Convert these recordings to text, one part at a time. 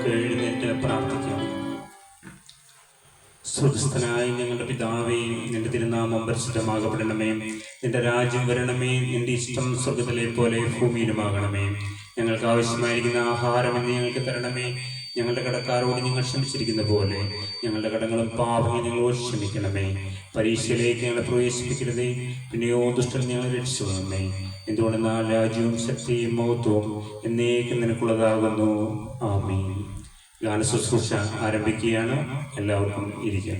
നമുക്ക് എഴുന്നേറ്റ് പ്രാർത്ഥിക്കാം. സ്വർഗസ്ഥനായ ഞങ്ങളുടെ പിതാവേ, നിന്റെ തിരുനാമം പരിശുദ്ധമാകപ്പെടണമേ. നിന്റെ രാജ്യം വരണമേ. നിന്റെ ഇഷ്ടം സ്വർഗത്തിലെ പോലെ ഭൂമിയിലുമാകണമേ. ഞങ്ങൾക്ക് ആവശ്യമായിരിക്കുന്ന ആഹാരം എന്ന് ഞങ്ങൾക്ക് തരണമേ. ഞങ്ങളുടെ കടക്കാരോട് ഞങ്ങൾ ക്ഷമിച്ചിരിക്കുന്ന പോലെ ഞങ്ങളുടെ കടങ്ങളും പാപങ്ങളും ഞങ്ങളോട് ക്ഷമിക്കണമേ. പരീക്ഷയിലേക്ക് ഞങ്ങളെ പ്രവേശിപ്പിക്കരുതേ, പിന്നെയോ ദുഷ്ടൻ ഞങ്ങളെ രക്ഷിച്ചുകൊള്ളണമേ. എന്തുകൊണ്ടെന്നാൽ രാജ്യവും ശക്തിയും മഹത്വവും എന്നേക്കും നിനക്കുള്ളതാകുന്നു. ആമേൻ. ഗാന ശുശ്രൂഷ ആരംഭിക്കുകയാണ്. എല്ലാവർക്കും ഇരിക്കാം.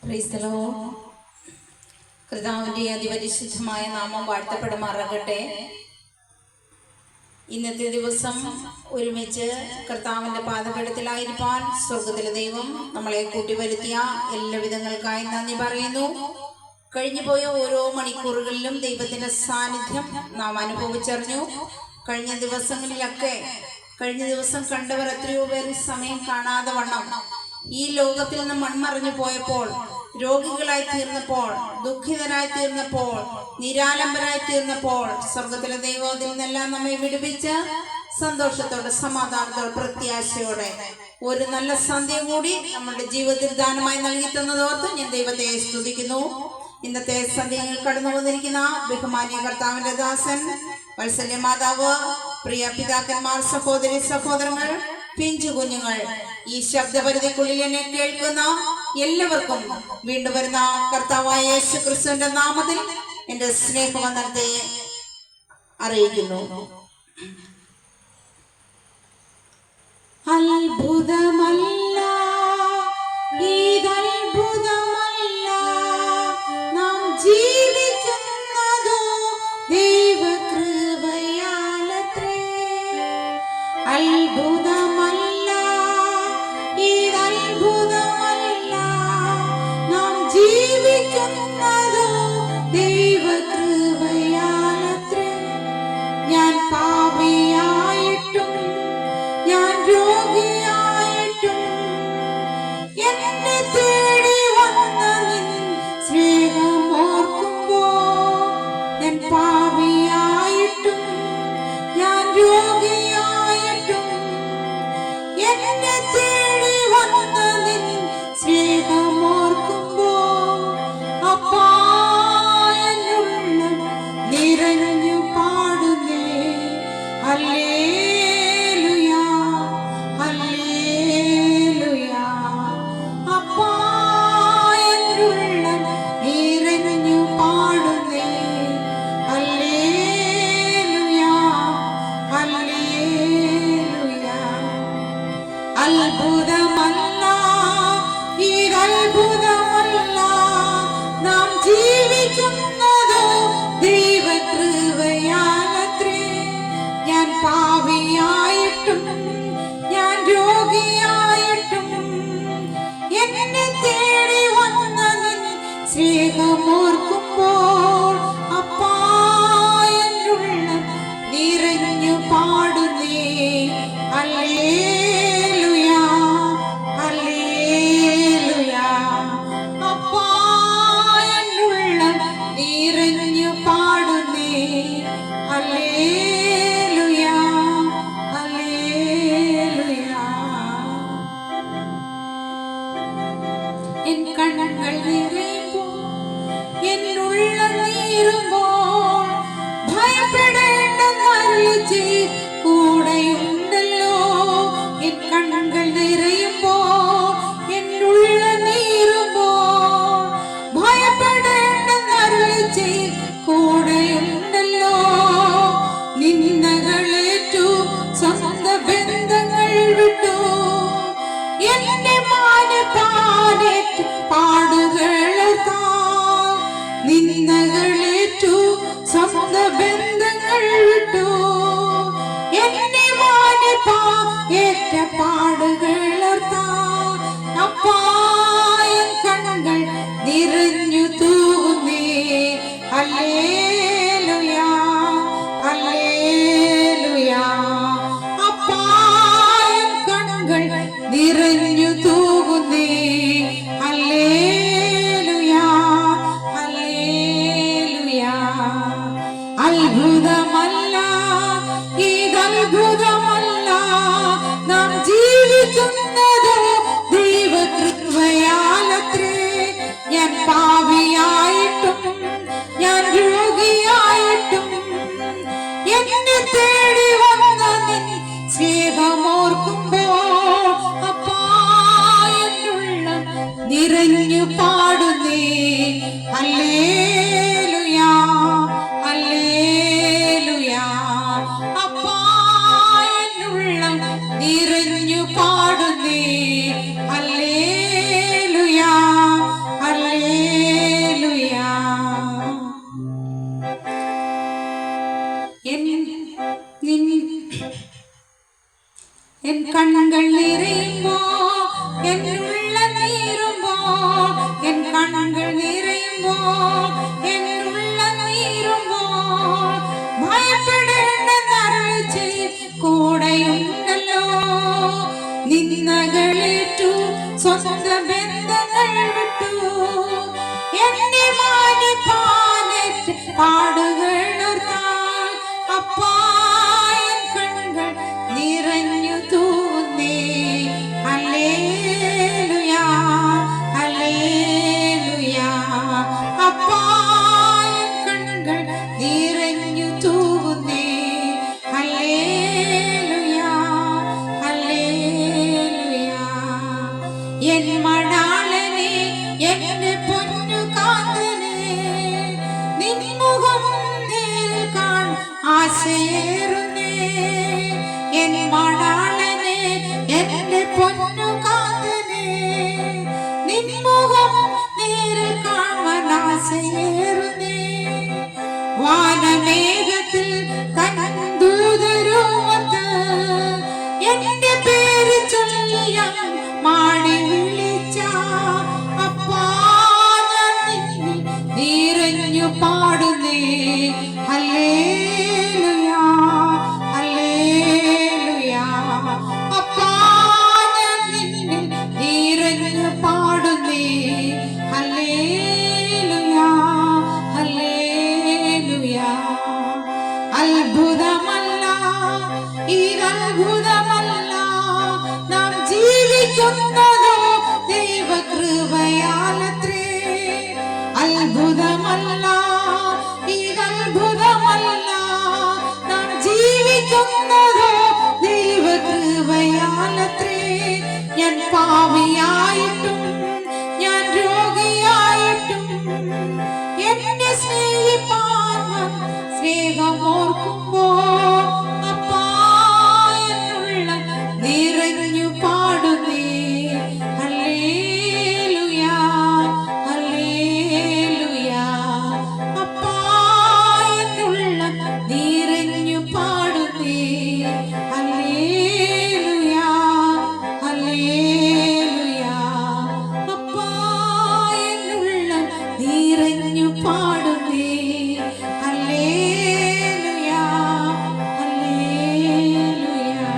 Praise the Lord. കർത്താവിന്റെ അതിപരിശുദ്ധമായ നാമം വാഴ്ത്തപ്പെടുമാറാകട്ടെ. ഇന്നത്തെ ദിവസം ഒരുമിച്ച് കർത്താവിന്റെ പാദപീഠത്തിലായിരിക്കാൻ സ്വർഗത്തിലെ ദൈവം നമ്മളെ കൂട്ടിവരുത്തിയ എല്ലാവിധങ്ങൾക്കായി നന്ദി പറയുന്നു. കഴിഞ്ഞുപോയ ഓരോ മണിക്കൂറുകളിലും ദൈവത്തിന്റെ സാന്നിധ്യം നാം അനുഭവിച്ചറിഞ്ഞു. കഴിഞ്ഞ ദിവസം കണ്ടവർ എത്രയോ പേർ സമയം കാണാതെ വണ്ണം ഈ ലോകത്തിൽ നിന്ന് മൺമറഞ്ഞു പോയപ്പോൾ, രോഗികളായി തീർന്നപ്പോൾ, ദുഃഖിതരായി തീർന്നപ്പോൾ, നിരാലംബരായി തീർന്നപ്പോൾ സ്വർഗത്തിലെ ദൈവം അതിൽ നിന്നെല്ലാം നമ്മെ വിടുവിച്ച് സന്തോഷത്തോടെ, സമാധാനത്തോടെ, പ്രത്യാശയോടെ ഒരു നല്ല സന്ധ്യ കൂടി നമ്മുടെ ജീവിതത്തിൽ ദാനമായി നൽകി തന്നതോർത്ത് ഞാൻ ദൈവത്തെ സ്തുതിക്കുന്നു. ഇന്നത്തെ സന്ധ്യയിൽ കടന്നു വന്നിരിക്കുന്ന ബഹുമാന്യ കർത്താവിന്റെ ദാസൻ, വത്സല്യ മാതാവ്, പ്രിയ പിതാക്കന്മാർ, സഹോദരി സഹോദരങ്ങൾ, പിഞ്ചു കുഞ്ഞുങ്ങൾ, ഈ ശബ്ദപരിധിക്കുള്ളിൽ എന്നെ കേൾക്കുന്ന എല്ലാവർക്കും വീണ്ടും വരുന്ന കർത്താവായ യേശു ക്രിസ്തുവിന്റെ നാമത്തിൽ എന്റെ സ്നേഹവന്ദനത്തെ അറിയിക്കുന്നു. അത്ഭുതമല്ല, ഇതത്ഭുതമല്ല, നാം ജീവിക്കുന്നതോ ദൈവകൃപയാലത്രേ. അത്ഭുതമല്ല, ഇതത്ഭുതമല്ല, നാം ജീവിക്കുന്നതോ ദൈവകൃപയാലത്രേ. ഞാൻ പാപിയായിട്ടും ഞാൻ രോഗിയായിട്ടും എന്നെ തേടി വന്ന നിൻ സ്നേഹമോർക്കുമ്പോ, ഞാൻ പാപിയായിട്ടും ഞാൻ രോഗിയായിട്ടും എന്നെ തേടി വന്ന നിൻ സ്നേഹമോർക്കുമ്പോ, അപ്പാ എന്നുള്ളം നിറഞ്ഞു പാടുന്നേ ഹല്ലേലൂയാ, ഹല്ലേലൂയാ. അപ്പാ എന്നുള്ളം നിറഞ്ഞു പാടുന്നേ ഹല്ലേലൂയാ, ഹല്ലേലൂയാ. അത്ഭുതമല്ല, ഇതത്ഭുതമല്ല, നാം ജീവിക്കുന്നതോ ദൈവകൃപയാലത്രേ. ഞാൻ പാപിയായിട്ടും ഞാൻ രോഗിയായിട്ടും എന്നെ തേടി വന്ന നിൻ സ്നേഹമോർക്കുമ്പോൾ, അപ്പാ എന്നുള്ളം നിറഞ്ഞു പാടുന്നേ ഹല്ലേലൂയാ, ഹല്ലേലൂയാ. അപ്പാ എന്നുള്ളം നിറഞ്ഞു പാടുന്നേ ഹല്ലേലൂയാ, ഹല്ലേലൂയാ. എൻ കണ്ണുകൾ നിറയുമ്പോൾ, എന്നുള്ളം നീറുമ്പോൾ, ഭയപ്പെടേണ്ടെന്നരുളി കൂടെയുണ്ടല്ലോ. എൻ കണ്ണുകൾ നിറയുമ്പോൾ, എന്നുള്ളം നീറുമ്പോൾ, ഭയപ്പെടേണ്ടെന്നരുളി കൂടെയുണ്ടല്ലോ. നിന്ദകളേറ്റു, സ്വന്തം ബന്ധങ്ങൾ വിട്ടു, എന്റെ മാനപാനേറ്റു പാടുകളെത്താ. നിന്ദകളേറ്റു, സ്വന്തം ബന്ധങ്ങൾ വിട്ടു, എന്നെ മാനപാനേറ്റ പാടുകളെത്താ. അപ്പാ എൻ കണ്ണുകൾ നിറഞ്ഞു തൂകുന്നേ ഹല്ലേലൂയാ, ഹല്ലേലൂയാ. അപ്പാ എൻ കണ്ണുകൾ നിറഞ്ഞു തൂകുന്നേ ഹല്ലേലൂയാ, ഹല്ലേലൂയാ. അത്ഭുതമല്ല, ഇതത്ഭുതമല്ല, നാം ജീവിക്കുന്നതോ ദൈവകൃപയാലത്രേ. ഞാൻ പാപിയായിട്ടും ഞാൻ രോഗിയായിട്ടും എന്നെ തേടി വന്ന നിൻ സ്നേഹമോർക്കുമ്പോൾ, അപ്പാ എന്നുള്ളം നിറഞ്ഞു പാടുന്നേ ഹല്ലേലൂയാ, ഹല്ലേലൂയാ. അപ്പാ എന്നുള്ളം നിറഞ്ഞു പാടുന്നേ എൻ കണ്ണുകൾ നിറയുമ്പോ എന്നുള്ള നീറുമ്പോ എൻ കണ്ണുകൾ നിറയുമ്പോ എന്നുള്ള നീറുമ്പോ ഭയപ്പെടേണ്ടെന്നറിയിച്ച് കൂടെയുണ്ടല്ലോ. നിന്ദകളേറ്റു സ്വന്തം ബന്ധങ്ങൾ വിട്ടു എന്നെ മാനിപ്പാനേറ്റ് പാടുകൾ നിർത്താൻ അപ്പായൻ കണ്ണുകൾ നിറഞ്ഞു തൂന്നേ. ഹല്ലേലൂയാ ഹല്ലേലൂയാ. അപ്പായൻ കണ്ണുകൾ നിറഞ്ഞു തൂന്നേ. ഹല്ലേലൂയാ ഹല്ലേലൂയാ. എൻ മണാളനെ എന്റെ പൊന്നു കാന്തനെ നിൻമുഖം നേരിൽ കാണാൻ ആശയേറുന്നേ. എൻ മണാളനെ എന്റെ പൊന്നു കാന്തനെ നിൻമുഖം നേരിൽ കാണാൻ ആശയേറുന്നേ. വാനമേഘത്തിൽ തൻ ദൂതരുമൊത്ത് എന്റെ പേര് ചൊല്ലിയാൻ മാടി വിളിച്ച അപ്പാ ഞാൻ നിന്നിൽ നിറഞ്ഞു പാടുന്നേ. ഹല്ലേലൂയാ ഹല്ലേലൂയാ. അപ്പാ ഞാൻ നിന്നിൽ നിറഞ്ഞു പാടുന്നേ. ഹല്ലേലൂയാ ഹല്ലേലൂയാ. അത്ഭുതമല്ല ഇതത്ഭുതമല്ല നാം ജീവിക്കുന്നതോ ദൈവകൃപയാലത്രേ. അത്ഭുതമല്ല ഇതത്ഭുതമല്ല നാം ജീവിക്കുന്നതോ ദൈവകൃപയാലത്രേ. ഞാൻ പാപിയായിട്ടും ഞാൻ രോഗിയായിട്ടും എന്നെ സ്നേഹിപ്പാൻ സ്നേഹമോർക്കുമ്പോ അപ്പാ എന്നുള്ള നിറഞ്ഞു പാടുന്നേ. ഹല്ലേലൂയാ ഹല്ലേലൂയാ. അപ്പാ എന്നുള്ള നിറഞ്ഞു പാടുന്നേ. ഹല്ലേലൂയാ ഹല്ലേലൂയാ. അപ്പാ എന്നുള്ള നിറഞ്ഞു പാടുന്നേ. ഹല്ലേലൂയാ ഹല്ലേലൂയാ.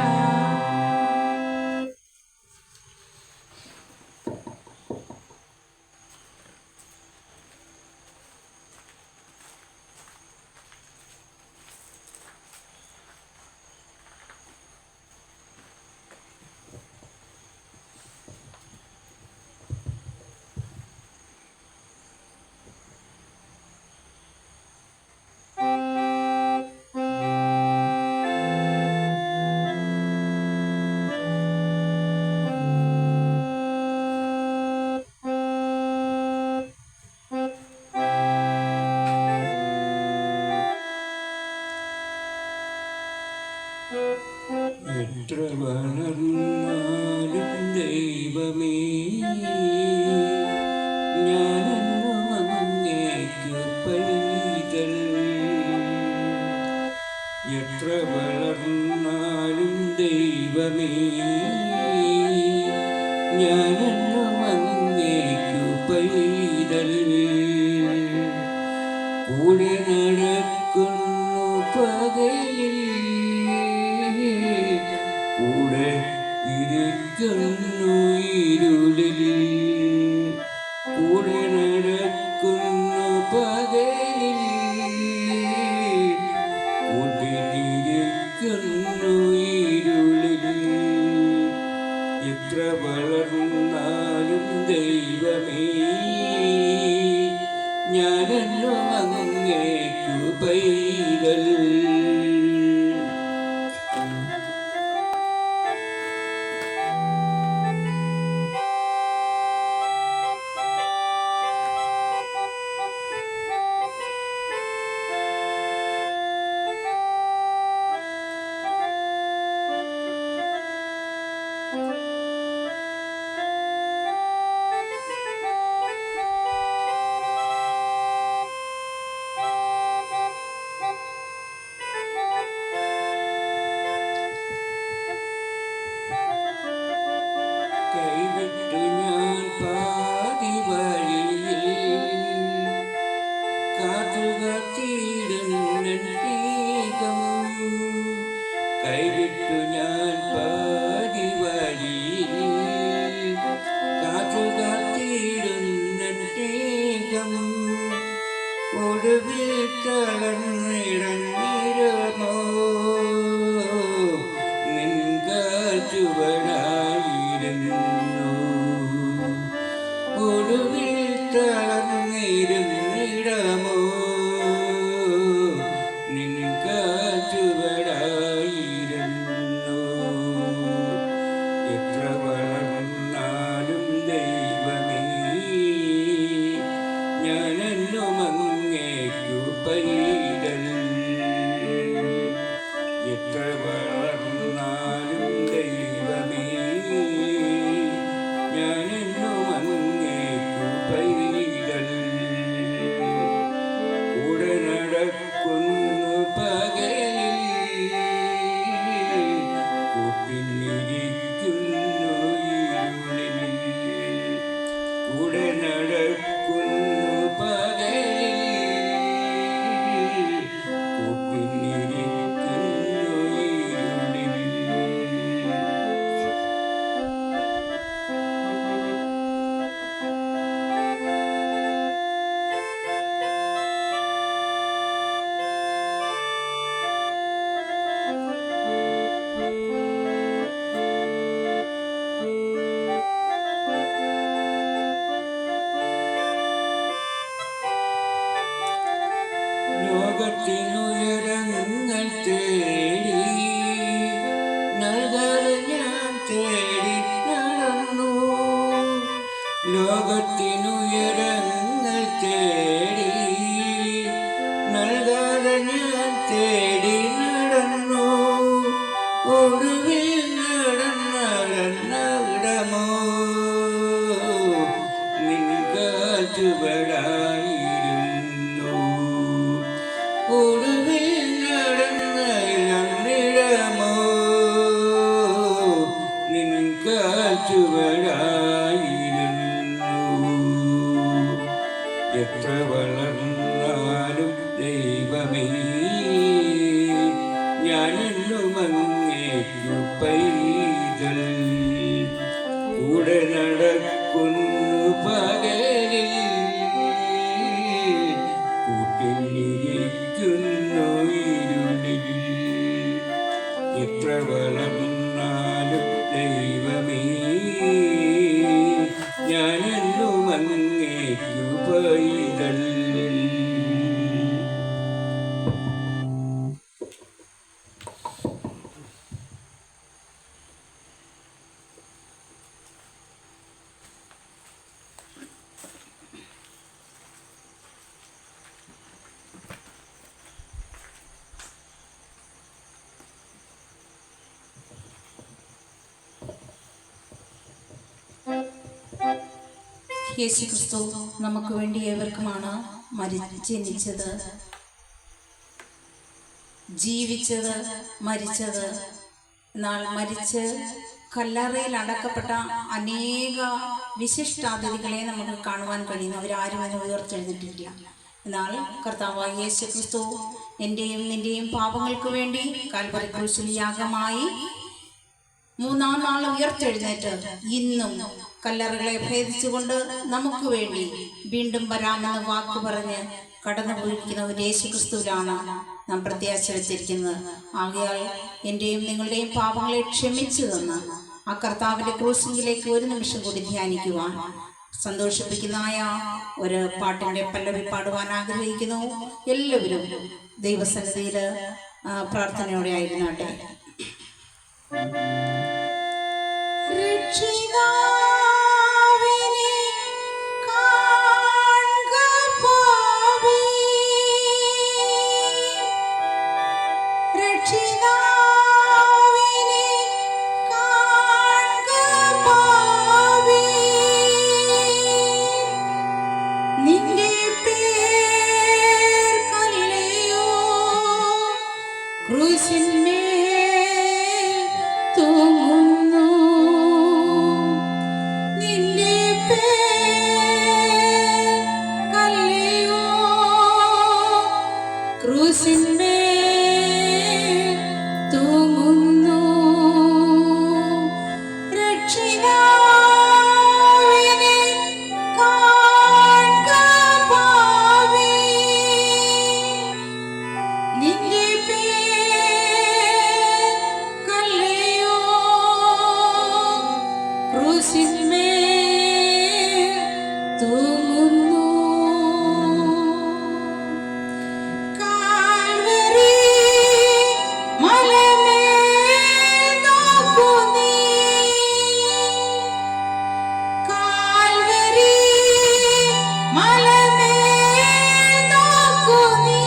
എത്ര വളർന്നാലും ദൈവമേ ഞാനെന്നും അങ്ങേക്കു പൈതൽ. എത്ര വളർന്നാലും ദൈവമേ ഞാനെന്നും അങ്ങേക്കു പൈതൽ. കൂടെ നടക്കുന്നു പകലിൽ കൂടെ ഇരിക്കുന്നു ഇരുളിൽ. കൂടെ നടക്കുന്നു പകലിൽ കൂട്ടിരിക്കുന്നു ഇരുളിൽ. എത്ര വളർന്നാലും ദൈവമേ ഞാനെന്നും അങ്ങേക്കു പൈതൽ. പാതി വഴിയിൽ കാത്തുകാത്തിടുന്നൻ സ്നേഹം കൈവിട്ടു ഞാൻ പാതി വഴിയിൽ കാത്തുകാത്തിടുന്നൻ സ്നേഹം ഒടുവിൽ തളർന്നിടന്നിരമോ ചുവടായിരുന്നു ഒടുവിൽ തളർന്നിരുന്നിടമോ നിൻക ചുവടായിരുന്നു എത്ര വളർന്നാലും ദൈവമേ ഞാനെന്നും അങ്ങേക്കു പൈതൽ എത്ര വളർന്നാലും ദൈവമേ ഞാനെന്നും അങ്ങേക്കു പൈതൽ കൂടെ നടക്കുന്നു പകലിൽ കൂട്ടിനിരിക്കുന്നു ഇരുളിൽ കൂടെ നടക്കുന്നു പകലിൽ കൂട്ടിനിരിക്കുന്നു ഇരുളിൽ ലോകത്തിനുയരങ്ങൾ തേടി നൽകാതെ ഞാൻ തേടി നടന്നു ലോകത്തിനുയരങ്ങൾ തേടി നൽകാതെ ഞാൻ തേടി നടന്നു ഒടുവിൽ നടന്നവിടമോ നിൻകാൽ ചുവടായിരുന്നു ഒടുവിൽ നടന്നിടമോ നിൻകാൽ ചുവടായിരുന്നു എത്ര വളർന്നാലും ദൈവമേ ഞാനെന്നും അങ്ങേക്കു പൈതൽ കൂടെ നടക്കുന്നു പകലിൽ കൂട്ടിനിരിക്കുന്നു ഇരുളിൽ എത്ര വളർന്നാലും ദൈവമേ ഞാനെന്നും അങ്ങേക്കു പൈതൽ യേശുക്രിസ്തു നമുക്ക് വേണ്ടി ഏവർക്കുമാണ് ജനിച്ചത്, ജീവിച്ചത്, മരിച്ചത്. എന്നാൽ മരിച്ച് കല്ലറയിൽ അടക്കപ്പെട്ട അനേക വിശിഷ്ടാതിഥികളെ നമുക്ക് കാണുവാൻ കഴിയുന്നു. അവരാരും അതിനെ ഉയർത്തെഴുന്നിട്ടില്ല. എന്നാൽ കർത്താവായ യേശുക്രിസ്തു എൻ്റെയും നിൻ്റെയും പാപങ്ങൾക്ക് വേണ്ടി കാൽവരി ക്രൂശിൽ യാഗമായി മൂന്നാം നാൾ ഉയർത്തെഴുന്നേറ്റ് ഇന്നും കല്ലറകളെ ഭേദിച്ചുകൊണ്ട് നമുക്ക് വേണ്ടി വീണ്ടും വരാമെന്ന് വാക്ക് പറഞ്ഞ് കടന്നുപോയിരിക്കുന്ന ഒരു യേശുക്രിസ്തുവിലാണ് നാം പ്രത്യാശ വെച്ചിരിക്കുന്നത്. ആകയാൽ എൻ്റെയും നിങ്ങളുടെയും പാപങ്ങളെ ക്ഷമിച്ചു തന്ന് ആ കർത്താവിൻ്റെ ക്രൂശിലേക്ക് ഒരു നിമിഷം കൂടി ധ്യാനിക്കുവാൻ സന്തോഷിപ്പിക്കുന്നതായ ഒരു പാട്ടിൻ്റെ പല്ലവി പാടുവാൻ ആഗ്രഹിക്കുന്നു. എല്ലാവരും ദൈവസന്നിധിയിൽ പ്രാർത്ഥനയോടെ ആയിരുന്നാട്ടെ. ക്രൂശിന്മേൽ തൂങ്ങുന്നു കാൺക ഭാവി. നിന്റെ പേർ കല്ലയോ ക്രൂശിന്മേൽ തൂങ്ങുന്നു. കാൽവരി മലമേൽ നോക്കൂ നീ. കാൽവരി മലമേൽ നോക്കൂ നീ.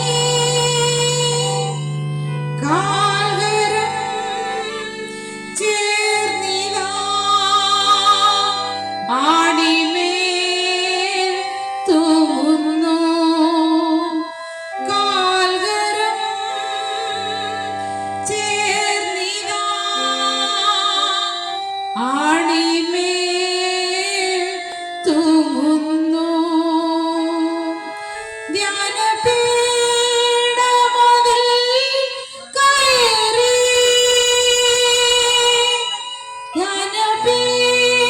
കാൽവരം ചേർന്നിതാ ആണിമേൽ തൂങ്ങുന്നു. കാൽവരം ചേർന്നിതാ ആണിമേൽ തൂങ്ങുന്നു. ധ്യാനപീഠമതിൽ കയറി.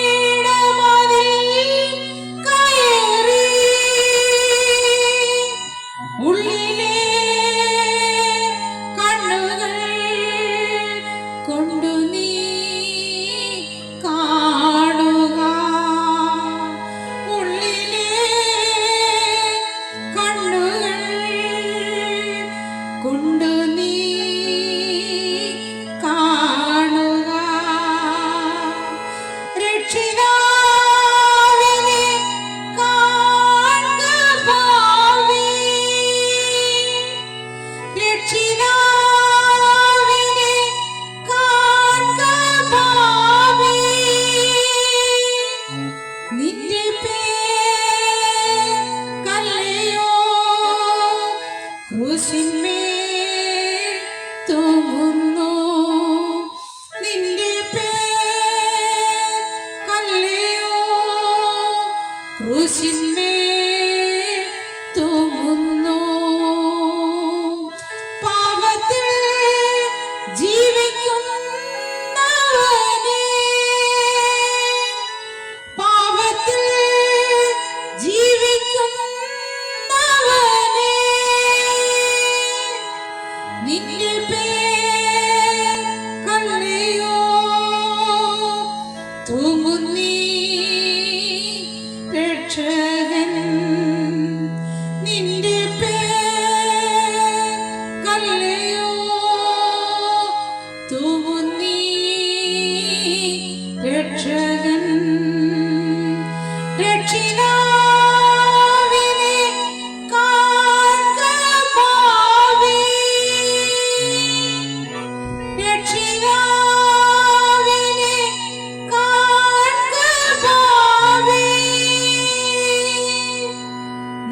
ധ്യാനപീഠമതിൽ കയറി. ഉള്ളിലെ കണ്ണുകൾ കൊണ്ടു നീ കാണുക. ഉള്ളിലെ കണ്ണുകൾ കൊണ്ടു നീ കാണുക. രക്ഷിതാവിനെ കാൺക ഭാവി. രക്ഷിതാവിനെ കാൺക ഭാവി. നിന്റെ പേർ കല്ലയോ ക്രൂശിന്മേൽ തൂങ്ങുന്നു. നിന്റെ പേർ കല്ലയോ ക്രൂശിന്മേൽ തൂങ്ങുന്നു. പാപത്തിൽ ജീവിക്കുന്നവനെ. പാപത്തിൽ ജീവിക്കുന്നവനെ. നിന്റെ പേർ കല്ലയോ തൂങ്ങുന്നീ രക്ഷകൻ. നിന്റെ പേർ കല്ലയോ തൂങ്ങുന്നീ രക്ഷകൻ. രക്ഷിതാവിനെ കാൺക ഭാവി. രക്ഷിതാവിനെ കാൺക ഭാവി.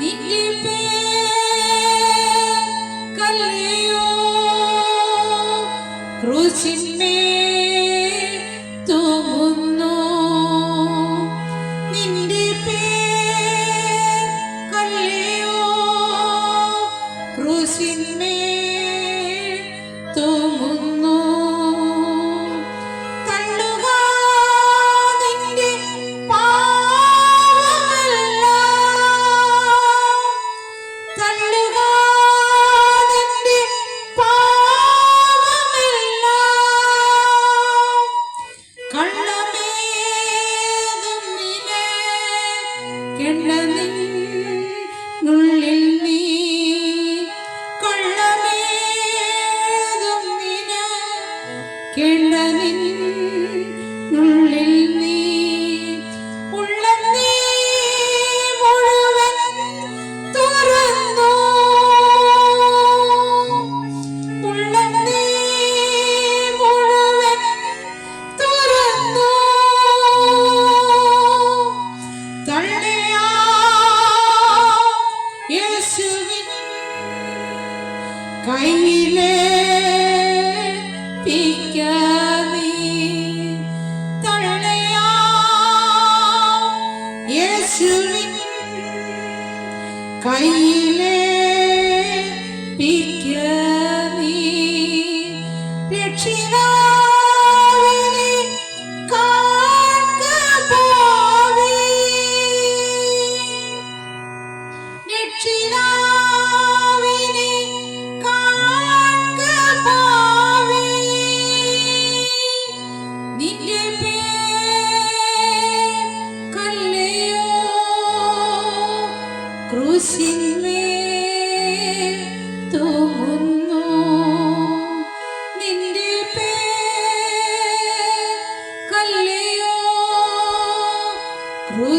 നിന്റെ പേർ കല്ലയോ ക്രൂശിന്മേൽ തൂങ്ങുന്നു. നിന്റെ പേർ കല്ലയോ ക്രൂശിന്മേൽ തൂങ്ങുന്നു. തള്ളുക നിന്റെ പാവമെല്ലാം. തള്ളുക നിന്റെ പാവമെല്ലാം. കള്ളമേതും നിനക്കെണ്ണ നിന്നുള്ളിൽ നീ. കള്ളമേതും നിനക്കെണ്ണ നിന്നുള്ളിൽ നീ. ഉള്ളം നീ മുഴുവൻ തുറന്നു. ഉള്ളം നീ മുഴുവൻ തുറന്നു.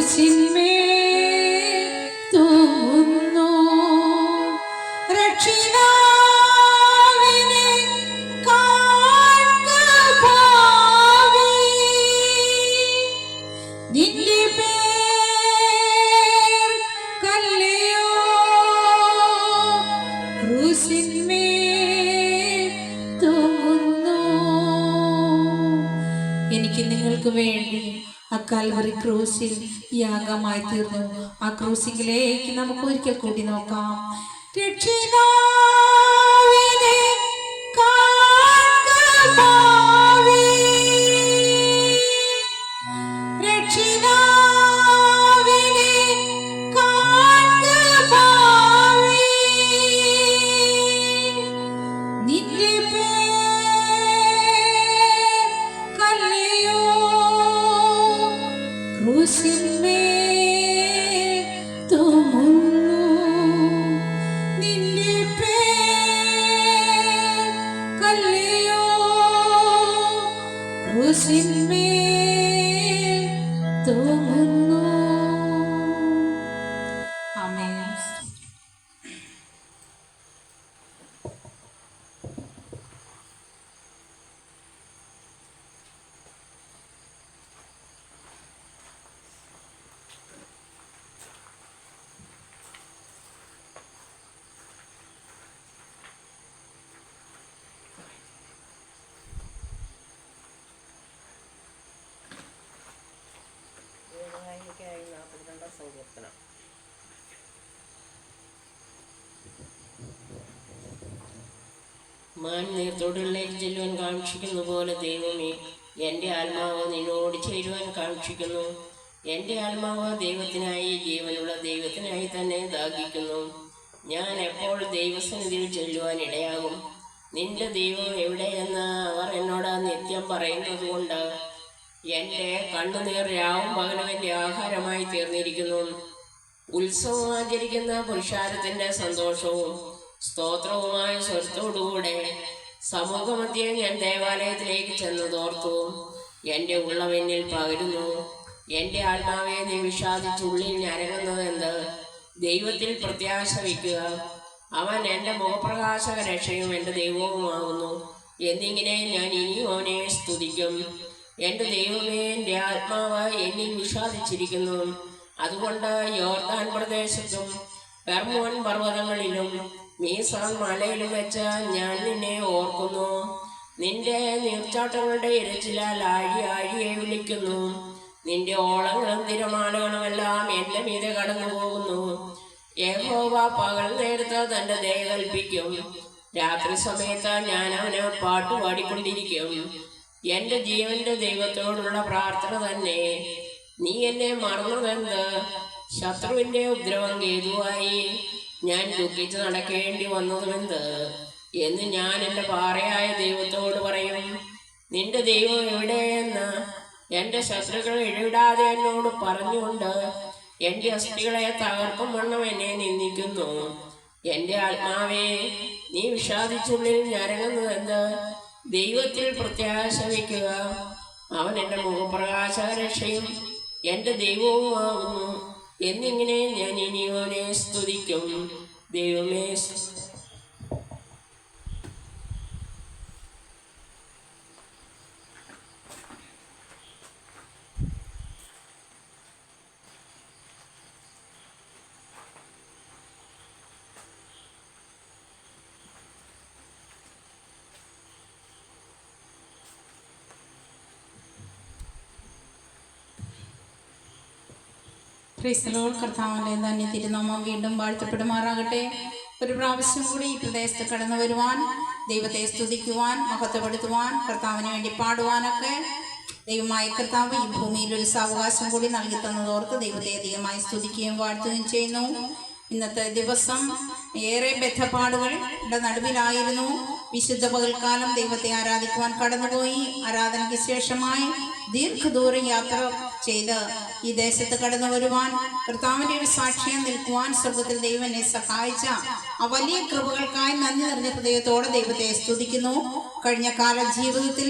ക്രൂശിന്മേൽ തൂങ്ങുന്നു. രക്ഷിതാവിനെ കാൺക ഭാവി. നിന്റെ പേർ കല്ലയോ ക്രൂശിന്മേൽ തൂങ്ങുന്നു. എനിക്ക് നിങ്ങൾക്ക് വേണ്ടി ആ കാൽവറി ക്രൂസിൽ യാഗമായി തീർന്നു. ആ ക്രൂസിലേക്ക് നമുക്ക് ഒരിക്കൽ കൂടി നോക്കാം. രക്ഷിതാവിനെ കാൺക ഭാവി. രക്ഷിതാവിനെ കാൺക ഭാവി. നിന്റെ പേർ കല്ലയോ ക്രൂശിന്മേൽ തൂങ്ങുന്നു. നിന്റെ പേർ കല്ലയോ ക്രൂശിന്മേൽ തൂങ്ങുന്നു. ആമേൻ. സങ്കീർത്തനം. മാൻ നീർത്തോടുകളിലേക്ക് ചെല്ലുവാൻ കാക്ഷിക്കുന്ന പോലെ ദൈവമേ, എൻ്റെ ആത്മാവ് നിന്നോട് ചേരുവാൻ കാക്ഷിക്കുന്നു. എൻ്റെ ആത്മാവ് ദൈവത്തിനായി, ജീവനുള്ള ദൈവത്തിനായി തന്നെ ദാഹിക്കുന്നു. ഞാൻ എപ്പോൾ ദൈവസന്നിധിയിൽ ചെല്ലുവാൻ ഇടയാകും? നിന്റെ ദൈവം എവിടെയെന്ന് അവർ എന്നോട് നിത്യം പറയുന്നത് കൊണ്ട് എൻ്റെ കണ്ണുനീർ രാവും പകലും എൻ്റെ ആഹാരമായി തീർന്നിരിക്കുന്നു. ഉത്സവം ആചരിക്കുന്ന പുരുഷാരത്തിൻ്റെ സന്തോഷവും സ്തോത്രവുമായ സ്വരത്തോടുകൂടെ സമൂഹമധ്യേ ഞാൻ ദേവാലയത്തിലേക്ക് ചെന്നതോർത്തു. എൻ്റെ ഉള്ളം എന്നിൽ പകരുന്നു. എൻ്റെ ആത്മാവെ നീ വിഷാദിച്ചുള്ളിൽ ഞരങ്ങുന്നതെന്ത്? ദൈവത്തിൽ പ്രത്യാശ വയ്ക്കുക. അവൻ എൻ്റെ മുഖപ്രകാശക രക്ഷയും എൻ്റെ ദൈവവുമാകുന്നു. എന്നിങ്ങനെ ഞാൻ ഇനിയും അവനെ സ്തുതിക്കും. എൻ്റെ ദൈവമേ, എൻ്റെ ആത്മാവ് എന്നിൽ വിഷാദിച്ചിരിക്കുന്നു. അതുകൊണ്ട് യോർദാൻ പ്രദേശത്തും ഹെർമോൻ പർവ്വതങ്ങളിലും മീസാൻ മലയിലും വെച്ച് ഞാൻ നിന്നെ ഓർക്കുന്നു. നിന്റെ നീർച്ചാട്ടങ്ങളുടെ ഇരച്ചിലാൽ ആഴി ആഴിയെ വിളിക്കുന്നു. നിന്റെ ഓളങ്ങളും തിരമാലകളുമെല്ലാം എൻ്റെ മീതെ കടന്നു പോകുന്നു. യഹോവ പകൽ നേരത്ത് തൻ്റെ ദയ കൽപ്പിക്കും. രാത്രി സമയത്ത് ഞാൻ അവന് പാട്ടുപാടിക്കൊണ്ടിരിക്കും. എൻ്റെ ജീവന്റെ ദൈവത്തോടുള്ള പ്രാർത്ഥന തന്നെ. നീ എന്നെ മറന്നതെന്ത്? ശത്രുവിൻ്റെ ഉപദ്രവം ഹേതുവായി ഞാൻ ദുഃഖിച്ച് നടക്കേണ്ടി വന്നതുമെന്ത് എന്ന് ഞാൻ എൻ്റെ പാറയായ ദൈവത്തോട് പറയും. നിന്റെ ദൈവം എവിടെയെന്ന് എൻ്റെ ശത്രുക്കൾ ഇടവിടാതെ എന്നോട് പറഞ്ഞുകൊണ്ട് എൻ്റെ അസ്ഥികളെ തകർക്കും വണ്ണം എന്നെ നിന്ദിക്കുന്നു. എൻ്റെ ആത്മാവേ, നീ വിഷാദിച്ചുള്ളിൽ ഞരങ്ങുന്നതെന്ത്? ദൈവത്തിൽ പ്രത്യാശ വയ്ക്കുക. അവൻ എൻ്റെ മുഖപ്രകാശരക്ഷയും എൻ്റെ ദൈവവുമാകുന്നു. എന്നിങ്ങനെ ഞാൻ ഇനി അവനെ സ്തുതിക്കും. ദൈവമേ, കർത്താവിൻ്റെ തന്നെ തിരുനാമം വീണ്ടും വാഴ്ത്തപ്പെടുമാറാകട്ടെ. ഒരു പ്രാവശ്യം കൂടി ഈ പ്രദേശത്ത് കടന്നു വരുവാൻ, ദൈവത്തെ സ്തുതിക്കുവാൻ, മഹത്വപ്പെടുത്തുവാൻ, കർത്താവിന് വേണ്ടി പാടുവാനൊക്കെ ദൈവമായ കർത്താവ് ഈ ഭൂമിയിൽ ഒരു സാവകാശം കൂടി നൽകി തന്നതോർത്ത് ദൈവത്തെ അധികമായി സ്തുതിക്കുകയും വാഴ്ത്തുകയും ചെയ്യുന്നു. ഇന്നത്തെ ദിവസം ഏറെ ബദ്ധപ്പാടുകളുടെ നടുവിലായിരുന്നു. വിശുദ്ധ പകൽക്കാലം ദൈവത്തെ ആരാധിക്കുവാൻ കടന്നുപോയി. ആരാധനയ്ക്ക് ശേഷമായി ദീർഘദൂരം യാത്ര ചെയ്ത് ഈ ദേശത്ത് കടന്നു വരുവാൻ, കർത്താവിന്റെ ഒരു സാക്ഷ്യം നിൽക്കുവാൻ സ്വർഗത്തിൽ ദൈവം എന്നെ സഹായിച്ച ആ വലിയ കൃപകൾക്കായി നന്ദി നിറഞ്ഞ ഹൃദയത്തോടെ ദൈവത്തെ സ്തുതിക്കുന്നു. കഴിഞ്ഞ കാല ജീവിതത്തിൽ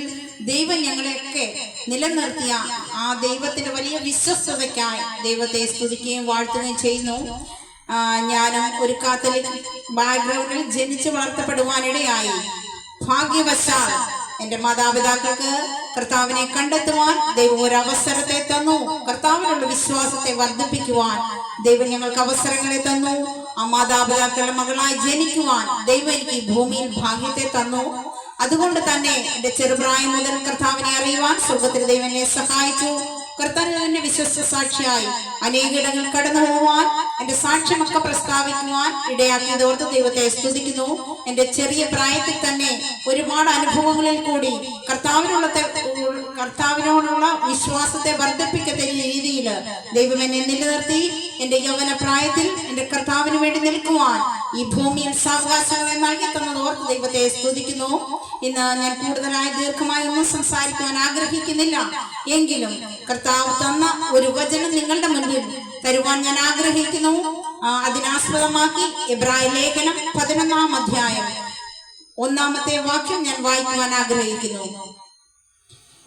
ദൈവം ഞങ്ങളെയൊക്കെ നിലനിർത്തിയ ആ ദൈവത്തിന്റെ വലിയ വിശ്വസ്തതയ്ക്കായി ദൈവത്തെ സ്തുതിക്കുകയും വാഴ്ത്തുകയും ചെയ്യുന്നു. ഞാനും ഒരു കാത്തലിക് ബാക്ക്ഗ്രൗണ്ടിൽ ജനിച്ചു വളർത്തപ്പെടുവാനിടയായി. ഭാഗ്യവശാൽ എന്റെ മാതാപിതാക്കൾക്ക് കർത്താവിനെ കണ്ടെത്തുവാൻ ദൈവം ഒരു അവസരത്തെ തന്നു. കർത്താവിനുള്ള വിശ്വാസത്തെ വർദ്ധിപ്പിക്കുവാൻ ദൈവം ഞങ്ങൾക്ക് അവസരങ്ങളെ തന്നു. ആ മാതാപിതാക്കളുടെ മകളായി ജനിക്കുവാൻ ദൈവം എനിക്ക് ഈ ഭൂമിയിൽ ഭാഗ്യത്തെ തന്നു. അതുകൊണ്ട് തന്നെ എന്റെ ചെറുപ്രായം മുതൽ കർത്താവിനെ അറിയുവാൻ സ്വർഗത്തിൽ ദൈവം എന്നെ സഹായിച്ചു. കർത്താവിന്റെ വിശ്വസ്ത സാക്ഷിയായി അനേകിടങ്ങൾ കടന്നു പോവാൻ, എന്റെ സാക്ഷ്യമൊക്കെ പ്രസ്താവിക്കുവാൻ ഇടയാക്കിയതോർത്ത് ദൈവത്തെ സ്തുതിക്കുന്നു. എന്റെ ചെറിയ പ്രായത്തിൽ തന്നെ ഒരുപാട് അനുഭവങ്ങളിൽ കൂടി കർത്താവിനോടുള്ള വിശ്വാസത്തെ വർദ്ധിപ്പിക്കത്തക്ക രീതിയിൽ ദൈവം എന്നെ നിലനിർത്തി. എന്റെ യൗവന പ്രായത്തിൽ എന്റെ കർത്താവിന് വേണ്ടി നിൽക്കുവാൻ ഈ ഭൂമിയിൽ സാവകാശങ്ങളെ നൽകി തന്നതോർത്ത് ദൈവത്തെ സ്തുതിക്കുന്നു. ഇന്ന് ഞാൻ കൂടുതലായി ദീർഘമായി ഒന്നും സംസാരിക്കുവാൻ ആഗ്രഹിക്കുന്നില്ല. എങ്കിലും കർത്താവ് തന്ന ഒരു വചനം നിങ്ങളുടെ മുന്നിൽ തരുവാൻ ഞാൻ ആഗ്രഹിക്കുന്നു. അതിനാസ്പദമാക്കി എബ്രായ ലേഖനം 11-ാം അധ്യായം 1-ാമത്തെ വാക്യം ഞാൻ വായിക്കുവാൻ ആഗ്രഹിക്കുന്നു.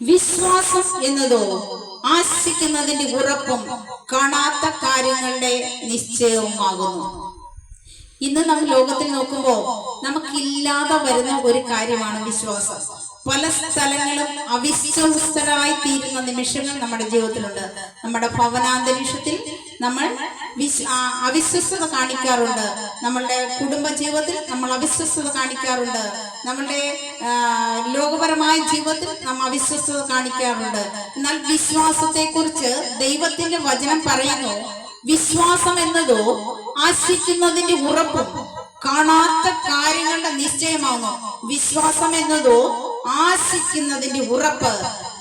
വിശ്വാസം എന്നതോ ആശിക്കുന്നതിന്റെ ഉറപ്പും കാണാത്ത കാര്യങ്ങളുടെ നിശ്ചയവുമാകുന്നു. ഇന്ന് നമ്മൾ ലോകത്തിൽ നോക്കുമ്പോൾ നമുക്കില്ലാതെ വരുന്ന ഒരു കാര്യമാണ് വിശ്വാസം. പല സ്ഥലങ്ങളും അവിശ്വസ്തരായി തീരുന്ന നിമിഷങ്ങൾ നമ്മുടെ ജീവിതത്തിലുണ്ട്. നമ്മുടെ ഭവനാന്തരീക്ഷത്തിൽ നമ്മൾ അവിശ്വസ്തത കാണിക്കാറുണ്ട്. നമ്മളുടെ കുടുംബ ജീവിതത്തിൽ നമ്മൾ അവിശ്വസ്തത കാണിക്കാറുണ്ട്. നമ്മളുടെ ലോകപരമായ ജീവിതത്തിൽ നാം അവിശ്വസ്തത കാണിക്കാറുണ്ട്. എന്നാൽ വിശ്വാസത്തെ കുറിച്ച് ദൈവത്തിന്റെ വചനം പറയുന്നു, വിശ്വാസം എന്നതോ ആശിക്കുന്നതിന്റെ ഉറപ്പും കാണാത്ത കാര്യങ്ങളുടെ നിശ്ചയമാകുന്നു. വിശ്വാസം എന്നതോ ആശിക്കുന്നതിന്റെ ഉറപ്പ്,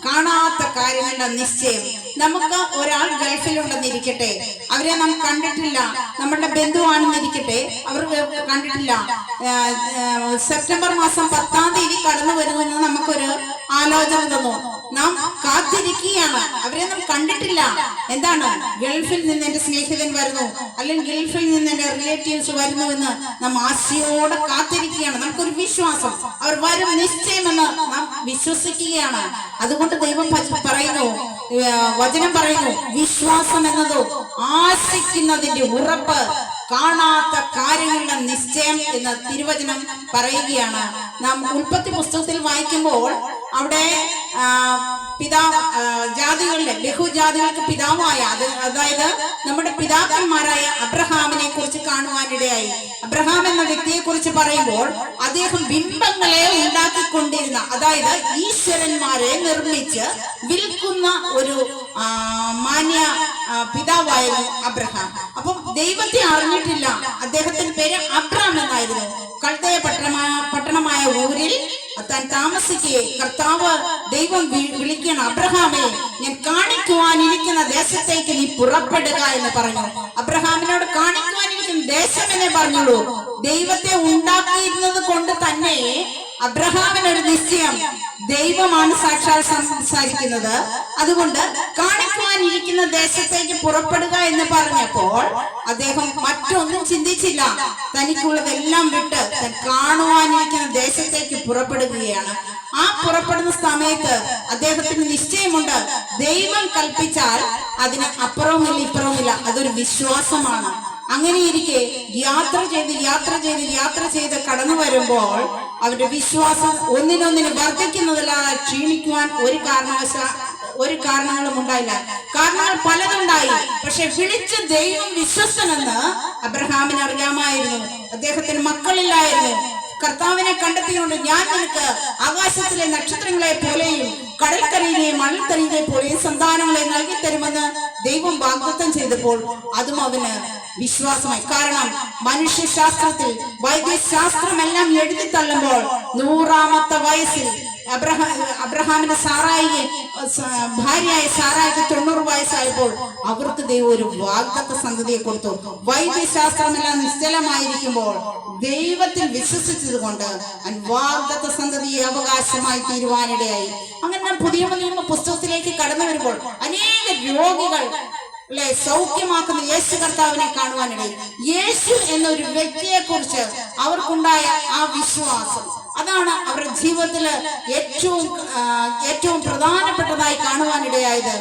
കാണാത്ത കാര്യങ്ങളുടെ നിശ്ചയം. നമുക്ക് ഒരാൾ ഗൾഫിലുണ്ടെന്നിരിക്കട്ടെ, അവരെ നാം കണ്ടിട്ടില്ല, നമ്മളുടെ ബന്ധുവാണെന്നിരിക്കട്ടെ, അവർ കണ്ടിട്ടില്ല. സെപ്റ്റംബർ മാസം 10-ാം തീയതി കടന്നു വരുമെന്ന് നമുക്കൊരു ആലോചന തന്നു. നാം കാത്തിരിക്കുകയാണ്. അവരെ നാം കണ്ടിട്ടില്ല. എന്താണ്? ഗൾഫിൽ നിന്ന് എന്റെ സ്നേഹിതൻ വരുന്നു, അല്ലെങ്കിൽ ഗൾഫിൽ നിന്ന് എന്റെ റിലേറ്റീവ്സ് വരുന്നുവെന്ന് നാം ആശയോടെ കാത്തിരിക്കുകയാണ്. നമുക്കൊരു വിശ്വാസം, അവർ വരും നിശ്ചയമെന്ന് നാം വിശ്വസിക്കുകയാണ്. അതുകൊണ്ട് ദൈവം പറയുന്നു, വചനം പറയുന്നു, വിശ്വാസം എന്നതോ ആശിക്കുന്നതിന്റെ ഉറപ്പ്, കാണാത്ത കാര്യങ്ങളുടെ നിശ്ചയം എന്ന് തിരുവചനം പറയുകയാണ്. നാം ഉൽപ്പത്തി പുസ്തകത്തിൽ വായിക്കുമ്പോൾ അവിടെ ജാതികളുടെ ബഹുജാതികൾക്ക് പിതാവായ, അതായത് നമ്മുടെ പിതാക്കന്മാരായ അബ്രഹാമിനെ കുറിച്ച് കാണുവാനിടയായി. അബ്രഹാം എന്ന വ്യക്തിയെ കുറിച്ച് പറയുമ്പോൾ അദ്ദേഹം ബിംബങ്ങളെ ഉണ്ടാക്കിക്കൊണ്ടിരുന്ന, അതായത് ഈശ്വരന്മാരെ നിർമ്മിച്ച് വിൽക്കുന്ന ഒരു മാന്യ പിതാവായിരുന്നു അബ്രഹാം. അപ്പം ദൈവത്തെ അറിഞ്ഞിട്ടില്ല. അദ്ദേഹത്തിന്റെ പേര് അബ്രാം എന്നായിരുന്നു. കൽദയ പട്ടണമായ ഊരിൽ താൻ താമസിക്കുകയെ കർത്താവ് ദൈവം വിളിക്കണം, അബ്രഹാമേ, ഞാൻ കാണിക്കുവാനിരിക്കുന്ന ദേശത്തേക്ക് നീ പുറപ്പെടുക എന്ന് പറഞ്ഞു. അബ്രഹാമിനോട് കാണിക്കുവാനിരിക്കുന്ന ദേശം എന്നേ പറഞ്ഞുള്ളൂ. ദൈവത്തെ ഉണ്ടാക്കിയിരുന്നത് കൊണ്ട് തന്നെ അബ്രഹാമിനൊരു നിശ്ചയം, ദൈവമാണ് സാക്ഷാൽ സംസാരിക്കുന്നത്. അതുകൊണ്ട് കാണിക്കുവാനിരിക്കുന്ന ദേശത്തേക്ക് പുറപ്പെടുക എന്ന് പറഞ്ഞപ്പോൾ അദ്ദേഹം മറ്റൊന്നും ചിന്തിച്ചില്ല. തനിക്കുള്ളതെല്ലാം വിട്ട് താൻ കാണുവാനിരിക്കുന്ന ദേശത്തേക്ക് പുറപ്പെടുകയാണ്. ആ പുറപ്പെടുന്ന സമയത്ത് അദ്ദേഹത്തിന് നിശ്ചയമുണ്ട്, ദൈവം കൽപ്പിച്ചാൽ അതിന് അപ്പുറവുമില്ല ഇപ്പുറവുമില്ല. അതൊരു വിശ്വാസമാണ്. അങ്ങനെ ഇരിക്കെ യാത്ര ചെയ്ത് കടന്നു വരുമ്പോൾ അവരുടെ വിശ്വാസം ഒന്നിനൊന്നിന് വർദ്ധിക്കുന്നതല്ലാതെ ക്ഷീണിക്കുവാൻ ഒരു കാരണങ്ങളും ഉണ്ടായില്ല. കാരണങ്ങൾ പലതുണ്ടായി. പക്ഷെ വിളിച്ച ദൈവം വിശ്വസ്തനെന്ന് അബ്രഹാമിന് അറിയാമായിരുന്നു. അദ്ദേഹത്തിന് മക്കളില്ലായിരുന്നു. കർത്താവിനെ കണ്ടെത്തിയുകൊണ്ട് ഞാൻ നിനക്ക് ആകാശത്തിലെ നക്ഷത്രങ്ങളെ പോലെയും കടൽക്കരയിലെ മണൽത്തരിയിലെ പോലെയും സന്താനങ്ങളെ നൽകി തരുമെന്ന് ദൈവം വാഗ്ദത്തം ചെയ്തപ്പോൾ അതും അവന് വിശ്വാസമായി. കാരണം മനുഷ്യശാസ്ത്രത്തിൽ വൈദ്യശാസ്ത്രമെല്ലാം എഴുതി തള്ളുമ്പോൾ 100-ാമത്തെ വയസ്സിൽ അബ്രഹാമിന്റെ ഭാര്യയായ സാറായിക്ക് 90 വയസ്സായപ്പോൾ അവർക്ക് ദൈവം ഒരു വാഗ്ദത്ത സന്തതിയെ കൊടുത്തു. വൈദ്യശാസ്ത്രമെല്ലാം നിശ്ചലമായിരിക്കുമ്പോൾ ദൈവത്തിൽ വിശ്വസിച്ചത് കൊണ്ട് വാഗ്ദത്ത സന്തതിയെ അവകാശമായി തീരുവാനിടയായി. അങ്ങനെ പുതിയ നിയമ പുസ്തകത്തിലേക്ക് കടന്നു വരുമ്പോൾ അനേക രോഗികൾ സൗഖ്യമാക്കുന്ന യേശു കർത്താവിനെ കാണുവാനിടയിൽ. യേശു എന്നൊരു വ്യക്തിയെ കുറിച്ച് അവർക്കുണ്ടായ ആ വിശ്വാസം, അതാണ് അവരുടെ ജീവിതത്തില് ഏറ്റവും പ്രധാനപ്പെട്ടതായി കാണുവാനിടയായത്.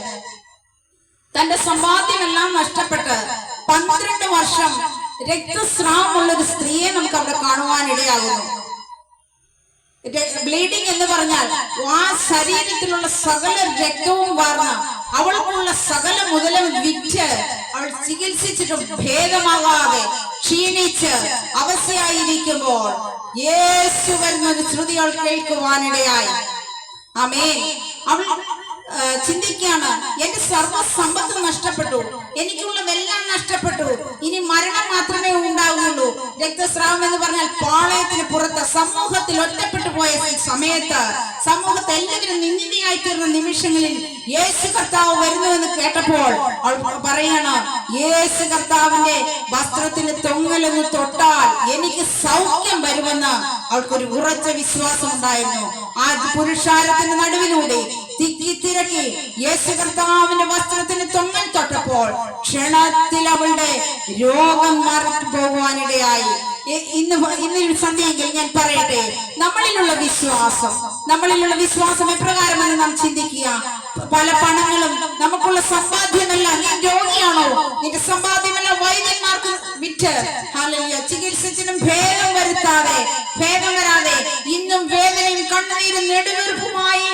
തന്റെ സമ്പാദ്യമെല്ലാം നഷ്ടപ്പെട്ട് 12 വർഷം രക്തസ്രാവമുള്ള ഒരു സ്ത്രീയെ നമുക്ക് അവിടെ കാണുവാനിടയാകുന്നു. ബ്ലീഡിംഗ് എന്ന് പറഞ്ഞാൽ ആ ശരീരത്തിലുള്ള സകല രക്തവും വാർന്ന് അവൾക്കുള്ള സകല മുതലും വിറ്റ് അവൾ ചികിത്സിച്ചിട്ടും ഭേദമാകാതെ ക്ഷീണിച്ച് അവസ്ഥയായിരിക്കുമ്പോൾ യേശു വരുന്നൊരു ശ്രുതി അവൾ കേൾക്കുവാനിടയായി. ആമേൻ. അവൾ ചിന്തിക്കുകയാണ്, എന്റെ സർവ്വസമ്പത്ത് നഷ്ടപ്പെട്ടു, എനിക്കുള്ളതെല്ലാം നഷ്ടപ്പെട്ടു, ഇനി മരണം മാത്രമേ ഉണ്ടാവുകയുള്ളൂ. രക്തസ്രാവം എന്ന് പറഞ്ഞാൽ പാളയത്തിന് പുറത്ത് സമൂഹത്തിൽ ഒറ്റപ്പെട്ടു പോയ സമയത്ത്, സമൂഹത്തെ എല്ലാവരും നിന്ദിതയായി തീർന്ന നിമിഷങ്ങളിൽ യേശു കർത്താവ് വരുന്നുവെന്ന് കേട്ടപ്പോൾ അവൾ പറയാണ്, യേശു കർത്താവിന്റെ വസ്ത്രത്തിന് തൊങ്ങലൊന്ന് തൊട്ടാൽ എനിക്ക് സൗഖ്യം വരുമെന്ന് അവൾക്കൊരു ഉറച്ച വിശ്വാസം ഉണ്ടായിരുന്നു. ആ പുരുഷാരത്തിന്റെ നടുവിലൂടെ തിരക്കി യേശു കർത്താവിന്റെ വസ്ത്രത്തിന് തൊങ്ങൽ തൊട്ടപ്പോൾ ക്ഷണത്തിൽ അവളുടെ രോഗം മാറി പോകുവാനിടയായി. ഇന്ന് സന്ധ്യയെങ്കിൽ ഞാൻ പറയട്ടെ, നമ്മളിലുള്ള വിശ്വാസം എപ്രകാരമെന്ന് നാം ചിന്തിക്കുക. പല പണങ്ങളും നമുക്കുള്ള സമ്പാദ്യമല്ല. നീ രോഗിയാണോ? നിന്റെ സമ്പാദ്യമല്ല വൈദ്യന്മാർക്ക് വിറ്റ് ചികിത്സിച്ചിട്ടും ഭേദം വരാതെ ഇന്നും വേദനയും കണ്ണുനീരും നെടുവീർപ്പുമായി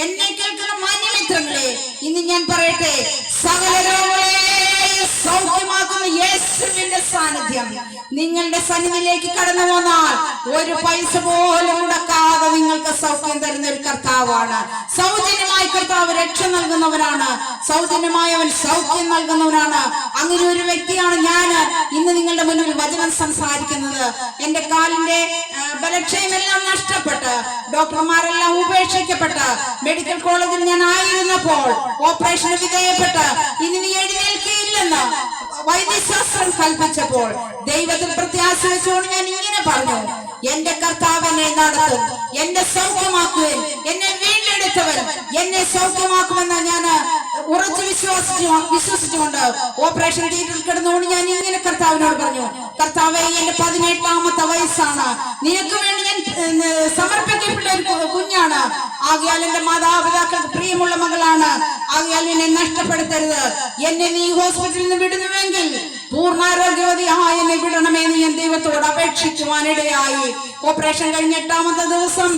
എന്നെ കേൾക്കുന്ന മാന്യമിത്രങ്ങളെ, ഇന്ന് ഞാൻ പറയട്ടെ, സകല രോഗങ്ങളെയും സൗഖ്യമാക്കുന്ന യേശുവിന്റെ സാന്നിധ്യം നിങ്ങളുടെ സന്നിധിയിലേക്ക് കടന്നു വന്നാൽ ഒരു പൈസ പോലും മുടക്കാതെ നിങ്ങൾക്ക് സൗഖ്യം തരുന്ന ഒരു കർത്താവാണ്. സൗജന്യമായി കർത്താവ് രക്ഷ നൽകുന്നവനാണ്. സൗജന്യമായി അവൻ സൗഖ്യം നൽകുന്നവനാണ്. അങ്ങനെ ഒരു വ്യക്തിയാണ് ഞാൻ ഇന്ന് നിങ്ങളുടെ മുന്നിൽ വചനം സംസാരിക്കുന്നത്. എന്റെ കാലിന്റെ ബലക്ഷയമെല്ലാം നഷ്ടപ്പെട്ട് ഡോക്ടർമാരെല്ലാം ഉപേക്ഷിക്കപ്പെട്ട് മെഡിക്കൽ കോളേജിൽ ഞാൻ ആയിരുന്നപ്പോൾ ഓപ്പറേഷന് വിധേയപ്പെട്ട് ഇനി നീ എഴുന്നേൽക്കുകയില്ലെന്ന് വൈദ്യശാസ്ത്രം കൽപ്പിച്ചപ്പോൾ ദൈവത്തിൽ പ്രത്യാശ വെച്ചുകൊണ്ട് ഞാൻ ഇങ്ങനെ പറഞ്ഞു, എന്റെ കർത്താവ് എന്നെ നടത്തും, എന്നെ സൗഖ്യമാക്കുവൻ, എന്നെ വീണ്ടെടുത്തവൻ എന്നെ സൗഖ്യമാക്കുമെന്ന് ഞാൻ ഉറച്ചു വിശ്വസിച്ചുകൊണ്ട് ഓപ്പറേഷൻ തിയേറ്ററിൽ കിടന്നുകൊണ്ട് ഞാൻ ഇങ്ങനെ കർത്താവിനോട് പറഞ്ഞു, കർത്താവേ, എന്റെ 18ാമത്തെ വയസ്സാണ്, നിനക്ക് വേണ്ടി ഞാൻ സമർപ്പിക്കപ്പെട്ട ഒരു കുഞ്ഞാണ്. ആകയാൽ എന്റെ മാതാപിതാക്കൾക്ക് പ്രിയമുള്ള മകളാണ്. ആകയാൽ എന്നെ നഷ്ടപ്പെടുത്തരുത്. എന്നെ നീ ഹോസ്പിറ്റലിൽ നിന്ന് വിടുന്നുവെങ്കിൽ പൂർണ്ണാരോഗ്യവതിയായ എന്നെ വിടണമെന്ന് ഞാൻ ദൈവത്തോട് അപേക്ഷിക്കുവാനിടയായി. ഓപ്പറേഷൻ കഴിഞ്ഞ 8ാമത്തെ ദിവസം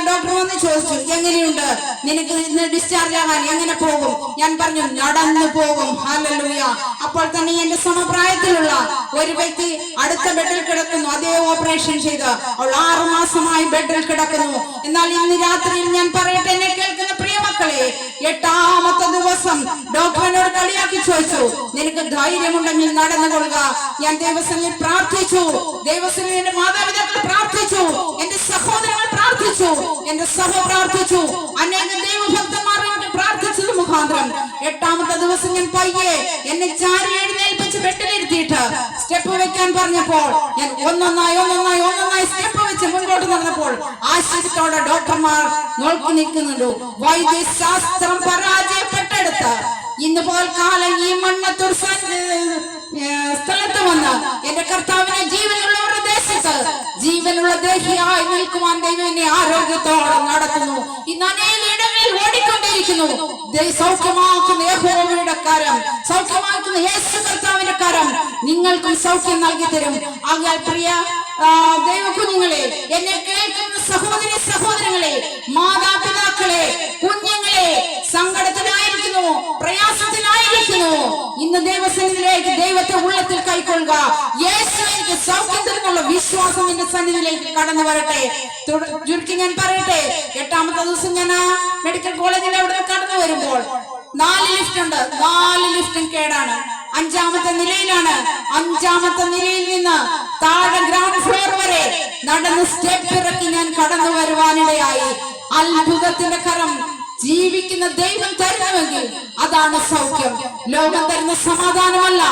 ഡോക്ടർ വന്ന് ചോദിച്ചു, എങ്ങനെയുണ്ട്, നിനക്ക് ഇന്ന് ഡിസ്ചാർജ് ആകാൻ എങ്ങനെ പോകും? ഞാൻ പറഞ്ഞു, നടന്നു പോകും. ഹല്ലേലൂയ. അപ്പോൾ തന്നെ എന്റെ സമപ്രായത്തിലുള്ള ഒരു വ്യക്തി അടുത്ത ബെഡിൽ കിടക്കുന്നു. അതേ ഓപ്പറേഷൻ ചെയ്ത് അവൾ 6 മാസമായി ബെഡിൽ കിടക്കുന്നു. എന്നാൽ ഇന്ന് രാത്രിയിൽ ഞാൻ പറയട്ടെ, എന്നെ കേൾക്കുന്ന പ്രിയമക്കളെ, 8ാമത്തെ ദിവസം ഡോക്ടറിനോട് കളിയാക്കി ചോദിച്ചു, നിനക്ക് ധൈര്യമുണ്ടെങ്കിൽ നടന്നുകൊള്ളുക. ഞാൻ ദൈവസന്നിധിയിൽ പ്രാർത്ഥിച്ചു, ദൈവസന്നിധിയിൽ എന്റെ മാതാപിതാക്കൾ പ്രാർത്ഥിച്ചു, എന്റെ സഹോദരങ്ങൾ പ്രാർത്ഥിച്ചു, എന്റെ സഭ പ്രാർത്ഥിച്ചു, അനേക ദൈവഭക്തന്മാർ പ്രാർത്ഥിച്ചത് മുഖാന്തരം 8ാമത്തെ ദിവസം ഞാൻ പയ്യെ എന്നെ ചാരി എഴുന്നേൽപ്പിച്ച് ബെഡിലിരുത്തിയിട്ട് സ്റ്റെപ്പ് വെക്കാൻ പറഞ്ഞപ്പോൾ ഞാൻ ഒന്നൊന്നായി സ്റ്റെപ്പ് വെച്ച് മുൻപോട്ട് നടന്നപ്പോൾ ആശ്ചര്യത്തോടെ ഡോക്ടർമാർ നോക്കി നിൽക്കുന്നുണ്ട്. വൈദ്യശാസ്ത്രം പരാജയപ്പെട്ടെടുത്ത് ഇന്ന് പോൽക്കാലം ഈ മണ്ണത്തൂർ സ്ഥലത്ത് വന്ന് എന്റെ കർത്താവിനെ ജീവനുള്ളവരുടെ ദേശത്ത് ജീവനുള്ള ദേഹിയായി നിൽക്കുവാൻ ദൈവം എന്നെ ആരോഗ്യത്തോടെ നടത്തുന്നു. ഇന്ന് അനേക ഇടങ്ങളിൽ ഓടിക്കൊണ്ടിരിക്കുന്നു. സൗഖ്യമാക്കുന്ന യഹോവയുടെ കരം, സൗഖ്യമാക്കുന്ന യേശു കർത്താവിന്റെ കരം നിങ്ങൾക്കും സൗഖ്യം നൽകി തരും. ആകയാൽ പ്രിയ ദൈവകുഞ്ഞുങ്ങളെ, എന്നെ കേൾക്കുന്ന സഹോദരങ്ങളെ, മാതാപിതാക്കളെ, കുഞ്ഞുങ്ങളെ, സങ്കടത്തിലായിരിക്കുന്നു, പ്രയാസത്തിലായിരിക്കുന്നു, ഇന്ന് ദൈവസന്നിധിയിലേക്ക് ദൈവത്തെ ഉള്ളത്തിൽ കൈക്കൊള്ളുക. യേശു എനിക്ക് സൗഖ്യം തരുന്നുള്ള വിശ്വാസം എന്റെ സന്നിധിയിലേക്ക് കടന്നു വരട്ടെ. ചുരുക്കി ഞാൻ പറയട്ടെ, 8ാമത്തെ ദിവസം ഞാൻ മെഡിക്കൽ കോളേജിൽ അവിടെ കടന്നു വരുമ്പോൾ 4 ലിഫ്റ്റ് ഉണ്ട്. 4 ലിഫ്റ്റും കേടാണ്. 5ാമത്തെ നിലയിലാണ്. 5ാമത്തെ നിലയിൽ നിന്ന് താഴെ ഗ്രൗണ്ട് ഫ്ലോർ വരെ നടന്ന് സ്റ്റെപ്പ് ഇറക്കി ഞാൻ കടന്നു വരുവാനിടയായി. അത്ഭുതത്തിന്റെ കരം ജീവിക്കുന്ന ദൈവം തരുന്നുവെങ്കിൽ അതാണ് സൗഖ്യം. ലോകം തരുന്ന സമാധാനമല്ല,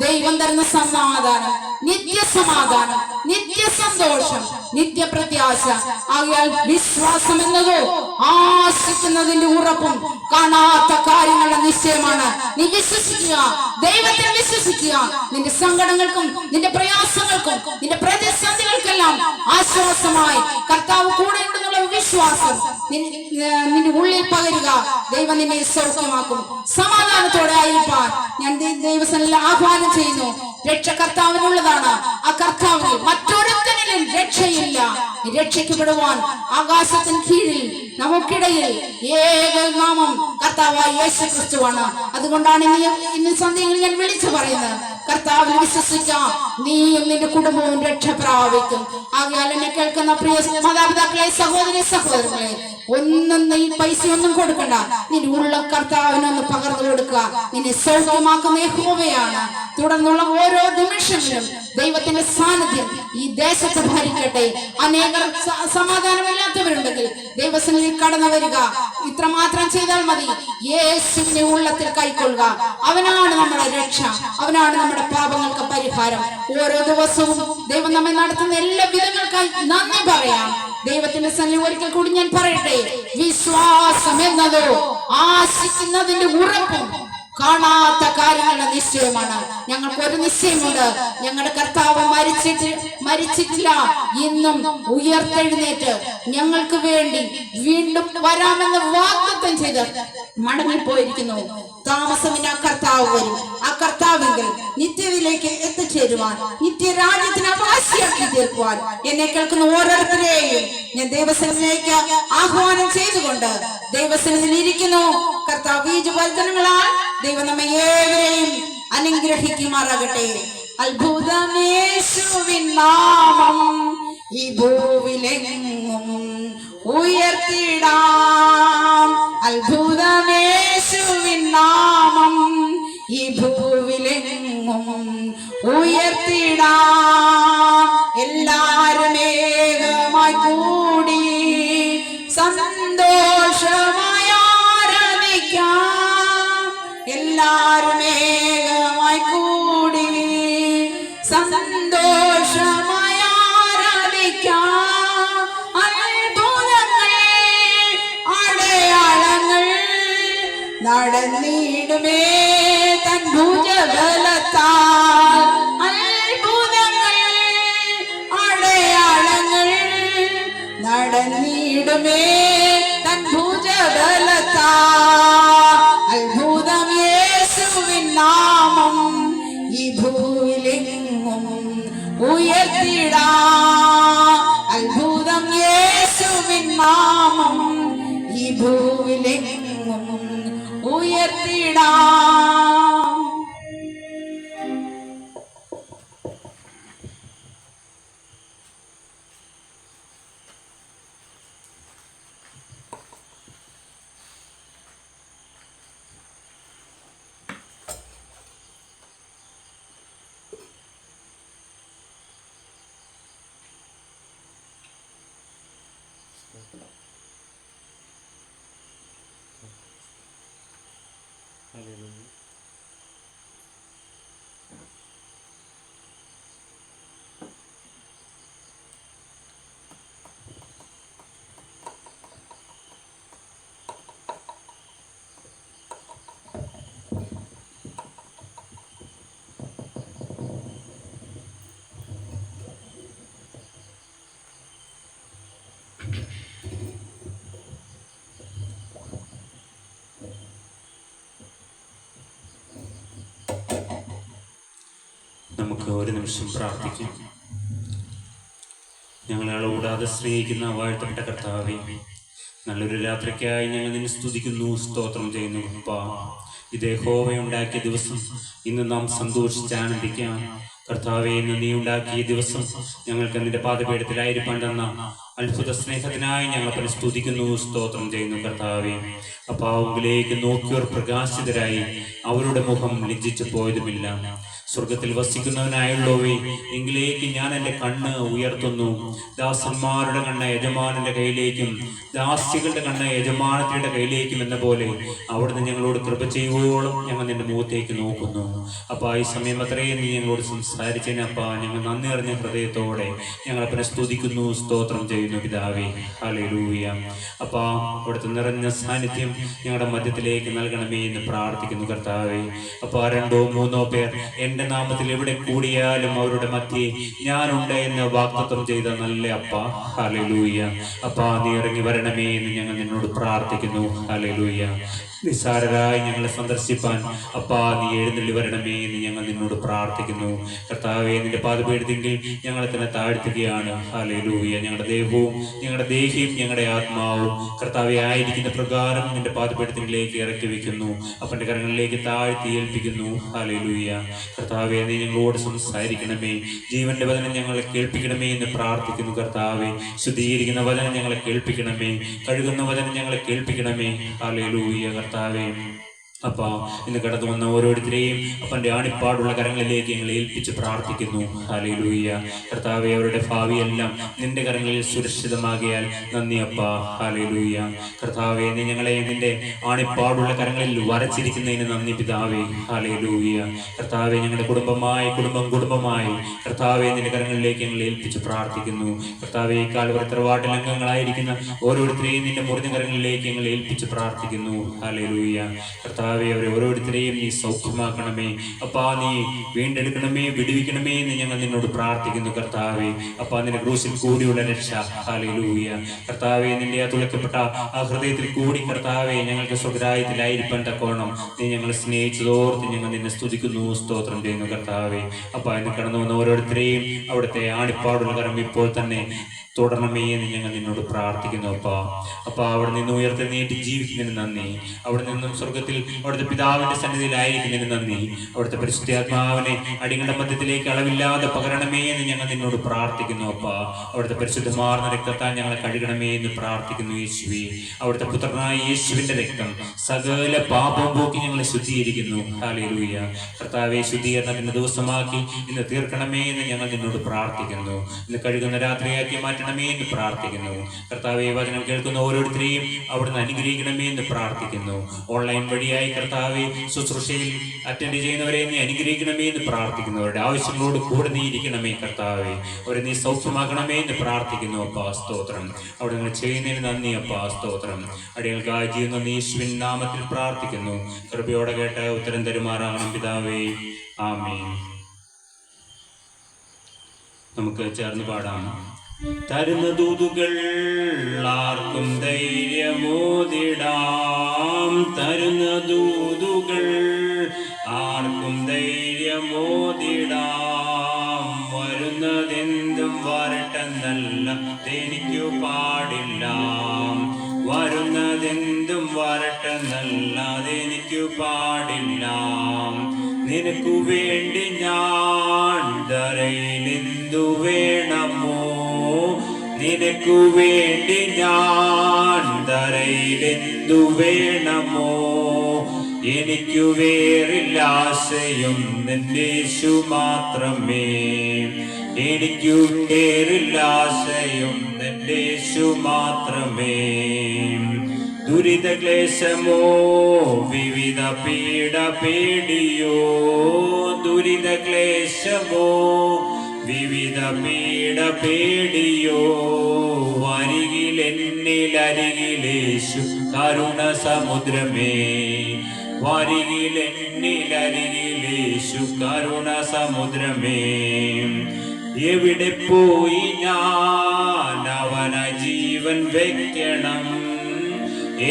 ദൈവം തരുന്ന സമാധാനം, നിത്യസമാധാനം, നിത്യസന്തോഷം, നിത്യപ്രത്യാശ. ആകയാൽ വിശ്വാസം എന്നതോ ആശിക്കുന്നതിന്റെ ഉറപ്പും കാണാത്ത കാര്യങ്ങളുടെ നിശ്ചയം നിശ്ചയമാണ്. നീ വിശ്വസിക്കുക, ദൈവത്തിൽ വിശ്വസിക്കുക. നിന്റെ സങ്കടങ്ങൾക്കും നിന്റെ പ്രയാസങ്ങൾക്കും നിന്റെ പ്രതിസന്ധികൾക്കെല്ലാം ആശ്വാസമായി കർത്താവ് കൂടെ ഉണ്ടെന്നുള്ള വിശ്വാസം നിന്റെ ഉള്ളിൽ പകരുക. ദൈവം നിന്നെ സൗഖ്യമാക്കും. സമാധാനത്തോടെ ആയിരിക്കാൻ ഞാൻ ദൈവസന്നിധിയിൽ ആഹ്വാനം ചെയ്യുന്നു. രക്ഷ കർത്താവിനുള്ളതാണ്. ആ കർത്താവിൽ മറ്റൊരുത്തനിലും രക്ഷയില്ല. രക്ഷിക്കപ്പെടുവാൻ ആകാശത്തിന് കീഴിൽ നമുക്കിടയിൽ ഏക നാമം കർത്താവായ യേശു ക്രിസ്തുവാണ്. അതുകൊണ്ടാണ് ഇന്ന് സന്ധ്യയിൽ ഞാൻ വിളിച്ചു പറയുന്നത്, കർത്താവിൽ വിശ്വസിക്കാം, നീയും നിന്റെ കുടുംബവും രക്ഷ പ്രാപിക്കും. ആകയാൽ എന്നെ കേൾക്കുന്ന പ്രിയ മാതാപിതാക്കളെ, സഹോദരി സഹോദരങ്ങളെ, ഒന്നും നീ പൈസ ഒന്നും കൊടുക്കണ്ട. നിന്റെ ഉള്ള കർത്താവിനൊന്ന് പകർന്നു കൊടുക്കുക. നിന്നെ സൗഖ്യമാക്കുന്ന യഹോവയാണ്. തുടർന്നുള്ള ഓരോ നിമിഷങ്ങളിലും ദൈവത്തിന്റെ സാന്നിധ്യം ഈ ദേശത്ത് ഭരിക്കട്ടെ. അനേകർ സമാധാനമില്ലാത്തവരുണ്ടെങ്കിൽ ദൈവസന്നിധിയിൽ കടന്നു വരിക. ഇത്രമാത്രം ചെയ്താൽ മതി. യേശുവിനെ ഉള്ളത്തിൽ കൈക്കൊള്ളുക. അവനാണ് നമ്മുടെ രക്ഷ, അവനാണ് നമ്മുടെ പാപങ്ങൾക്ക് പരിഹാരം. ഓരോ ദിവസവും ദൈവം നമ്മെ നടത്തുന്ന എല്ലാ വിധങ്ങൾക്കായി നന്ദി പറയാം. ദൈവത്തിന്റെ സന്നിധി ഒരിക്കൽ കൂടി ഞാൻ പറയട്ടെ, വിശ്വാസം എന്നതോ ആശിക്കുന്നതിന്റെ ഉറപ്പും കാണാത്ത കാര്യങ്ങളുടെ നിശ്ചയമാണ്. ഞങ്ങൾക്ക് ഒരു നിശ്ചയമുണ്ട്, ഞങ്ങളുടെ കർത്താവ് മരിച്ചിട്ടില്ല, ഇന്നും ഉയർത്തെഴുന്നേറ്റ് ഞങ്ങൾക്ക് വേണ്ടി വീണ്ടും വരാമെന്ന് വാഗ്ദത്തം ചെയ്ത് മടങ്ങിപ്പോയിരിക്കുന്നു. താമസമില്ല, കർത്താവ് വരും. ആ കർത്താവെങ്കിൽ നിത്യതയിലേക്ക് എത്തിച്ചേരുവാൻ, നിത്യരാജ്യത്തിന് അവകാശിയാക്കി തീർക്കുവാൻ എന്നെ കേൾക്കുന്ന ഓരോരുത്തരെയും ഞാൻ ദൈവസന്നിധിയിലേക്ക് ആഹ്വാനം ചെയ്തുകൊണ്ട് ദൈവസന്നിധിയിൽ ഇരിക്കുന്നു. കർത്താവ് ഈ വചനങ്ങളാൽ ദൈവം നമ്മെ ഏവരെയും അനുഗ്രഹിക്കുമാറാകട്ടെ. അത്ഭുതമേശുവിൻ നാമം ഈ ഭൂവിലെങ്ങും ഉയർത്തിടാം. അത്ഭുതമേശുവിൻ നാമം ഈ ഭൂവിലെങ്ങും ഉയർത്തിടാം. എല്ലാരും ഏകമായി കൂടി സന്തോഷമായി ആരാധിക്കാം. എല്ലാരും ഏകമായി കൂടി സന്തോഷമായി ആരാധിക്കാം. അത്ഭുതങ്ങൾ അടയാളങ്ങൾ നടന്നിടുമേ തൻ ഭുജബലത്താൽ. അത്ഭുതങ്ങൾ അടയാളങ്ങൾ നടന്നിടുമേ തൻ ഭുജബലത്താൽ. അത്ഭുതം യേശുവിൻ നാമം ഈ ഭൂവിലെങ്ങും ഉയർത്തിടാം. അത്ഭുതം യേശുവിൻ നാമം ഈ ഭൂവിലെങ്ങും ഉയർത്തിടാം. നമുക്ക് ഒരു നിമിഷം പ്രാർത്ഥിക്കാം. ഞങ്ങളെ കൂടാതെ സ്നേഹിക്കുന്ന വാഴ്ത്തപ്പെട്ട കർത്താവേ, നല്ലൊരു രാത്രിക്കായി ഞങ്ങൾ നിന്നെ സ്തുതിക്കുന്നു, സ്തോത്രം ചെയ്യുന്നു. അപ്പാ, ഇത് യഹോവയുണ്ടാക്കിയ ദിവസം, ഇന്ന് നാം സന്തോഷിച്ചാനന്ദിക്കാം. കർത്താവേ, ഇന്ന് നീ ഉണ്ടാക്കിയ ദിവസം ഞങ്ങൾക്ക് നിന്റെ പാദപീഠത്തിലായിരിക്കാൻ തന്ന അത്ഭുത സ്നേഹത്തിനായി ഞങ്ങളെ സ്തുതിക്കുന്നു, സ്തോത്രം ചെയ്യുന്നു. കർത്താവേ, അപ്പാവുങ്കിലേക്ക് നോക്കിയവർ പ്രകാശിതരായി, അവരുടെ മുഖം ലജ്ജിച്ചു പോയതുമില്ല. സ്വർഗത്തിൽ വസിക്കുന്നവനായുള്ളവേ, എങ്കിലേക്ക് ഞാൻ എൻ്റെ കണ്ണ് ഉയർത്തുന്നു. ദാസന്മാരുടെ കണ്ണ് യജമാനന്റെ കയ്യിലേക്കും ദാസികളുടെ കണ്ണ് യജമാനത്തിയുടെ കയ്യിലേക്കും എന്ന പോലെ അവിടുന്ന് ഞങ്ങളോട് കൃപ ചെയ്യുവോളം ഞങ്ങൾ നിന്റെ മുഖത്തേക്ക് നോക്കുന്നു. അപ്പോൾ ഈ സമയം അത്രയും നീ ഞങ്ങളോട് സംസാരിച്ചതിനപ്പാ ഞങ്ങൾ നന്ദി അറിഞ്ഞ ഹൃദയത്തോടെ ഞങ്ങളപ്പനെ സ്തുതിക്കുന്നു, സ്തോത്രം ചെയ്യുന്നു പിതാവേ. ഹല്ലേലൂയ. അപ്പാ അവിടുത്തെ നിറഞ്ഞ സാന്നിധ്യം ഞങ്ങളുടെ മധ്യത്തിലേക്ക് നൽകണമേ എന്ന് പ്രാർത്ഥിക്കുന്നു കർത്താവേ. അപ്പോൾ 2 or 3 പേർ എൻ്റെ നാമത്തിൽ എവിടെ കൂടിയാലും അവരുടെ മധ്യേ ഞാനുണ്ട് എന്ന് വാഗ്ദത്തം ചെയ്ത നല്ല അപ്പ, ഹല്ലേലൂയ. അപ്പാ നീ ഇറങ്ങി വരണമേ എന്ന് ഞങ്ങൾ നിന്നോട് പ്രാർത്ഥിക്കുന്നു. ഹല്ലേലൂയ. നിസ്സാരരായി ഞങ്ങളെ സന്ദർശിപ്പാൻ അപ്പാ നീ എഴുന്നള്ളി വരണമേ എന്ന് ഞങ്ങൾ നിന്നോട് പ്രാർത്ഥിക്കുന്നു കർത്താവേ. നിന്റെ പാദപീഠത്തിൽ ഞങ്ങളെ തന്നെ താഴ്ത്തുകയാണ്. ഹല്ലേലൂയ. ഞങ്ങളുടെ ദേഹവും ഞങ്ങളുടെ ദേഹിയും ഞങ്ങളുടെ ആത്മാവും കർത്താവെ ആയിരിക്കുന്ന പ്രകാരം നിന്റെ പാദപീഠത്തിലേക്ക് ഇറക്കി വെക്കുന്നു. അപ്പൻ്റെ കരങ്ങളിലേക്ക് താഴ്ത്തി ഏൽപ്പിക്കുന്നു. ഹല്ലേലൂയ. കർത്താവെ നീ ഞങ്ങളോട് സംസാരിക്കണമേ, ജീവന്റെ വചനം ഞങ്ങളെ കേൾപ്പിക്കണമേ എന്ന് പ്രാർത്ഥിക്കുന്നു കർത്താവെ. ശുദ്ധീകരിക്കുന്ന വചനം ഞങ്ങളെ കേൾപ്പിക്കണമേ, കഴുകുന്ന വചനം ഞങ്ങളെ കേൾപ്പിക്കണമേ. ഹല്ലേലൂയ കർത്താവേ. അപ്പാ ഇന്ന് കടന്നു വന്ന ഓരോരുത്തരെയും അപ്പൻ്റെ ആണിപ്പാടുള്ള കരങ്ങളിലേക്ക് ഞങ്ങൾ ഏൽപ്പിച്ച് പ്രാർത്ഥിക്കുന്നു. ഹല്ലേലൂയ. കർത്താവെ അവരുടെ ഭാവിയെല്ലാം നിന്റെ കരങ്ങളിൽ സുരക്ഷിതമാകിയാൽ നന്ദി അപ്പാ. ഹല്ലേലൂയ. കർത്താവെ നീ ഞങ്ങളെ നിന്റെ ആണിപ്പാടുള്ള കരങ്ങളിൽ വരച്ചിരിക്കുന്നതിന് നന്ദി പിതാവേ. ഹല്ലേലൂയ. കർത്താവെ ഞങ്ങളുടെ കുടുംബമായി കർത്താവെ നിന്റെ കരങ്ങളിലേക്ക് ഞങ്ങൾ ഏൽപ്പിച്ച് പ്രാർത്ഥിക്കുന്നു. കർത്താവെ കാൽവരി തറവാട്ടിൽ അംഗങ്ങളായിരിക്കുന്ന ഓരോരുത്തരെയും നിന്റെ മുറിഞ്ഞ കരങ്ങളിലേക്ക് ഞങ്ങൾ ഏൽപ്പിച്ച് പ്രാർത്ഥിക്കുന്നു. ഹല്ലേലൂയ. കർത്താവെ അവരെ ഓരോരുത്തരെയും നീ സൗഖ്യമാക്കണമേ അപ്പാ, നീ വീണ്ടെടുക്കണമേ, വിടുവിക്കണമേ എന്ന് ഞങ്ങൾ നിന്നോട് പ്രാർത്ഥിക്കുന്നു കർത്താവെ. അപ്പാ നിന്റെ ക്രൂശിൽ കൂടിയുള്ള രക്ഷ. ഹല്ലേലൂയ. കർത്താവെ നിന്റെ ആ തുളയ്ക്കപ്പെട്ട ആ ഹൃദയത്തിൽ കൂടി കർത്താവെ ഞങ്ങൾക്ക് സ്വഗ്രായത്തിലായിരിക്കാൻ തക്കോണം നീ ഞങ്ങളെ സ്നേഹിച്ചതോർത്ത് ഞങ്ങൾ നിന്നെ സ്തുതിക്കുന്നു, സ്തോത്രം ചെയ്യുന്നു കർത്താവെ. അപ്പാ ഇന്ന് കടന്നു വന്ന ഓരോരുത്തരെയും അവിടുത്തെ ആണിപ്പാടുള്ള കരം ഇപ്പോൾ തന്നെ തുടരണമേ എന്ന് ഞങ്ങൾ നിന്നോട് പ്രാർത്ഥിക്കുന്നു അപ്പാ. അവിടെ നിന്ന് ഉയർത്തെഴുന്നേറ്റ് ജീവിക്കുന്നതിന് നന്ദി. അവിടെ നിന്നും സ്വർഗത്തിൽ അവിടുത്തെ പിതാവിന്റെ സന്നിധിയിലായിരിക്കുന്നതിന് നന്ദി. അവിടുത്തെ പരിശുദ്ധാത്മാവിനെ അടികളുടെ മധ്യത്തിലേക്ക് അളവില്ലാതെ പകരണമേ എന്ന് ഞങ്ങൾ നിന്നോട് പ്രാർത്ഥിക്കുന്നു അപ്പാ. അവിടുത്തെ പരിശുദ്ധമാർന്ന രക്തത്താൽ ഞങ്ങളെ കഴുകണമേ എന്ന് പ്രാർത്ഥിക്കുന്നു യേശുവേ. അവിടുത്തെ പുത്രനായ യേശുവിന്റെ രക്തം സകല പാപം പോക്കി ഞങ്ങളെ ശുദ്ധീകരിക്കുന്നു. ഹല്ലേലൂയ. കർത്താവെ ശുദ്ധീകരണത്തിന്റെ ദിവസമാക്കി ഇന്ന് തീർക്കണമേ എന്ന് ഞങ്ങൾ നിന്നോട് പ്രാർത്ഥിക്കുന്നു. ഇന്ന് കഴുകുന്ന രാത്രിയാക്കി മാറ്റണം എന്ന് പ്രാർത്ഥിക്കുന്നു കർത്താവെ. വചനം കേൾക്കുന്ന ഓരോരുത്തരെയും അവിടുന്ന് അനുഗ്രഹിക്കണമേ എന്ന് പ്രാർത്ഥിക്കുന്നു. ഓൺലൈൻ വഴിയായി കർത്താവെ ശുശ്രൂഷയിൽ അറ്റൻഡ് ചെയ്യുന്നവരെ നീ അനുഗ്രഹിക്കണമേ എന്ന് പ്രാർത്ഥിക്കുന്നു. അവരുടെ ആവശ്യങ്ങളോട് കൂടെ നീ ഇരിക്കണമേ കർത്താവെ. അവരെ നീ സൗഖ്യമാക്കണമേ എന്ന് പ്രാർത്ഥിക്കുന്നു അപ്പാ. സ്തോത്രം. അവിടെ നിങ്ങൾ ചെയ്യുന്നതിന് നന്ദി അപ്പാ. സ്തോത്രം. അടികൾക്കായി ചെയ്യുന്ന യേശുവിൻ നാമത്തിൽ പ്രാർത്ഥിക്കുന്നു. കൃപയോടെ കേട്ട് ഉത്തരം തരുമാറാകണം പിതാവേ. ആമേൻ. നമുക്ക് ചേർന്ന് പാടാം. തരുന്ന ദൂതുകൾ ആർക്കും ധൈര്യമോദിടാം. തരുന്ന ദൂതുകൾ ആർക്കും ധൈര്യമോദിടാം. വരുന്നതെന്തും വരട്ടെന്നല്ല എനിക്കു പാടില്ല. വരുന്നതെന്തും വരട്ടെന്നല്ല എനിക്കു പാടില്ല. നിനക്കു വേണ്ടി ഞാൻ ധരയിലെന്തു വേണമോ, നിനക്കു വേണ്ടി ഞാൻ ധരയിലെന്തു വേണമോ. എനിക്കു വേറില്ല ആശയും നിന്റെ യേശു മാത്രമേ. എനിക്കു വേറില്ല ആശയും നിന്റെ യേശു മാത്രമേ. ദുരിത ക്ലേശമോ വിവിധ പീഡ പേടിയോ, ദുരിത ക്ലേശമോ വിവിധ പീഡ പേടിയോ. അരികിലെന്നിലരികിലേശു കരുണ സമുദ്രമേ. അരികിലെന്നിലരികിലേശു കരുണ സമുദ്രമേ. എവിടെ പോയി ഞാൻ അവന ജീവൻ വെക്കണം.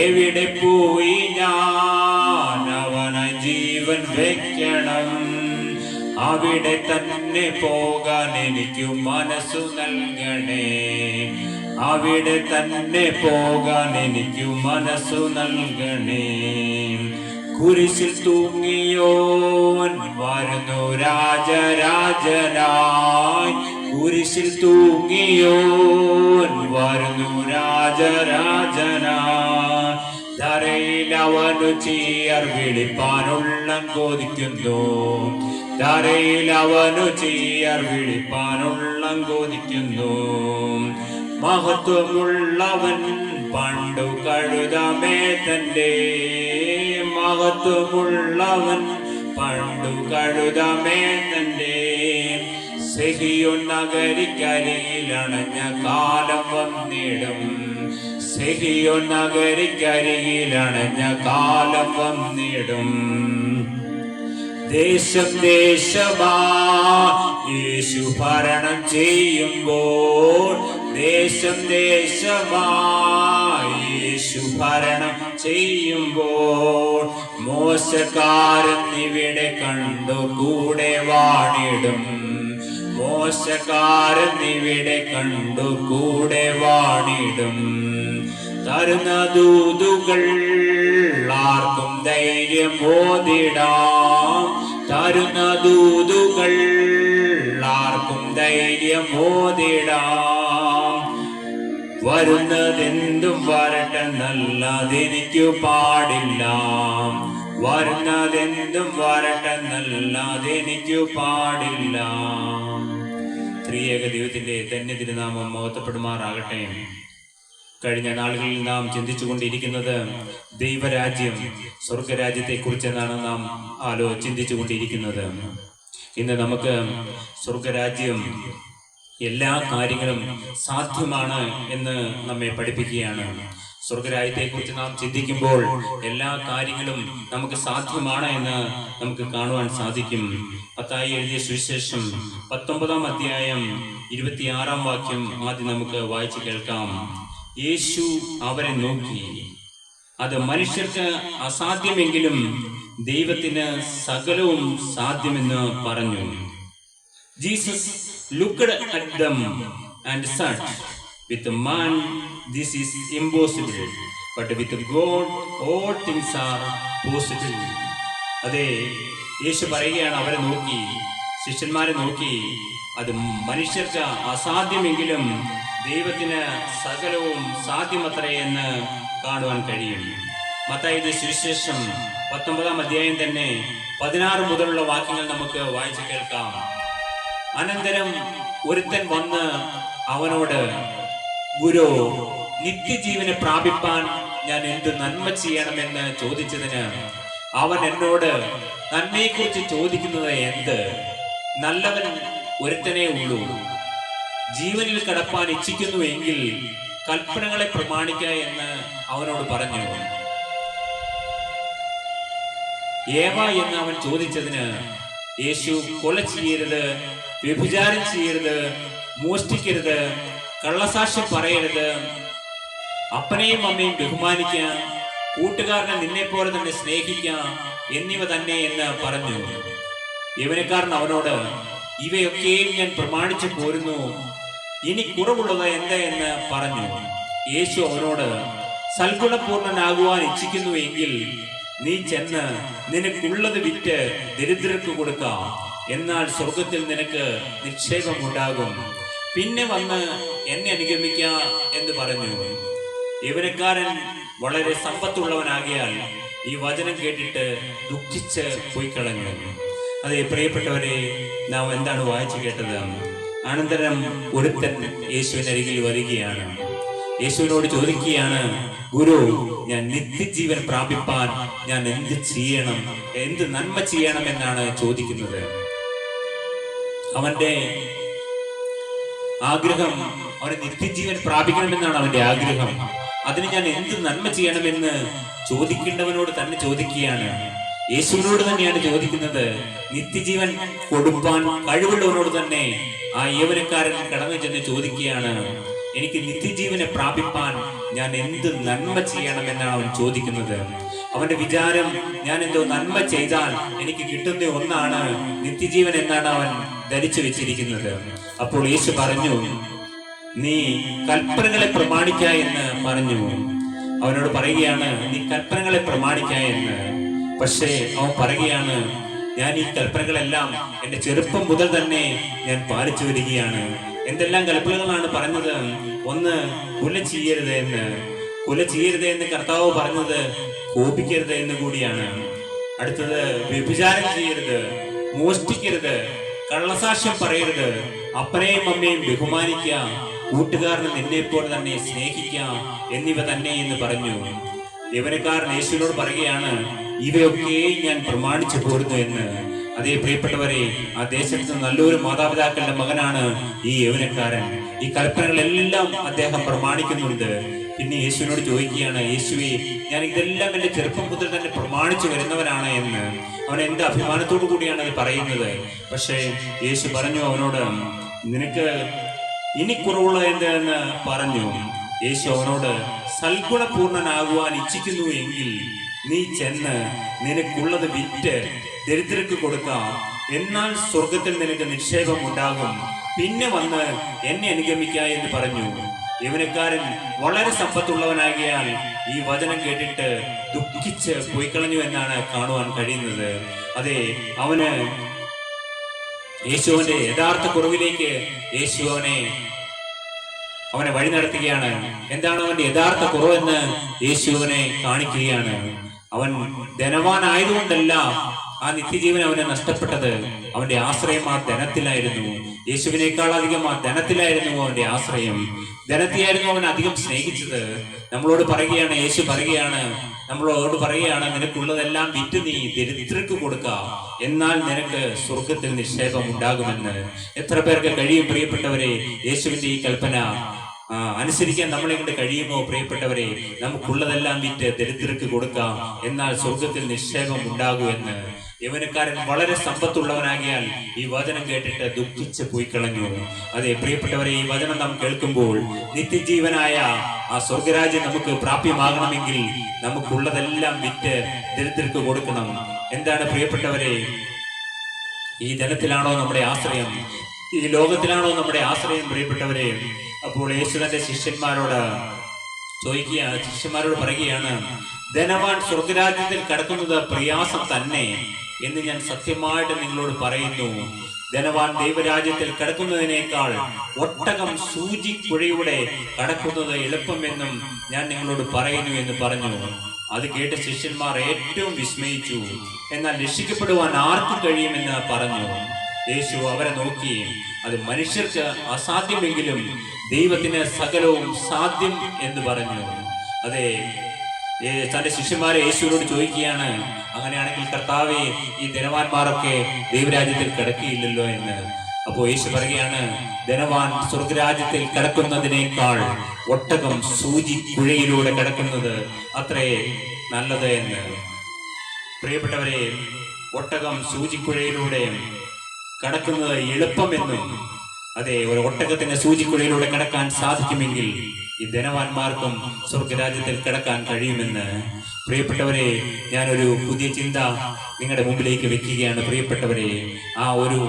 എവിടെ പോയി ഞാൻ അവന ജീവൻ വെക്കണം. അവിടെ തന്നെ പോകാൻ എനിക്ക് മനസ്സു നൽകണേ. അവിടെ തന്നെ പോകാൻ എനിക്ക് മനസ്സു നൽകണേ. കുരിശിൽ തൂങ്ങിയോൻ വരുന്നു രാജരാജനായി. കുരിശിൽ തൂങ്ങിയോൻ വരുന്നു രാജരാജനായി. ധരയിൽ അവനു ചീയർ വിളിപ്പാനുള്ള കൊതിക്കുന്നു. ധാരയിൽ അവനു ചെയ്യാർ വിളിപ്പാനുള്ളം കൊതിക്കുന്നു. മഹത്വമുള്ളവൻ പണ്ടു കഴുതമേ തന്റെ, മഹത്വമുള്ളവൻ പണ്ടു കഴുതമേ തന്റെ. സെഹിയോൻ നഗരിക്കരികിലണഞ്ഞ കാലം വന്നിടും, സെഹിയോൻ നഗരിക്കരികിലണഞ്ഞ കാലം വന്നിടും. ദേശം ദേശമാ യേശു ഭരണം ചെയ്യുമ്പോൾ, ദേശം ദേശമാ യേശു ഭരണം ചെയ്യുമ്പോൾ. മോശക്കാരൻ ഇവിടെ കണ്ടു കൂടെ വാണിടും, മോശക്കാരൻ ഇവിടെ കണ്ടു കൂടെ വാണിടും. തരുന്ന ദൂതുകൾ ആർക്കും ധൈര്യം ഓതിടാം, തരുന്ന ദൂതുകൾ ആർക്കും ധൈര്യം ഓതിടാം. വരുന്നതെന്തും വരട്ടെന്നല്ലാതെനിക്കു പാടില്ല, വരുന്നതെന്തും വരട്ടെന്നല്ലാതെനിക്കു പാടില്ല. ത്രിയേക ദൈവത്തിന്റെ ധന്യ തിരുനാമം മഹത്വപ്പെടുമാറാകട്ടെ. കഴിഞ്ഞ നാളുകളിൽ നാം ചിന്തിച്ചുകൊണ്ടിരിക്കുന്നത് ദൈവരാജ്യം, സ്വർഗരാജ്യത്തെക്കുറിച്ചെന്നാണ് നാം ചിന്തിച്ചുകൊണ്ടിരിക്കുന്നത്. ഇന്ന് നമുക്ക് സ്വർഗരാജ്യം എല്ലാ കാര്യങ്ങളും സാധ്യമാണ് എന്ന് നമ്മെ പഠിപ്പിക്കുകയാണ്. സ്വർഗരാജ്യത്തെക്കുറിച്ച് നാം ചിന്തിക്കുമ്പോൾ എല്ലാ കാര്യങ്ങളും നമുക്ക് സാധ്യമാണ് എന്ന് നമുക്ക് കാണുവാൻ സാധിക്കും. മത്തായി എഴുതിയ സുവിശേഷം 19-ാം അധ്യായം 26-ാം വാക്യം ആദ്യം നമുക്ക് വായിച്ചു കേൾക്കാം. യേശു അവരെ നോക്കി, അത് മനുഷ്യർക്ക് അസാധ്യമെങ്കിലും ദൈവത്തിന് സകലവും സാധ്യമെന്ന് പറഞ്ഞു. Jesus looked at them and said, with man this is impossible, but with God all things are possible. അതെ, യേശു പറയുകയാണ്, അവരെ നോക്കി, ശിഷ്യന്മാരെ നോക്കി, അത് മനുഷ്യർക്ക് അസാധ്യമെങ്കിലും ദൈവത്തിന് സകലവും സാധ്യമത്രേ എന്ന് കാണുവാൻ കഴിയും. മത്തായിയുടെ സുവിശേഷം 19-ാം അധ്യായം തന്നെ 16 മുതലുള്ള വാക്യങ്ങൾ നമുക്ക് വായിച്ചു കേൾക്കാം. അനന്തരം ഒരുത്തൻ വന്ന് അവനോട്, ഗുരു, നിത്യജീവനെ പ്രാപിപ്പാൻ ഞാൻ എന്ത് നന്മ ചെയ്യണമെന്ന് ചോദിച്ചതിന് അവൻ എന്നോട്, നന്മയെക്കുറിച്ച് ചോദിക്കുന്നത് എന്ത്? നല്ലവൻ ഒരുത്തനേ ഉള്ളൂ. ജീവനിൽ കടപ്പാൻ ഇച്ഛിക്കുന്നു എങ്കിൽ കൽപ്പനകളെ പ്രമാണിക്കുക എന്ന് അവനോട് പറഞ്ഞു. ഏവ എന്ന് അവൻ ചോദിച്ചതിന് യേശു, കൊല ചെയ്യരുത്, വ്യഭിചാരം ചെയ്യരുത്, മോഷ്ടിക്കരുത്, കള്ളസാക്ഷ്യം പറയരുത്, അപ്പനെയും അമ്മയും ബഹുമാനിക്കുക, കൂട്ടുകാരനെ നിന്നെ പോലെ തന്നെ സ്നേഹിക്കുക എന്നിവ തന്നെ എന്ന് പറഞ്ഞു. യൗവനക്കാരൻ അവനോട്, ഇവയൊക്കെയും ഞാൻ പ്രമാണിച്ചു പോരുന്നു, ഇനി കുറവുള്ളത് എന്താ എന്ന് പറഞ്ഞു. യേശു അവനോട്, സൽഗുണപൂർണനാകുവാൻ ഇച്ഛിക്കുന്നു എങ്കിൽ നീ ചെന്ന് നിനക്കുള്ളത് വിറ്റ് ദരിദ്രർക്ക് കൊടുക്കാം, എന്നാൽ സ്വർഗത്തിൽ നിനക്ക് നിക്ഷേപം ഉണ്ടാകും. പിന്നെ വന്ന് എന്നെ അനുഗമിക്ക എന്ന് പറഞ്ഞു. യൗവനക്കാരൻ വളരെ സമ്പത്തുള്ളവനാകിയാൽ ഈ വചനം കേട്ടിട്ട് ദുഃഖിച്ച് പോയി കളഞ്ഞു. അതെ പ്രിയപ്പെട്ടവരെ, നാം എന്താണ് വായിച്ചു കേട്ടത്? അനന്തരം ഒരുത്തൻ യേശുവിന് അരികിൽ വരികയാണ്. യേശുവിനോട് ചോദിക്കുകയാണ്, ഗുരു, ഞാൻ നിത്യജീവൻ പ്രാപിപ്പാൻ ഞാൻ എന്ത് ചെയ്യണം, എന്ത് നന്മ ചെയ്യണം എന്നാണ് ചോദിക്കുന്നത്. അവന്റെ ആഗ്രഹം, അവന് നിത്യജീവൻ പ്രാപിക്കണമെന്നാണ് അവന്റെ ആഗ്രഹം. അതിന് ഞാൻ എന്ത് നന്മ ചെയ്യണമെന്ന് ചോദിക്കേണ്ടവനോട് തന്നെ ചോദിക്കുകയാണ്. യേശുവിനോട് തന്നെയാണ് ചോദിക്കുന്നത്. നിത്യജീവൻ കൊടുപ്പാൻ കഴിവുള്ളവനോട് തന്നെ ആ യൗവനക്കാരൻ കടന്നു ചെന്ന് ചോദിക്കുകയാണ്, എനിക്ക് നിത്യജീവനെ പ്രാപിപ്പാൻ ഞാൻ എന്ത് നന്മ ചെയ്യണമെന്നാണ് അവൻ ചോദിക്കുന്നത്. അവന്റെ വിചാരം, ഞാൻ എന്തോ നന്മ ചെയ്താൽ എനിക്ക് കിട്ടുന്ന ഒന്നാണ് നിത്യജീവൻ എന്നാണ് അവൻ ധരിച്ചു വെച്ചിരിക്കുന്നത്. അപ്പോൾ യേശു പറഞ്ഞു, നീ കൽപ്പനകളെ പ്രമാണിക്ക എന്ന് പറഞ്ഞു. അവനോട് പറയുകയാണ്, നീ കൽപ്പനകളെ പ്രമാണിക്ക എന്ന്. പക്ഷേ അവൻ പറയുകയാണ്, ഞാൻ ഈ കൽപ്പനകളെല്ലാം എന്റെ ചെറുപ്പം മുതൽ തന്നെ ഞാൻ പാലിച്ചു വരികയാണ്. എന്തെല്ലാം കൽപ്പനകളാണ് പറഞ്ഞത്? ഒന്ന്, കൊല ചെയ്യരുത് എന്ന്. കൊല ചെയ്യരുത് എന്ന് കർത്താവ് പറഞ്ഞത് കോപിക്കരുത് എന്ന് കൂടിയാണ്. അടുത്തത്, വ്യഭിചാരം ചെയ്യരുത്, മോഷ്ടിക്കരുത്, കള്ളസാക്ഷ്യം പറയരുത്, അപ്പനെയും അമ്മയും ബഹുമാനിക്കുക, കൂട്ടുകാരന് നിന്നെപ്പോലെ തന്നെ സ്നേഹിക്കാം എന്നിവ തന്നെ എന്ന് പറഞ്ഞു. യൗവനക്കാരൻ യേശുവിനോട് പറയുകയാണ്, ഇവയൊക്കെ ഞാൻ പ്രമാണിച്ചു പോരുന്നു എന്ന്. അതേ പ്രിയപ്പെട്ടവരെ, ആ ദേശത്ത് നല്ലൊരു മാതാപിതാക്കളുടെ മകനാണ് ഈ യൗവനക്കാരൻ. ഈ കൽപ്പനകളെല്ലാം അദ്ദേഹം പ്രമാണിക്കുന്നുണ്ട്. പിന്നെ യേശുവിനോട് ചോദിക്കുകയാണ്, യേശുവേ, ഞാൻ ഇതെല്ലാം എന്റെ ചെറുപ്പം മുതൽ തന്നെ പ്രമാണിച്ചു വരുന്നവനാണ് എന്ന്. അവൻ എന്ത് അഭിമാനത്തോടു കൂടിയാണ് അത് പറയുന്നത്. പക്ഷേ യേശു പറഞ്ഞു അവനോട്, നിനക്ക് ഇനി കുറവുള്ള എന്തെന്ന് പറഞ്ഞു. യേശു അവനോട്, സൽഗുണപൂർണനാകുവാൻ ഇച്ഛിക്കുന്നു എങ്കിൽ നീ ചെന്ന് നിനക്കുള്ളത് വിറ്റ് ദരിദ്രർക്ക് കൊടുക്കാം, എന്നാൽ സ്വർഗത്തിൽ നിനക്ക് നിക്ഷേപം ഉണ്ടാകും. പിന്നെ വന്ന് എന്നെ അനുഗമിക്ക എന്ന് പറഞ്ഞു. യൗവനക്കാരൻ വളരെ സമ്പത്തുള്ളവനാകിയാൽ ഈ വചനം കേട്ടിട്ട് ദുഃഖിച്ച് പോയി കളഞ്ഞു എന്നാണ് കാണുവാൻ കഴിയുന്നത്. അതെ, യേശുവിന്റെ യഥാർത്ഥ കുറവിലേക്ക് യേശു അവനെ വഴി നടത്തുകയാണ്. എന്താണ് അവന്റെ യഥാർത്ഥ കുറവെന്ന് യേശുവിനെ കാണിക്കുകയാണ്. അവൻ ധനവാനായതുകൊണ്ടല്ല ആ നിത്യജീവൻ അവന് നഷ്ടപ്പെട്ടത്. അവന്റെ ആശ്രയം ആ ധനത്തിലായിരുന്നു. യേശുവിനേക്കാൾ അധികം ആ ധനത്തിലായിരുന്നു അവന്റെ ആശ്രയം. ധനത്തെയായിരുന്നു അവൻ അധികം സ്നേഹിച്ചത്. നമ്മളോട് പറയുകയാണ്, യേശു നമ്മളോട് പറയുകയാണ്, നിനക്കുള്ളതെല്ലാം വിറ്റ് നീ ദരിദ്രർക്ക് കൊടുക്ക, എന്നാൽ നിനക്ക് സ്വർഗത്തിൽ നിക്ഷേപം ഉണ്ടാകുമെന്ന്. എത്ര പേർക്ക് കഴിയും പ്രിയപ്പെട്ടവരെ യേശുവിന്റെ ഈ കൽപ്പന അനുസരിക്കാൻ നമ്മളെ കൊണ്ട് കഴിയുമോ പ്രിയപ്പെട്ടവരെ? നമുക്കുള്ളതെല്ലാം വിറ്റ് ദരിദ്രർക്ക് കൊടുക്കാം, എന്നാൽ സ്വർഗത്തിൽ നിക്ഷേപം ഉണ്ടാകൂ എന്ന്. യൗവനക്കാരൻ വളരെ സമ്പത്തുള്ളവനാകിയാൽ ഈ വചനം കേട്ടിട്ട് ദുഃഖിച്ച് പോയി കളഞ്ഞു. അതെ പ്രിയപ്പെട്ടവരെ, ഈ വചനം നാം കേൾക്കുമ്പോൾ നിത്യജീവനായ ആ സ്വർഗരാജ്യം നമുക്ക് പ്രാപ്യമാകണമെങ്കിൽ നമുക്കുള്ളതെല്ലാം വിറ്റ് ദരിദ്രർക്ക് കൊടുക്കണം. എന്താണ് പ്രിയപ്പെട്ടവരെ, ഈ ധനത്തിലാണോ നമ്മുടെ ആശ്രയം? ഈ ലോകത്തിലാണോ നമ്മുടെ ആശ്രയം പ്രിയപ്പെട്ടവരെ? അപ്പോൾ യേശു തന്റെ ശിഷ്യന്മാരോട് പറയുകയാണ്, ധനവാൻ സ്വർഗരാജ്യത്തിൽ കടക്കുന്നത് പ്രയാസം തന്നെ എന്ന് ഞാൻ സത്യമായിട്ട് നിങ്ങളോട് പറയുന്നു. ധനവാൻ ദൈവരാജ്യത്തിൽ കടക്കുന്നതിനേക്കാൾ ഒട്ടകം സൂചിക്കുഴയുടെ കടക്കുന്നത് എളുപ്പമെന്നും ഞാൻ നിങ്ങളോട് പറയുന്നു എന്ന് പറഞ്ഞു. അത് കേട്ട് ശിഷ്യന്മാർ ഏറ്റവും വിസ്മയിച്ചു. എന്നാൽ രക്ഷിക്കപ്പെടുവാൻ ആർക്ക് കഴിയുമെന്ന് പറഞ്ഞു. യേശു അവരെ നോക്കി, അത് മനുഷ്യർക്ക് അസാധ്യമെങ്കിലും ദൈവത്തിന് സകലവും സാധ്യം എന്ന് പറഞ്ഞു. അതെ, തന്റെ ശിഷ്യന്മാരെ യേശുവിനോട് ചോദിക്കുകയാണ്, അങ്ങനെയാണെങ്കിൽ കർത്താവേ, ഈ ധനവാന്മാരൊക്കെ ദൈവരാജ്യത്തിൽ കിടക്കിയില്ലല്ലോ എന്ന്. അപ്പോ യേശു പറയുകയാണ്, ധനവാൻ സ്വർഗരാജ്യത്തിൽ കിടക്കുന്നതിനേക്കാൾ ഒട്ടകം സൂചിക്കുഴയിലൂടെ കിടക്കുന്നത് അത്രേ നല്ലത് എന്ന്. പ്രിയപ്പെട്ടവരെ, ഒട്ടകം സൂചിക്കുഴയിലൂടെ കടക്കുന്നത് എളുപ്പമെന്നും, അതെ, ഒരു ഒട്ടകത്തിന് സൂചിക്കുഴയിലൂടെ കടക്കാൻ സാധിക്കുമെങ്കിൽ ഈ ധനവാന്മാർക്കും സ്വർഗരാജ്യത്തിൽ കിടക്കാൻ കഴിയുമെന്ന്. പ്രിയപ്പെട്ടവരെ, ഞാനൊരു പുതിയ ചിന്ത നിങ്ങളുടെ മുമ്പിലേക്ക് വെക്കുകയാണ് പ്രിയപ്പെട്ടവരെ. ആ ഒരു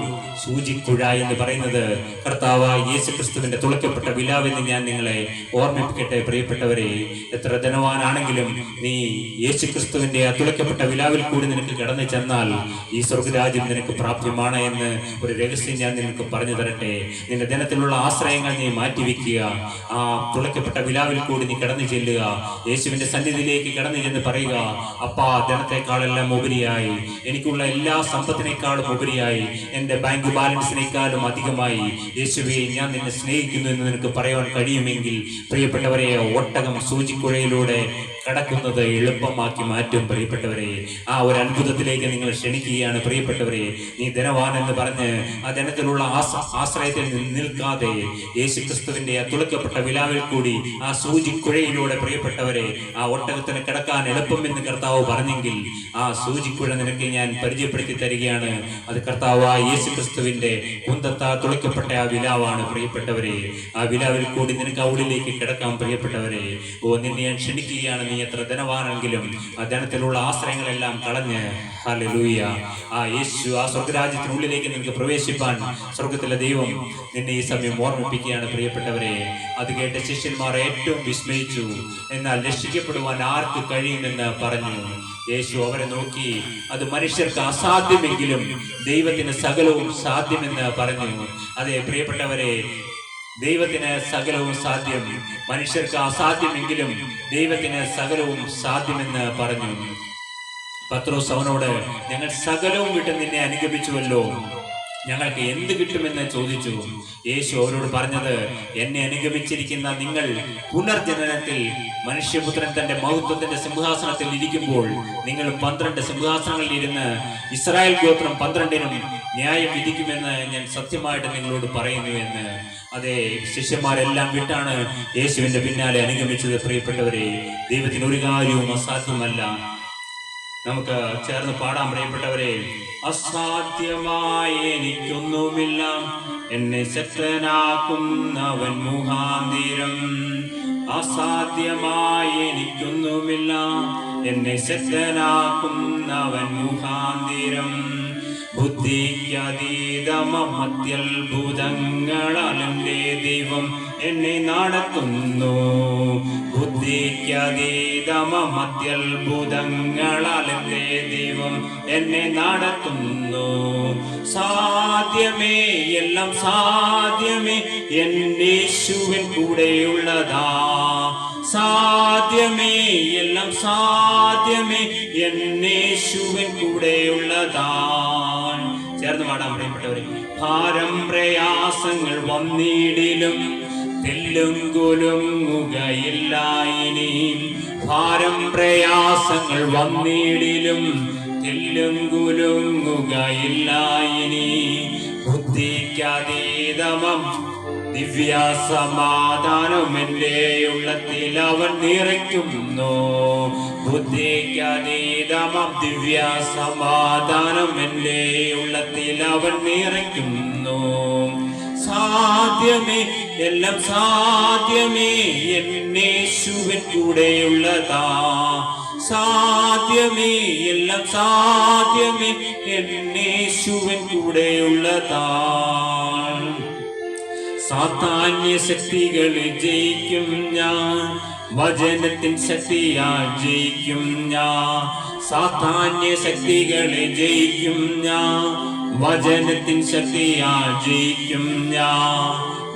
സൂചിക്കുഴ എന്ന് പറയുന്നത് കർത്താവായ യേശു ക്രിസ്തുവിന്റെ തുളയ്ക്കപ്പെട്ട വിലാവെന്ന് ഞാൻ നിങ്ങളെ ഓർമ്മിപ്പിക്കട്ടെ പ്രിയപ്പെട്ടവരെ. എത്ര ധനവാനാണെങ്കിലും നീ യേശു ക്രിസ്തുവിന്റെ ആ തുളയ്ക്കപ്പെട്ട വിലാവിൽ കൂടി നിനക്ക് കടന്നു ചെന്നാൽ ഈ സ്വർഗരാജ്യം നിനക്ക് പ്രാപ്യമാണ് എന്ന് ഒരു രഹസ്യം ഞാൻ നിനക്ക് പറഞ്ഞു തരട്ടെ. നിന്റെ ധനത്തിലുള്ള ആശ്രയങ്ങൾ നീ മാറ്റിവെക്കുക. ആ തുളയ്ക്കപ്പെട്ട വിലാവിൽ കൂടി നീ കടന്നു ചെല്ലുക. യേശുവിന്റെ സന്നിധിയിലേക്ക് കടന്നു ചെന്ന് പറയുക, അപ്പാ, ധനത്തെക്കാളെല്ലാം ഉപരിയായി, എനിക്കുള്ള എല്ലാ സമ്പത്തിനേക്കാളും ഉപരിയായി, എന്റെ ബാങ്ക് ബാലൻസിനേക്കാളും അധികമായി യേശുവേ, ഞാൻ നിന്നെ സ്നേഹിക്കുന്നു എന്ന് നിനക്ക് പറയാൻ കഴിയുമെങ്കിൽ പ്രിയപ്പെട്ടവരെ, ഒട്ടകം സൂചിക്കുഴയിലൂടെ കടക്കുന്നത് എളുപ്പമാക്കി മാറ്റും പ്രിയപ്പെട്ടവരെ. ആ ഒരു അത്ഭുതത്തിലേക്ക് നിങ്ങൾ ക്ഷണിക്കുകയാണ് പ്രിയപ്പെട്ടവരെ. നീ ധനവാൻ എന്ന് പറഞ്ഞ് ആ ധനത്തിലുള്ള ആശ്രയത്തിൽ നിൽക്കാതെ യേശു ക്രിസ്തുവിന്റെ ആ തുളയ്ക്കപ്പെട്ട വിലാവിൽ കൂടി ആ സൂചിക്കുഴയിലൂടെ പ്രിയപ്പെട്ടവരെ, ആ ഒട്ടകത്തിന് കിടക്കാൻ എളുപ്പമെന്ന് കർത്താവ് പറഞ്ഞെങ്കിൽ ആ സൂചിക്കുഴ നിനക്ക് ഞാൻ പരിചയപ്പെടുത്തി തരികയാണ്. അത് കർത്താവായ യേശു ക്രിസ്തുവിന്റെ കുന്തത്താ തുളയ്ക്കപ്പെട്ട ആ വിലാവാണ് പ്രിയപ്പെട്ടവരെ. ആ വിലാവിൽ കൂടി നിനക്ക് ഉള്ളിലേക്ക് കിടക്കാം പ്രിയപ്പെട്ടവരെ. നിന്നെ ഞാൻ ക്ഷണിക്കുകയാണ്. നീ എത്ര ധനവാനെങ്കിലും ആ ധനത്തിലുള്ള ആശ്രയങ്ങളെല്ലാം കളഞ്ഞ്, ഹല്ലേലൂയ, ആ യേശു ആ സ്വർഗരാജ്യത്തിനുള്ളിലേക്ക് നിനക്ക് പ്രവേശിപ്പാൻ സ്വർഗത്തിലെ ദൈവം നിന്നെ ഈ സമയം ഓർമ്മിപ്പിക്കുകയാണ് പ്രിയപ്പെട്ടവരെ. അത് കേട്ട് ശിഷ്യന്മാർ ഏറ്റവും വിസ്മയിച്ചു. എന്നാൽ രക്ഷിക്കപ്പെടുവാൻ ആർക്ക് കഴിയുമെന്ന് പറഞ്ഞു. യേശു അവരെ നോക്കി, അത് മനുഷ്യർക്ക് അസാധ്യമെങ്കിലും ദൈവത്തിന് സകലവും സാധ്യമെന്ന് പറഞ്ഞു. അതെ പ്രിയപ്പെട്ടവരെ, ദൈവത്തിന് സകലവും സാധ്യം. മനുഷ്യർക്ക് അസാധ്യമെങ്കിലും ദൈവത്തിന് സകലവും സാധ്യമെന്ന് പറഞ്ഞു. പത്രോസ് അവനോട്, ഞങ്ങൾ സകലവും വിട്ട് നിന്നെ അനുഗമിച്ചുവല്ലോ, ഞങ്ങൾക്ക് എന്ത് കിട്ടുമെന്ന് ചോദിച്ചു. യേശു അവരോട് പറഞ്ഞത്, എന്നെ അനുഗമിച്ചിരിക്കുന്ന നിങ്ങൾ പുനർജനനത്തിൽ മനുഷ്യപുത്രൻ തന്റെ മഹത്വത്തിന്റെ സിംഹാസനത്തിൽ ഇരിക്കുമ്പോൾ നിങ്ങൾ 12 സിംഹാസനങ്ങളിൽ ഇരുന്ന് ഇസ്രായേൽ ഗോത്രം 12നും ന്യായം വിധിക്കുമെന്ന് ഞാൻ സത്യമായിട്ട് നിങ്ങളോട് പറയുന്നു എന്ന്. അതെ, ശിഷ്യന്മാരെല്ലാം വിട്ടാണ് യേശുവിന്റെ പിന്നാലെ അനുഗമിച്ചത്. പ്രിയപ്പെട്ടവരെ, ദൈവത്തിന് ഒരു കാര്യവും അസാധ്യമല്ല. നമുക്ക് ചേർന്ന് പാടാൻ പ്രിയപ്പെട്ടവരെ. അസാധ്യമായ എനിക്കൊന്നുമില്ല, എന്നെ ശക്തനാക്കുന്നവൻ മുഖാന്തിരം. അസാധ്യമായ എനിക്കൊന്നുമില്ല, എന്നെ ശക്തനാക്കുന്നവൻ മുഖാന്തിരം. ബുദ്ധിക്കതീതമത്യത്ഭുതങ്ങളാൽ എൻ്റെ ദൈവം എന്നെ നടത്തുന്നു. ബുദ്ധിക്കതീതമത്യത്ഭുതങ്ങളാൽ എൻ്റെ ദൈവം എന്നെ നടത്തുന്നു. സാധ്യമേ, എല്ലാം സാധ്യമേ, എന്നേശുവിൻ കൂടെയുള്ളതാ. സാധ്യമേ, എല്ലാം സാധ്യമേ, എന്നേശുവിൻ കൂടെയുള്ളതാ. ചേർന്ന് പാടാൻ പ്രിയപ്പെട്ടവരെ. ഭാരം പ്രയാസങ്ങൾ വന്നിടിലും തെല്ലും കുലുങ്ങുകയില്ല ഇനി. ഭാരം പ്രയാസങ്ങൾ വന്നിടിലും തെല്ലും കുലുങ്ങുകയില്ല ഇനി. ബുദ്ധിക്കതീതമം ദിവ്യ സമാധാനം എൻ്റെ ഉള്ളത്തിൽ അവൻ നിറയ്ക്കുന്നു. ബുദ്ധിക്കതീതമം ദിവ്യ സമാധാനം എൻ്റെ ഉള്ളത്തിൽ അവൻ നിറയ്ക്കുന്നു. സാധ്യമേ, എല്ലാം സാധ്യമേ, എന്നേശുവിൻ കൂടെയുള്ളതാ. സാധ്യമേ, എല്ലാം സാധ്യമേ, എന്നേശുവിൻ കൂടെയുള്ളതാ. സാത്താന്യ ശക്തികളെ ജയിക്കും ഞാൻ, വചനത്തിൻ ശക്തിയാൽ ജയിക്കും ഞാൻ. സാത്താന്യ ശക്തികളെ ജയിക്കും ഞാൻ, വചനത്തിൻ ശക്തിയാൽ ജയിക്കും ഞാൻ.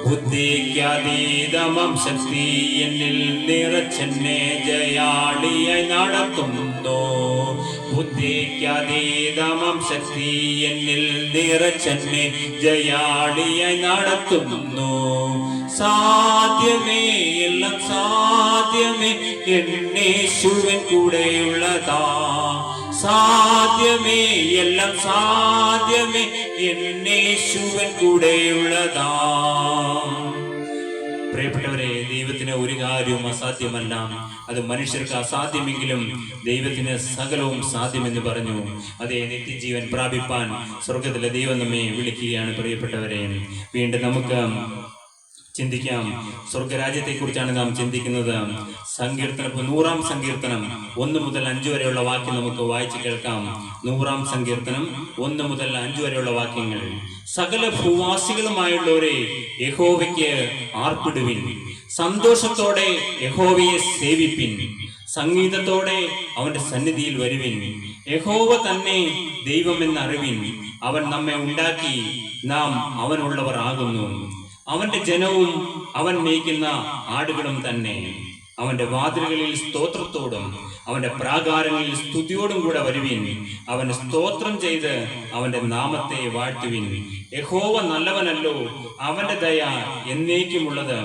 ബുദ്ധിക്കതീതമം ശക്തി എന്നിൽ നിറച്ചെന്നെ ജയാളിയായി നടത്തുന്നു. ബുദ്ധിക്കതീതമം ശക്തി എന്നിൽ നിറച്ചെന്നെ ജയാളിയായി നടത്തുന്നു. സാധ്യമേ, എല്ലാം സാധ്യമേ, എന്നേശുവിൻ കൂടെയുള്ളതാ. സാധ്യമേ, എല്ലാം സാധ്യമേ, എന്നേശുവിൻ കൂടെയുള്ളതാ. പ്രിയപ്പെട്ടവരെ, ദൈവത്തിന് ഒരു കാര്യവും അസാധ്യമല്ല. അത് മനുഷ്യർക്ക് അസാധ്യമെങ്കിലും ദൈവത്തിന് സകലവും സാധ്യമെന്ന് പറഞ്ഞു. അതേ, നിത്യജീവൻ പ്രാപിപ്പാൻ സ്വർഗത്തിലെ ദൈവം നമ്മെ വിളിക്കുകയാണ്. പ്രിയപ്പെട്ടവരെ, വീണ്ടും നമുക്ക് ചിന്തിക്കാം. സ്വർഗരാജ്യത്തെ കുറിച്ചാണ് നാം ചിന്തിക്കുന്നത്. സങ്കീർത്തനം 100-ാം സങ്കീർത്തനം 1 മുതൽ 5 വരെയുള്ള വാക്യം നമുക്ക് വായിച്ചു കേൾക്കാം. 100-ാം സങ്കീർത്തനം 1 മുതൽ 5 വരെയുള്ള വാക്യങ്ങൾ. സകല ഭൂവാസികളുമായുള്ളവരെ യഹോവയ്ക്ക് ആർപ്പിടുവിൻ. സന്തോഷത്തോടെ യഹോവയെ സേവിപ്പിൻ. സംഗീതത്തോടെ അവന്റെ സന്നിധിയിൽ വരുവിൻ. യഹോവ തന്നെ ദൈവമെന്നറിവിൻ. അവൻ നമ്മെ ഉണ്ടാക്കി, നാം അവനുള്ളവർ ആകുന്നു. അവന്റെ ജനവും അവൻ മേയ്ക്കുന്ന ആടുകളും തന്നെ. അവന്റെ വാതിലുകളിൽ സ്തോത്രത്തോടും അവന്റെ പ്രാകാരങ്ങളിൽ സ്തുതിയോടും കൂടെ വരുവിൻ. അവന് സ്തോത്രം ചെയ്ത് അവന്റെ നാമത്തെ വാഴ്ത്തുവിൻ. യഹോവ നല്ലവനല്ലോ, അവന്റെ ദയ എന്നേക്കുമുള്ളത്,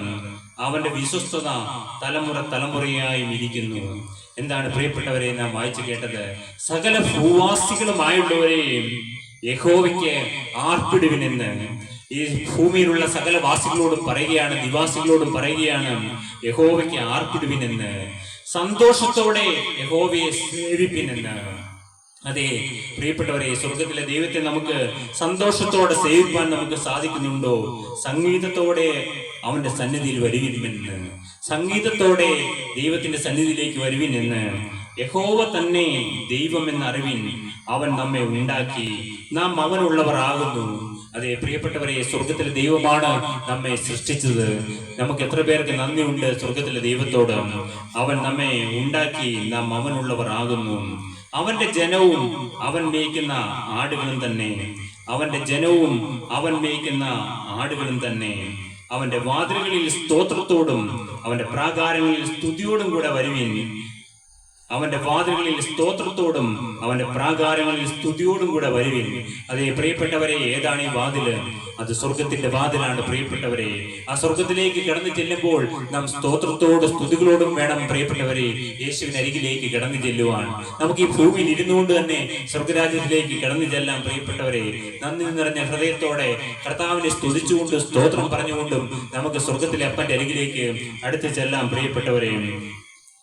അവന്റെ വിശ്വസ്തത തലമുറ തലമുറയായും ഇരിക്കുന്നു. എന്താണ് പ്രിയപ്പെട്ടവരെ നാം വായിച്ചു കേട്ടത്? സകല ഭൂവാസികളുമായുള്ളവരെയും യഹോവയ്ക്ക് ആർപ്പിടുവിനെന്ന് ഈ ഭൂമിയിലുള്ള സകല വാസികളോടും പറയുകയാണ്, നിവാസികളോടും പറയുകയാണ്, യഹോവയ്ക്ക് ആർപ്പിടുവിനെന്ന്. സന്തോഷത്തോടെ യഹോവയെ സേവിപ്പിനെന്ന്. അതെ പ്രിയപ്പെട്ടവരെ, സ്വർഗത്തിലെ ദൈവത്തെ നമുക്ക് സന്തോഷത്തോടെ സേവിപ്പാൻ നമുക്ക് സാധിക്കുന്നുണ്ടോ? സംഗീതത്തോടെ അവന്റെ സന്നിധിയിൽ വരുവിനെന്ന്. സംഗീതത്തോടെ ദൈവത്തിന്റെ സന്നിധിയിലേക്ക് വരുവിനെന്ന്. യഹോവ തന്നെ ദൈവമെന്നറിവിൻ. അവൻ നമ്മെ ഉണ്ടാക്കി, നാം അവനുള്ളവർ ആകുന്നു. അതെ പ്രിയപ്പെട്ടവരെ, സ്വർഗത്തിലെ ദൈവമാണ് നമ്മെ സൃഷ്ടിച്ചത്. നമുക്ക് എത്ര പേർക്ക് നന്ദിയുണ്ട് സ്വർഗത്തിലെ ദൈവത്തോട്. അവൻ നമ്മെ ഉണ്ടാക്കി, നാം അവനുള്ളവർ ആകുന്നു. അവന്റെ ജനവും അവൻ മേയ്ക്കുന്ന ആടുകളും തന്നെ. അവന്റെ ജനവും അവൻ മേയ്ക്കുന്ന ആടുകളും തന്നെ. അവന്റെ വാതിലുകളിൽ സ്തോത്രത്തോടും അവന്റെ പ്രാകാരങ്ങളിൽ സ്തുതിയോടും കൂടെ വരുവിൻ. അവന്റെ വാതിലുകളിൽ സ്തോത്രത്തോടും അവന്റെ പ്രാകാരങ്ങളിൽ സ്തുതിയോടും കൂടെ വരുവിൻ. അതേ പ്രിയപ്പെട്ടവരെ, ഏതാണ് ഈ വാതില്? അത് സ്വർഗത്തിന്റെ വാതിലാണ് പ്രിയപ്പെട്ടവരെ. ആ സ്വർഗത്തിലേക്ക് കടന്നു ചെല്ലുമ്പോൾ നാം സ്തോത്രത്തോടും സ്തുതികളോടും വേണം പ്രിയപ്പെട്ടവരെ യേശുവിന് അരികിലേക്ക് കടന്നു ചെല്ലുവാൻ. നമുക്ക് ഈ ഭൂമിയിൽ ഇരുന്നുകൊണ്ട് തന്നെ സ്വർഗരാജ്യത്തിലേക്ക് കടന്നു ചെല്ലാം പ്രിയപ്പെട്ടവരെ. നന്ദി നിറഞ്ഞ ഹൃദയത്തോടെ കർത്താവിനെ സ്തുതിച്ചുകൊണ്ടും സ്തോത്രം പറഞ്ഞുകൊണ്ടും നമുക്ക് സ്വർഗത്തിലെ അപ്പന്റെ അരികിലേക്ക് അടുത്ത് ചെല്ലാം പ്രിയപ്പെട്ടവരെ.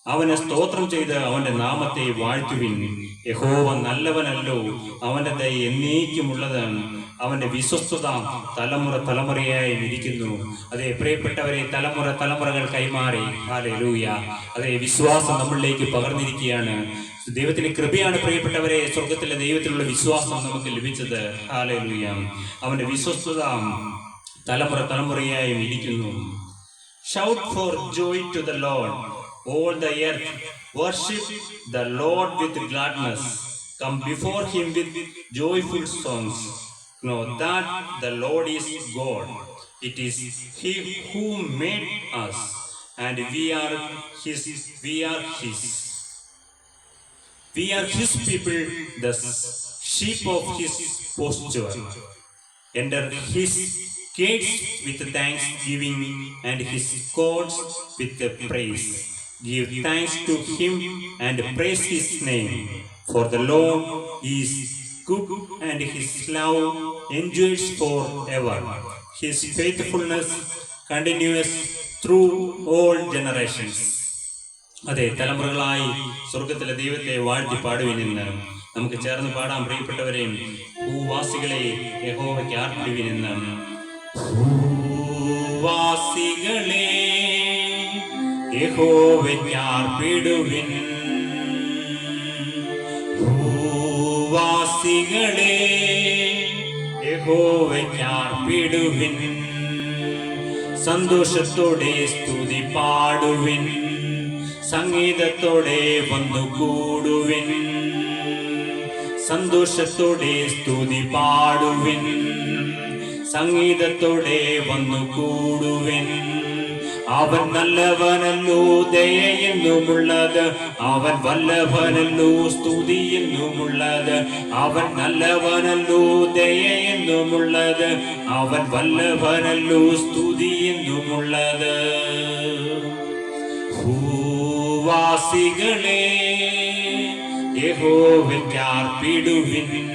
അവനെ സ്തോത്രം ചെയ്ത് അവന്റെ നാമത്തെ വാഴ്ത്തുവിൻ. യഹോവ നല്ലവനല്ലോ, അവന്റെ ദയ എന്നേക്കുമുള്ളതാണ്, അവന്റെ വിശ്വസ്തത തലമുറ തലമുറയായി ഇരിക്കുന്നു. അതേ പ്രിയപ്പെട്ടവരെ, തലമുറ തലമുറകൾ കൈമാറി. ഹല്ലേലൂയ. അതേ വിശ്വാസം നമ്മളിലേക്ക് പകർന്നിരിക്കുകയാണ്. ദൈവത്തിന്റെ കൃപയാണ് പ്രിയപ്പെട്ടവരെ സ്വർഗത്തിലെ ദൈവത്തിലുള്ള വിശ്വാസം നമുക്ക് ലഭിച്ചത്. ഹല്ലേലൂയ. അവന്റെ വിശ്വസ്തത തലമുറ തലമുറയായി ഇരിക്കുന്നു. Shout for joy to the Lord, all the earth. Worship the Lord with gladness. Come before him with joyful songs. Know that the Lord is God. It is he who made us, and we are his. We are his people, the sheep of his pasture. Enter his gates with thanksgiving and his courts with praise. Give thanks to him and praise his name. For the Lord is good and his love endures forever. His faithfulness continues through all generations. അതെ, തലമുറകളായി സ്വർഗത്തിലെ ദൈവത്തെ വാഴ്ത്തി പാടുവിനെന്ന് നമുക്ക് ചേർന്ന് പാടാം പ്രിയപ്പെട്ടവരെയും. ഭൂവാസികളെ യഹോവയ്ക്ക് ആർപ്പിടുവിനെന്ന്. ഭൂവാസികളെ യഹോവയ്ക്ക് ആർപ്പിടുവിൻ. ഭൂവാസികളെ യഹോവയ്ക്ക് ആർപ്പിടുവിൻ. സന്തോഷത്തോടെ സ്തുതി പാടുവിൻ. സംഗീതത്തോടെ വന്നുകൂടുവിൻ. സന്തോഷത്തോടെ സ്തുതി പാടുവിൻ. സംഗീതത്തോടെ വന്നുകൂടുവിൻ. അവൻ നല്ലവനല്ലോ, ദയയെന്നുമുള്ളത്. അവൻ വല്ലഭനല്ലോ, സ്തുതി എന്നുമുള്ളത്. അവൻ നല്ലവനല്ലോ, ദയയെന്നുമുള്ളത്. അവൻ വല്ലഭനല്ലോ, സ്തുതി എന്നുമുള്ളത്. ഭൂവാസികളെ യഹോവയ്ക്ക് ആർപ്പിടുവിൻ.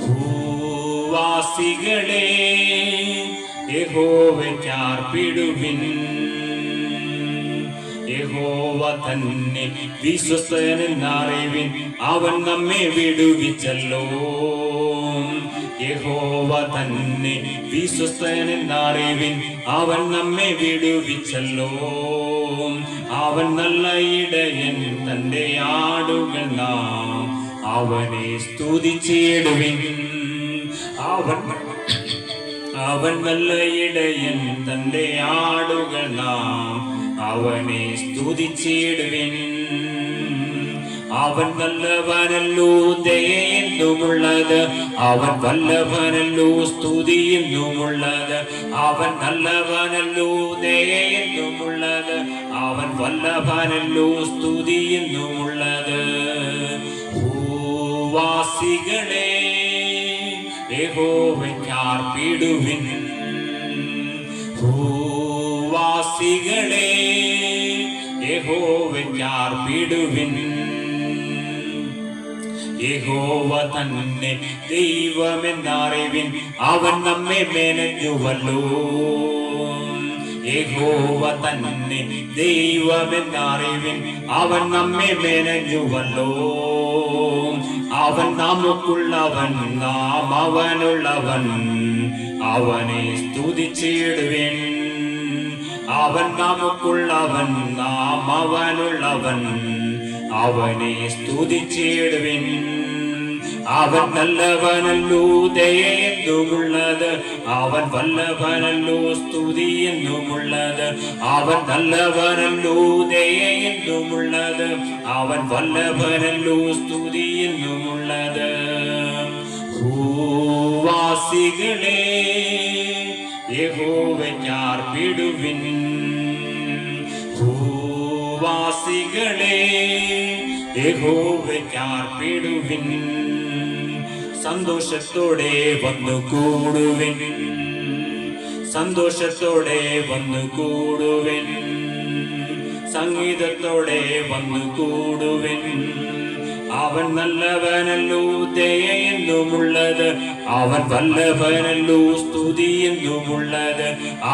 ഭൂവാസികളെ യഹോവയ്ക്ക് ആർപ്പിടുവിൻ. യഹോവ തന്നെ വിശ്വസ്തനെന്നറിവിൻ. അവൻ നമ്മെ വിടുവിച്ചല്ലോ. യഹോവ തന്നെ വിശ്വസ്തനെന്നറിവിൻ. അവൻ നമ്മെ വിടുവിച്ചല്ലോ. അവൻ നല്ല ഇടയൻ, തന്റെ ആടുകൾ നാം അവനെ സ്തുതിച്ചിടുവിൻ. അവൻ നല്ല ഇടയൻ, തന്റെ ആടുകൾ നാം അവനെ സ്തുതിച്ചിടുവിൻ. അവൻ നല്ലവനല്ലോ, ദയയെന്നുമുള്ളത്. അവൻ വല്ലഭനല്ലോ, സ്തുതി എന്നുമുള്ളത്. അവൻ നല്ലവനല്ലോ, ദയയെന്നുമുള്ളത്. അവൻ വല്ലഭനല്ലോ, സ്തുതി എന്നുമുള്ളത്. ഭൂവാസികളെ യഹോവയ്ക്ക് ആർപ്പിടുവിൻ. ഭൂവാസികളെ യഹോവയ്ക്ക് ആർപ്പിടുവിൻ. യഹോവ തന്നെ ദൈവമെന്നറിവിൻ. അവൻ നമ്മെ മെനഞ്ഞുവല്ലോ. യഹോവ തന്നെ ദൈവമെന്നറിവിൻ. അവൻ നമ്മെ മെനഞ്ഞുവല്ലോ. അവൻ നമുക്കുള്ളവൻ, നാം അവനുള്ളവൻ. അവനെ സ്തുതിച്ചിടുവിൻ. അവൻ നമുക്കുള്ളവൻ, നാം അവനുള്ളവൻ. അവനെ സ്തുതിച്ചിടുവിൻ. അവൻ നല്ലവനല്ലോ, ദയയെന്നുമുള്ളത്. അവൻ വല്ലഭനല്ലോ, സ്തുതി എന്നുമുള്ളത്. അവൻ നല്ലവനല്ലോ, ദയയെന്നുമുള്ളത്. അവൻ വല്ലഭനല്ലോ, സ്തുതി എന്നുമുള്ളത്. ഭൂവാസികളെ യഹോവയ്ക്ക് ആർപ്പിടുവിൻ. ഭൂവാസികളെ യഹോവയ്ക്കാർപ്പിടുവിൻ. സന്തോഷത്തോടെ വന്നു കൂടുവിൻ, സന്തോഷത്തോടെ വന്നു കൂടുവിൻ, സംഗീതത്തോടെ വന്നു കൂടുവിൻ. അവൻ നല്ലവനല്ലോ, ദയ എന്നുമുള്ളത്. അവൻ വല്ലഭനല്ലോ, സ്തുതി എന്നുമുള്ളത്.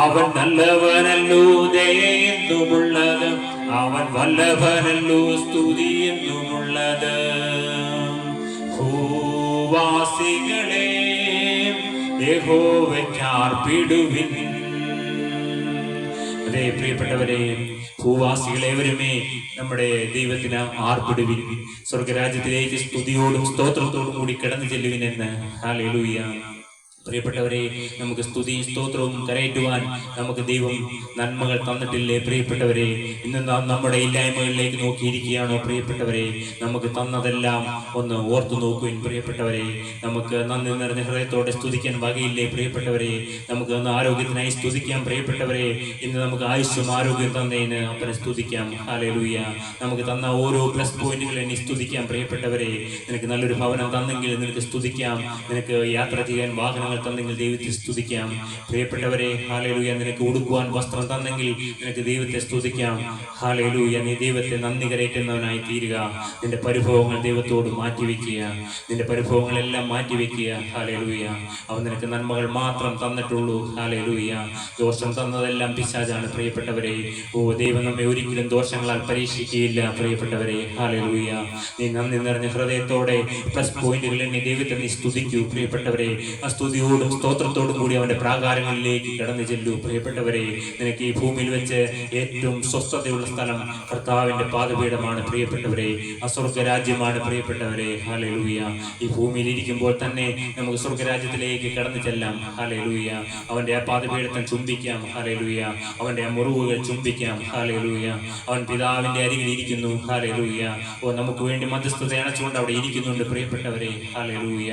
അവൻ നല്ലവനല്ലോ, ദയ എന്നുമുള്ളത്. അവൻ വല്ലഭനല്ലോ, സ്തുതി എന്നുമുള്ളത്. ഭൂവാസികളെ യഹോവയ്ക്കാർപ്പിടുവിൻ. അതേ പ്രിയപ്പെട്ടവരെ, ഭൂവാസികളേവരുമേ നമ്മുടെ ദൈവത്തിന് ആർപ്പിടുവിൻ. സ്വർഗരാജ്യത്തിലേക്ക് സ്തുതിയോടും സ്തോത്രത്തോടും കൂടി കടന്നു ചെല്ലുവിനെന്ന്. ഹല്ലേലൂയ. പ്രിയപ്പെട്ടവരെ, നമുക്ക് സ്തുതിയും സ്തോത്രവും കരയറ്റുവാൻ നമുക്ക് ദൈവം നന്മകൾ തന്നിട്ടില്ലേ? പ്രിയപ്പെട്ടവരെ, ഇന്ന് നാം നമ്മുടെ ഇല്ലായ്മകളിലേക്ക് നോക്കിയിരിക്കുകയാണോ? പ്രിയപ്പെട്ടവരെ, നമുക്ക് തന്നതെല്ലാം ഒന്ന് ഓർത്തു നോക്കുവിൻ. പ്രിയപ്പെട്ടവരെ, നമുക്ക് നന്ദി നിറഞ്ഞ ഹൃദയത്തോടെ സ്തുതിക്കാൻ വകയില്ലേ? പ്രിയപ്പെട്ടവരെ, നമുക്ക് തന്ന ആരോഗ്യത്തിനായി സ്തുതിക്കാം. പ്രിയപ്പെട്ടവരെ, ഇന്ന് നമുക്ക് ആയുസ്സും ആരോഗ്യം തന്നതിന് അപ്പനെ സ്തുതിക്കാം. ഹല്ലേലൂയ. നമുക്ക് തന്ന ഓരോ പ്ലസ് പോയിന്റുകൾ എന്നെ സ്തുതിക്കാം. പ്രിയപ്പെട്ടവരെ, നിനക്ക് നല്ലൊരു ഭവനം തന്നെങ്കിൽ നിനക്ക് സ്തുതിക്കാം. നിനക്ക് യാത്ര ചെയ്യാൻ വാഹനം തന്നെങ്കിൽ ദൈവത്തെ സ്തുതിക്കാം. പ്രിയപ്പെട്ടവരെ, ഹല്ലേലൂയ. നിനക്ക് ഉടുക്കുവാൻ വസ്ത്രം തന്നെങ്കിൽ നിനക്ക് ദൈവത്തെ സ്തുതിക്കാം. ഹല്ലേലൂയ. നീ ദൈവത്തെ നന്ദി കരയറ്റുന്നവനായി തീരുക. നിന്റെ പരിഭവങ്ങൾ ദൈവത്തോട് മാറ്റിവെക്കുക. നിന്റെ പരിഭവങ്ങളെല്ലാം മാറ്റിവെക്കുക. ഹല്ലേലൂയ. അവൻ നിനക്ക് നന്മകൾ മാത്രം തന്നിട്ടുള്ളൂ. ഹല്ലേലൂയ. ദോഷം തന്നതെല്ലാം പിശാചാണ്. പ്രിയപ്പെട്ടവരെ, ദൈവം നമ്മെ ഒരിക്കലും ദോഷങ്ങളാൽ പരീക്ഷിക്കുകയില്ല. പ്രിയപ്പെട്ടവരെ, ഹല്ലേലൂയ. നീ നന്ദി നിറഞ്ഞ ഹൃദയത്തോടെ പ്ലസ് പോയിന്റുകൾ എന്നെ ദൈവത്തെ നീ സ്തുതിക്കൂ. പ്രിയപ്പെട്ടവരെ, ആ സ്തുതിയോടും സ്തോത്രത്തോടും കൂടി അവന്റെ പ്രാകാരങ്ങളിലേക്ക് കടന്നു ചെല്ലൂ. പ്രിയപ്പെട്ടവരെ, നിനക്ക് ഈ ഭൂമിയിൽ വെച്ച് ഏറ്റവും സ്വസ്ഥതയുള്ള സ്ഥലം കർത്താവിന്റെ പാദപീഠമാണ്. പ്രിയപ്പെട്ടവരെ, സ്വർഗരാജ്യമാണ്. പ്രിയപ്പെട്ടവരെ, ഹല്ലേലൂയ. ഈ ഭൂമിയിൽ ഇരിക്കുമ്പോൾ തന്നെ നമുക്ക് സ്വർഗരാജ്യത്തിലേക്ക് കടന്നു ചെല്ലാം. ഹല്ലേലൂയ. അവന്റെ ആ പാദപീഠത്തെ ചുംബിക്കാം. ഹല്ലേലൂയ. അവന്റെ ആ മുറിവുകൾ ചുംബിക്കാം. ഹല്ലേലൂയ. അവൻ പിതാവിന്റെ അരികിൽ ഇരിക്കുന്നു. ഹല്ലേലൂയ. നമുക്ക് വേണ്ടി മധ്യസ്ഥത അണച്ചുകൊണ്ട് അവിടെ ഇരിക്കുന്നുണ്ട്. പ്രിയപ്പെട്ടവരെ, ഹല്ലേലൂയ.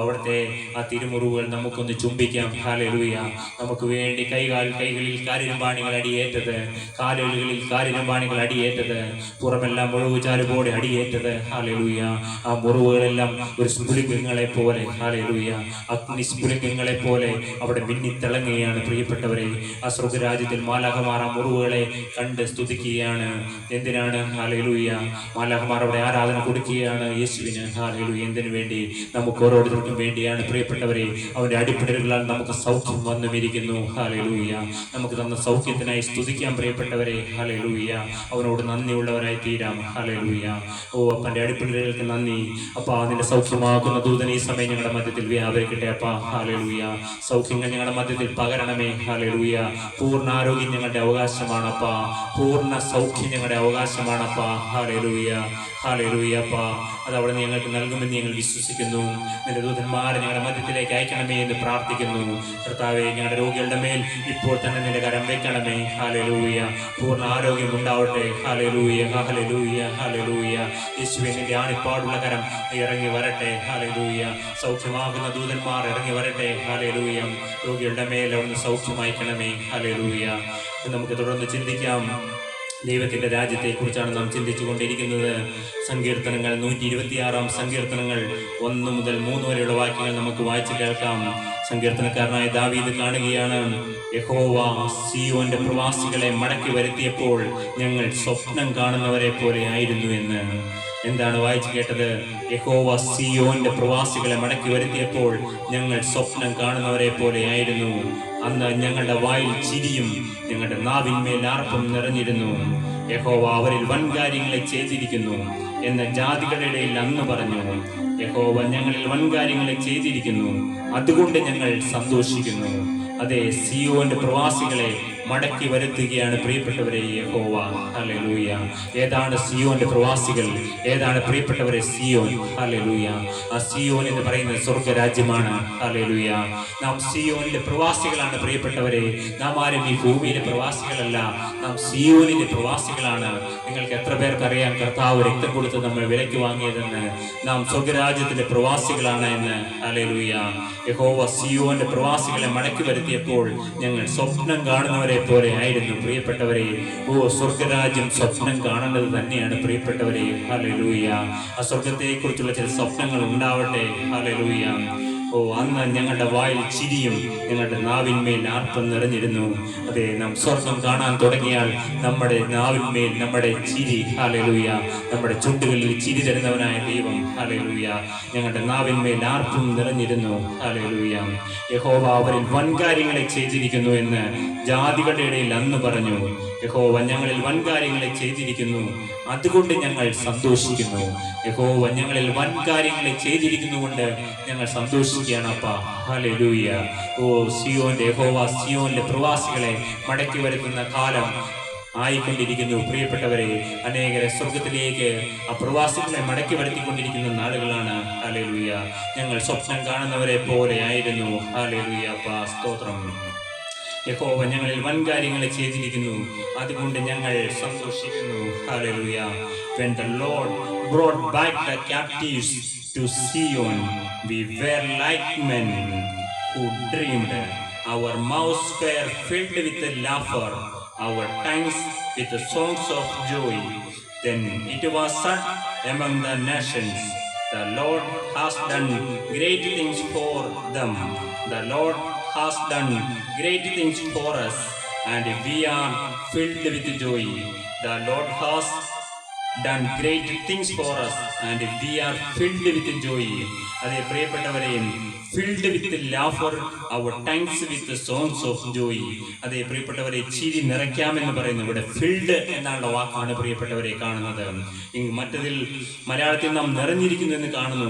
അവിടുത്തെ ആ തിരുമുറിവുകൾ നമുക്കൊന്ന് ചുംബിക്കാം. ഹല്ലേലൂയ. നമുക്ക് വേണ്ടി കൈകളിൽ കാരിരുമ്പാണികൾ അടിയേറ്റത്, കാലുകളിൽ കാരിരുമ്പാണികൾ അടിയേറ്റത്, പുറമെല്ലാം മുഴുവുചാലുപോലെ അടിയേറ്റത്. ഹല്ലേലൂയ. ആ മുറിവുകളെല്ലാം ഒരു സ്ഫുലിംഗങ്ങളെ പോലെ, ഹല്ലേലൂയ, അഗ്നി സ്ഫുലിംഗങ്ങളെ പോലെ അവിടെ മിന്നിത്തിളങ്ങുകയാണ്. പ്രിയപ്പെട്ടവരെ, ആ സ്വർഗരാജ്യത്തിൽ മാലാഖമാർ ആ മുറിവുകളെ കണ്ട് സ്തുതിക്കുകയാണ്. എന്തിനാണ്? ഹല്ലേലൂയ. മാലാഖമാർ അവിടെ ആരാധന കൊടുക്കുകയാണ് യേശുവിന്. ഹല്ലേലൂയ. എന്തിനു വേണ്ടി? നമുക്ക് ഓരോരുത്തർക്കും വേണ്ടിയാണ്. പ്രിയപ്പെട്ടവരെ, അവന്റെ അടിപ്പിടലുകളാൽ നമുക്ക് സൗഖ്യം വന്നുമിരിക്കുന്നു. ഹല്ലേലൂയ. നമുക്ക് തന്ന സൗഖ്യത്തിനായി സ്തുതിക്കാം. പ്രിയപ്പെട്ടവരെ, ഹല്ലേലൂയ. അവനോട് നന്ദിയുള്ളവരായി തീരാം. ഹല്ലേലൂയ. അപ്പന്റെ അടിപ്പിടലുകൾക്ക് നന്ദി. അപ്പാ, നിന്റെ സൗഖ്യമാക്കുന്ന ദൂതൻ ഈ സമയം ഞങ്ങളുടെ മധ്യത്തിൽ വ്യാപരിക്കട്ടെ. അപ്പാ, ഹല്ലേലൂയ. സൗഖ്യങ്ങൾ ഞങ്ങളുടെ മധ്യത്തിൽ പകരണമേ. ഹല്ലേലൂയ. പൂർണ്ണ ആരോഗ്യം ഞങ്ങളുടെ അവകാശമാണ്. അപ്പാ, പൂർണ്ണ സൗഖ്യം ഞങ്ങളുടെ അവകാശമാണപ്പാ. ഹല്ലേലൂയ. ഹല്ലേലൂയ. അപ്പാ, അത് അവിടെ ഞങ്ങൾക്ക് നൽകുമെന്ന് ഞങ്ങൾ വിശ്വസിക്കുന്നു. നിന്റെ ദൂതന്മാരെ ഞങ്ങളുടെ മധ്യത്തിലേക്ക് അയക്കണമേ എന്ന് പ്രാർത്ഥിക്കുന്നു. കർത്താവേ, ഞങ്ങളുടെ രോഗികളുടെ മേൽ ഇപ്പോൾ തന്നെ നിന്റെ കരം വെക്കണമേ. ഹല്ലേലൂയ. പൂർണ്ണ ആരോഗ്യം ഉണ്ടാവട്ടെ. ഹല്ലേലൂയ. ഹല്ലേലൂയ. ഹല്ലേലൂയ. യേശുവേ, നിന്റെ ആണിപ്പാടുള്ള കരം ഇറങ്ങി വരട്ടെ. ഹല്ലേലൂയ. സൗഖ്യമാകുന്ന ദൂതന്മാർ ഇറങ്ങി വരട്ടെ. ഹല്ലേലൂയ. രോഗികളുടെ മേൽ അവിടുന്ന് സൗഖ്യം അയക്കണമേ. ഹല്ലേലൂയ. നമുക്ക് തുടർന്ന് ചിന്തിക്കാം. ദൈവത്തിന്റെ രാജ്യത്തെ കുറിച്ചാണ് നാം ചിന്തിച്ചു കൊണ്ടിരിക്കുന്നത്. സങ്കീർത്തനങ്ങൾ 126 സങ്കീർത്തനങ്ങൾ 1 മുതൽ 3 വരെയുള്ള വാക്യങ്ങൾ നമുക്ക് വായിച്ചു കേൾക്കാം. സങ്കീർത്തനക്കാരനായ ദാവീദ് കാണുകയാണ്, യഹോവ സിയോന്റെ പ്രവാസികളെ മടക്കി വരുത്തിയപ്പോൾ ഞങ്ങൾ സ്വപ്നം കാണുന്നവരെ പോലെ ആയിരുന്നു എന്ന്. എന്താണ് വായിച്ചു കേട്ടത്? യഹോവ സിയോന്റെ പ്രവാസികളെ മടക്കി വരുത്തിയപ്പോൾ ഞങ്ങൾ സ്വപ്നം കാണുന്നവരെ പോലെ ആയിരുന്നു. അന്ന് ഞങ്ങളുടെ വായിൽ ചിരിയും ഞങ്ങളുടെ നാവിന്മേൽ ആർപ്പും നിറഞ്ഞിരുന്നു. യഹോവ അവരിൽ വൻകാര്യങ്ങളെ ചെയ്തിരിക്കുന്നു എന്ന് ജാതികളുടെ ഇടയിൽ അന്ന് പറഞ്ഞു. യഹോവ ഞങ്ങളിൽ വൻകാര്യങ്ങളെ ചെയ്തിരിക്കുന്നു, അതുകൊണ്ട് ഞങ്ങൾ സന്തോഷിക്കുന്നു. അതെ, സിയോന്റെ പ്രവാസികളെ മടക്കി വരുത്തുകയാണ് പ്രിയപ്പെട്ടവരെ യഹോവ. ഹല്ലേലൂയ. ഏതാണ് സിയോന്റെ പ്രവാസികൾ? ഏതാണ് പ്രിയപ്പെട്ടവരെ സിയോൻ? ഹല്ലേലൂയ. ആ സിയോൻ എന്ന് പറയുന്നത് സ്വർഗരാജ്യമാണ്. ഹല്ലേലൂയ. നാം സിയോനിലെ പ്രവാസികളാണ് പ്രിയപ്പെട്ടവരെ. നാം ആരും ഈ ഭൂമിയിലെ പ്രവാസികളല്ല, നാം സിയോനിലെ പ്രവാസികളാണ്. നിങ്ങൾക്ക് എത്ര പേർക്കറിയാം കർത്താവ് രക്തം കൊടുത്ത് നമ്മൾ വിലയ്ക്ക് വാങ്ങിയതെന്ന്? നാം സ്വർഗരാജ്യത്തിന്റെ പ്രവാസികളാണ് എന്ന്. ഹല്ലേലൂയ. യഹോവ സിയോന്റെ പ്രവാസികളെ മടക്കി വരുത്തിയപ്പോൾ ഞങ്ങൾ സ്വപ്നം കാണുന്നവരെ കാണുന്നവരെ പോലെ ആയിരുന്നു പ്രിയപ്പെട്ടവരെ. സ്വർഗരാജ്യം സ്വപ്നം കാണേണ്ടത് തന്നെയാണ് പ്രിയപ്പെട്ടവരെ. ഹല്ലേലൂയ. ആ സ്വർഗത്തെ കുറിച്ചുള്ള ചില സ്വപ്നങ്ങൾ ഉണ്ടാവട്ടെ. ഹല്ലേലൂയ. അന്ന് ഞങ്ങളുടെ വായിൽ ചിരിയും ഞങ്ങളുടെ നാവിന്മേൽ ആർപ്പം നിറഞ്ഞിരുന്നു. അതെ, നാം സ്വർഗം കാണാൻ തുടങ്ങിയാൽ നമ്മുടെ നാവിന്മേൽ നമ്മുടെ ചിരി, ഹല്ലേലൂയ, നമ്മുടെ ചുണ്ടുകളിൽ ചിരി തരുന്നവനായ ദൈവം, ഹല്ലേലൂയ, ഞങ്ങളുടെ നാവിന്മേൽ ആർപ്പം നിറഞ്ഞിരുന്നു. ഹല്ലേലൂയ. യഹോവ അവരിൽ വൻകാര്യങ്ങളെ ചെയ്തിരിക്കുന്നു എന്ന് ജാതികളുടെ ഇടയിൽ അന്ന് പറഞ്ഞു. യഹോവ ഞങ്ങളിൽ വൻകാര്യങ്ങളെ ചെയ്തിരിക്കുന്നു, അതുകൊണ്ട് ഞങ്ങൾ സന്തോഷിക്കുന്നു. യഹോവ ഞങ്ങളിൽ വൻകാര്യങ്ങളെ ചെയ്തിരിക്കുന്നു കൊണ്ട് ഞങ്ങൾ സന്തോഷിക്കുകയാണ് അപ്പാ. ഹല്ലേലൂയ. സിയോന്റെ യഹോവ സിയോനിലെ പ്രവാസികളെ മടക്കി വരുത്തുന്ന കാലം ആയിക്കൊണ്ടിരിക്കുന്നു പ്രിയപ്പെട്ടവരെ. അനേകരെ സ്വർഗത്തിലേക്ക് ആ പ്രവാസികളെ മടക്കി വരുത്തിക്കൊണ്ടിരിക്കുന്ന നാളുകളാണ്. ഹല്ലേലൂയ. ഞങ്ങൾ സ്വപ്നം കാണുന്നവരെ പോലെ ആയിരുന്നു. ഹല്ലേലൂയ. അപ്പാ സ്തോത്രം. യഹോവ ഞങ്ങളിൽ വൻകാര്യങ്ങളെ ചെയ്തിരിക്കുന്നു, അതുകൊണ്ട് ഞങ്ങൾ സന്തോഷിക്കുന്നു. Hallelujah. When the Lord brought back the captives to Zion, we were like men who dreamed. Our mouths were filled with laughter, our tongues with the songs of joy. Then it was said among the nations, the Lord has done great things for them. The Lord has done great things for us, and we are filled with joy. The Lord has done great things for us, and we are filled with joy. അതേ പ്രിയപ്പെട്ടവരെ, filled with laughter, our tongues with the songs of joy. അതേ പ്രിയപ്പെട്ടവരെ, ചിരി നിറയ്ക്കാമെന്ന് പറയുന്നു. ഇവിടെ filled എന്നുള്ള വാക്കാണ് പ്രിയപ്പെട്ടവരെ കാണുന്നത്. മറ്റതിൽ മലയാളത്തിൽ നാം നിറഞ്ഞിരിക്കുന്നു എന്ന് കാണുന്നു,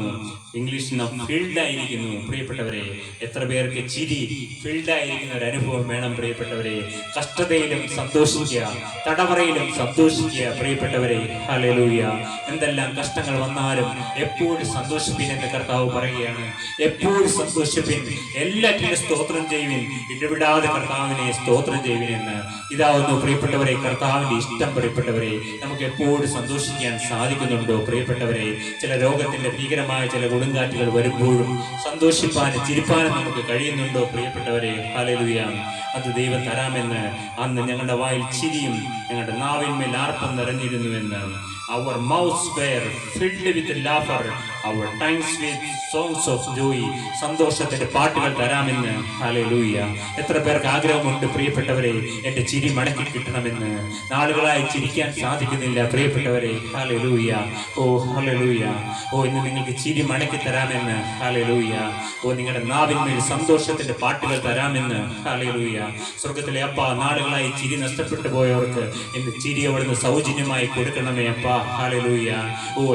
ഇംഗ്ലീഷിൽ നാം ഫിൽഡ് ആയിരിക്കുന്നു. പ്രിയപ്പെട്ടവരെ, എത്ര പേർക്ക് ചിരി ഫിൽഡ് ആയിരിക്കുന്ന ഒരു അനുഭവം വേണം പ്രിയപ്പെട്ടവരെ. കഷ്ടതയിലും സന്തോഷിക്കുക, തടവറയിലും സന്തോഷിക്കുക പ്രിയപ്പെട്ടവരെ. ഹല്ലേലൂയ. എന്തെല്ലാം കഷ്ടങ്ങൾ വന്നാലും എപ്പോഴും സന്തോഷിപ്പിൻ എന്ന് കർത്താവ് പറയുകയാണ്. എപ്പോഴും സന്തോഷിപ്പിൻ, എല്ലാറ്റിനും സ്തോത്രം ചെയ്യുവിൻ, ഇടവിടാതെ കർത്താവിനെ സ്തോത്രം ചെയ്യുവിൻ എന്ന്. ഇതാവുന്നു പ്രിയപ്പെട്ടവരെ കർത്താവിന്റെ ഇഷ്ടം. പ്രിയപ്പെട്ടവരെ, നമുക്ക് എപ്പോഴും സന്തോഷിക്കാൻ സാധിക്കുന്നുണ്ടോ പ്രിയപ്പെട്ടവരെ? ചില രോഗത്തിന്റെ ഭീകരമായ ചില കൊടുങ്കാറ്റുകൾ വരുമ്പോഴും സന്തോഷിപ്പാനും ചിരിപ്പാനും നമുക്ക് കഴിയുന്നുണ്ടോ പ്രിയപ്പെട്ടവരെ? ഹല്ലേലൂയ. അത് ദൈവം തരാമെന്ന് അന്ന് ഞങ്ങളുടെ വായിൽ ചിരിയും ഞങ്ങളുടെ നാവിന്മേൽ ആർപ്പം നിറഞ്ഞിരുന്നുവെന്ന്. Our mouths were filled with laughter, our tongues with songs of joy. സന്തോഷത്തിന്റെ പാട്ടുകൾ തരാമെന്ന്. ഹല്ലേലൂയ. എത്ര പേർക്ക് ആഗ്രഹമുണ്ട് പ്രിയപ്പെട്ടവരെ, എന്റെ ചിരി മടക്കി കിട്ടണമെന്ന്. നാളുകളായി ചിരിക്കാൻ സാധിക്കുന്നില്ല പ്രിയപ്പെട്ടവരെ. ഹല്ലേലൂയ. ഹല്ലേലൂയ. ഇന്ന് നിങ്ങൾക്ക് ചിരി മടക്കി തരാമെന്ന്. ഹല്ലേലൂയ. നിങ്ങളുടെ നാവിന്മേൽ സന്തോഷത്തിന്റെ പാട്ടുകൾ തരാമെന്ന്. ഹല്ലേലൂയ. സ്വർഗത്തിലെ അപ്പ, നാളുകളായി ചിരി നഷ്ടപ്പെട്ടു പോയവർക്ക് ഇന്ന് ചിരി അവിടുന്ന് സൗജന്യമായി കൊടുക്കണമേ അപ്പ. ഹല്ലേലൂയ.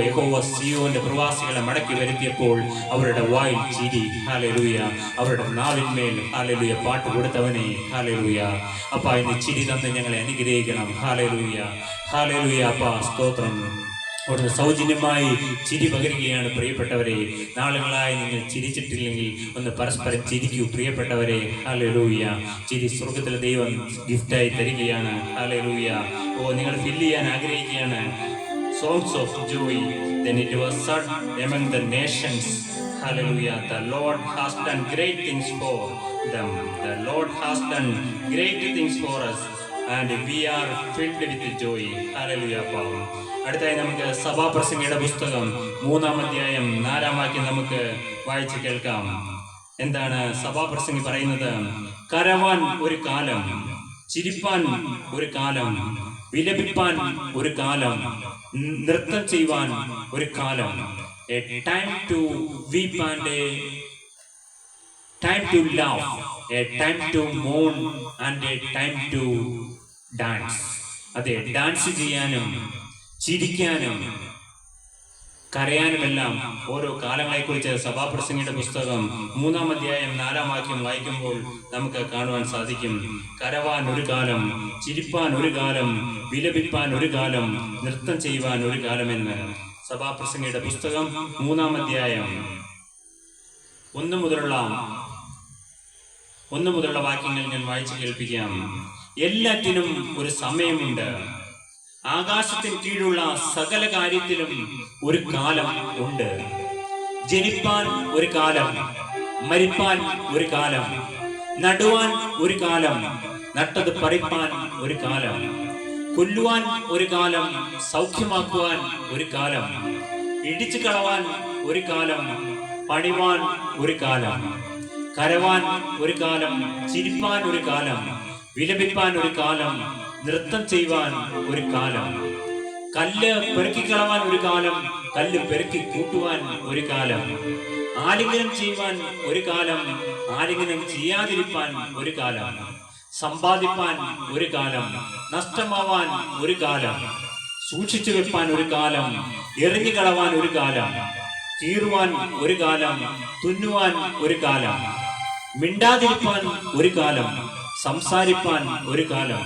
യഹോവ സിയോന്റെ പ്രവാസികളെ മടക്കി വരുത്തിയപ്പോൾ അവരുടെ വായിൽ ചിരി. ഹല്ലേലൂയ. അവരുടെ നാവിന്മേൽ ഹല്ലേലൂയ പാട്ട് കൊടുത്തവനെ. ഹല്ലേലൂയ. അപ്പ, ഇന്ന് ചിരി തന്ന് ഞങ്ങളെ അനുഗ്രഹിക്കണം. ഹല്ലേലൂയ. ഹല്ലേലൂയ. അപ്പ സ്തോത്രം. അവിടുന്ന് സൗജന്യമായി ചിരി പകരുകയാണ് പ്രിയപ്പെട്ടവരെ. നാളുകളായി നിങ്ങൾ ചിരിച്ചിട്ടില്ലെങ്കിൽ ഒന്ന് പരസ്പരം ചിരിക്കൂ പ്രിയപ്പെട്ടവരെ. ഹല്ലേലൂയ. ചിരി സ്വർഗത്തിലെ ദൈവം ഗിഫ്റ്റായി തരികയാണ്. ഹല്ലേലൂയ. നിങ്ങൾ ഫില്ല് ചെയ്യാൻ ആഗ്രഹിക്കുകയാണ്. Songs of joy. Then it was said among the nations, hallelujah, the Lord has done great things for them. The Lord has done great things for us, and we are filled with joy. Hallelujah. അടുത്തായി നമുക്ക് സഭാപ്രസംഗിയുടെ പുസ്തകം 3-ാം അധ്യായം 4-ാം വാക്യം നമുക്ക് വായിച്ച് കേൾക്കാം. എന്താണ് സഭാപ്രസംഗി പറയുന്നത്? കരവാൻ ഒരു കാലം, ചിരിപ്പാൻ ഒരു കാലം, വിലപിപ്പാൻ ഒരു കാലം, നൃത്തം ചെയ്യുവാൻ ഒരു കാലം. A time to weep and a time to laugh, a time to mourn and a time to dance. അതെ, ഡാൻസ് ചെയ്യാനും ചിരിക്കാനും കരയാനുമെല്ലാം ഓരോ കാലങ്ങളെക്കുറിച്ച് സഭാപ്രസംഗിയുടെ പുസ്തകം 3-ാം അധ്യായം 4-ാം വാക്യം വായിക്കുമ്പോൾ നമുക്ക് കാണുവാൻ സാധിക്കും. കരവാൻ ഒരു കാലം, ചിരിപ്പാൻ ഒരു കാലം, വിലപിപ്പാൻ ഒരു കാലം, നൃത്തം ചെയ്യുവാൻ ഒരു കാലമെന്ന്. സഭാപ്രസംഗിയുടെ പുസ്തകം 3-ാം അധ്യായം 1 മുതലുള്ള വാക്യങ്ങൾ ഞാൻ വായിച്ചു കേൾപ്പിക്കാം. എല്ലാറ്റിനും ഒരു സമയമുണ്ട്, ആകാശത്തിന് കീഴുള്ള സകല കാര്യത്തിലും ഒരു കാലം ഉണ്ട്. ജനിപ്പാൻ ഒരു കാലം, മരിപ്പാൻ ഒരു കാലം, നടുവാൻ ഒരു കാലം, നട്ടത് പറിപ്പാൻ ഒരു കാലം, കൊല്ലുവാൻ ഒരു കാലം, സൗഖ്യമാക്കുവാൻ ഒരു കാലം, ഇടിച്ചു കളവാൻ ഒരു കാലം, പണിവാൻ ഒരു കാലം, കരവാൻ ഒരു കാലം, ചിരിപ്പാൻ ഒരു കാലം, വിലപിപ്പാൻ ഒരു കാലം, നൃത്തം ചെയ്യുവാൻ ഒരു കാലം, കല്ല് പെറുക്കിക്കളവാൻ ഒരു കാലം, കല്ല് പെറുക്കി കൂട്ടുവാൻ ഒരു കാലം, ആലിംഗനം ചെയ്യുവാൻ ഒരു കാലം, ആലിംഗനം ചെയ്യാതിരിപ്പാൻ ഒരു കാലം, സമ്പാദിപ്പാൻ ഒരു കാലം, നഷ്ടമാവാൻ ഒരു കാലം, സൂക്ഷിച്ചു വെപ്പാൻ ഒരു കാലം, എറിഞ്ഞു കളവാൻ ഒരു കാലം, കീറുവാൻ ഒരു കാലം, തുന്നുവാൻ ഒരു കാലം, മിണ്ടാതിരിപ്പാൻ ഒരു കാലം, സംസാരിപ്പാൻ ഒരു കാലം,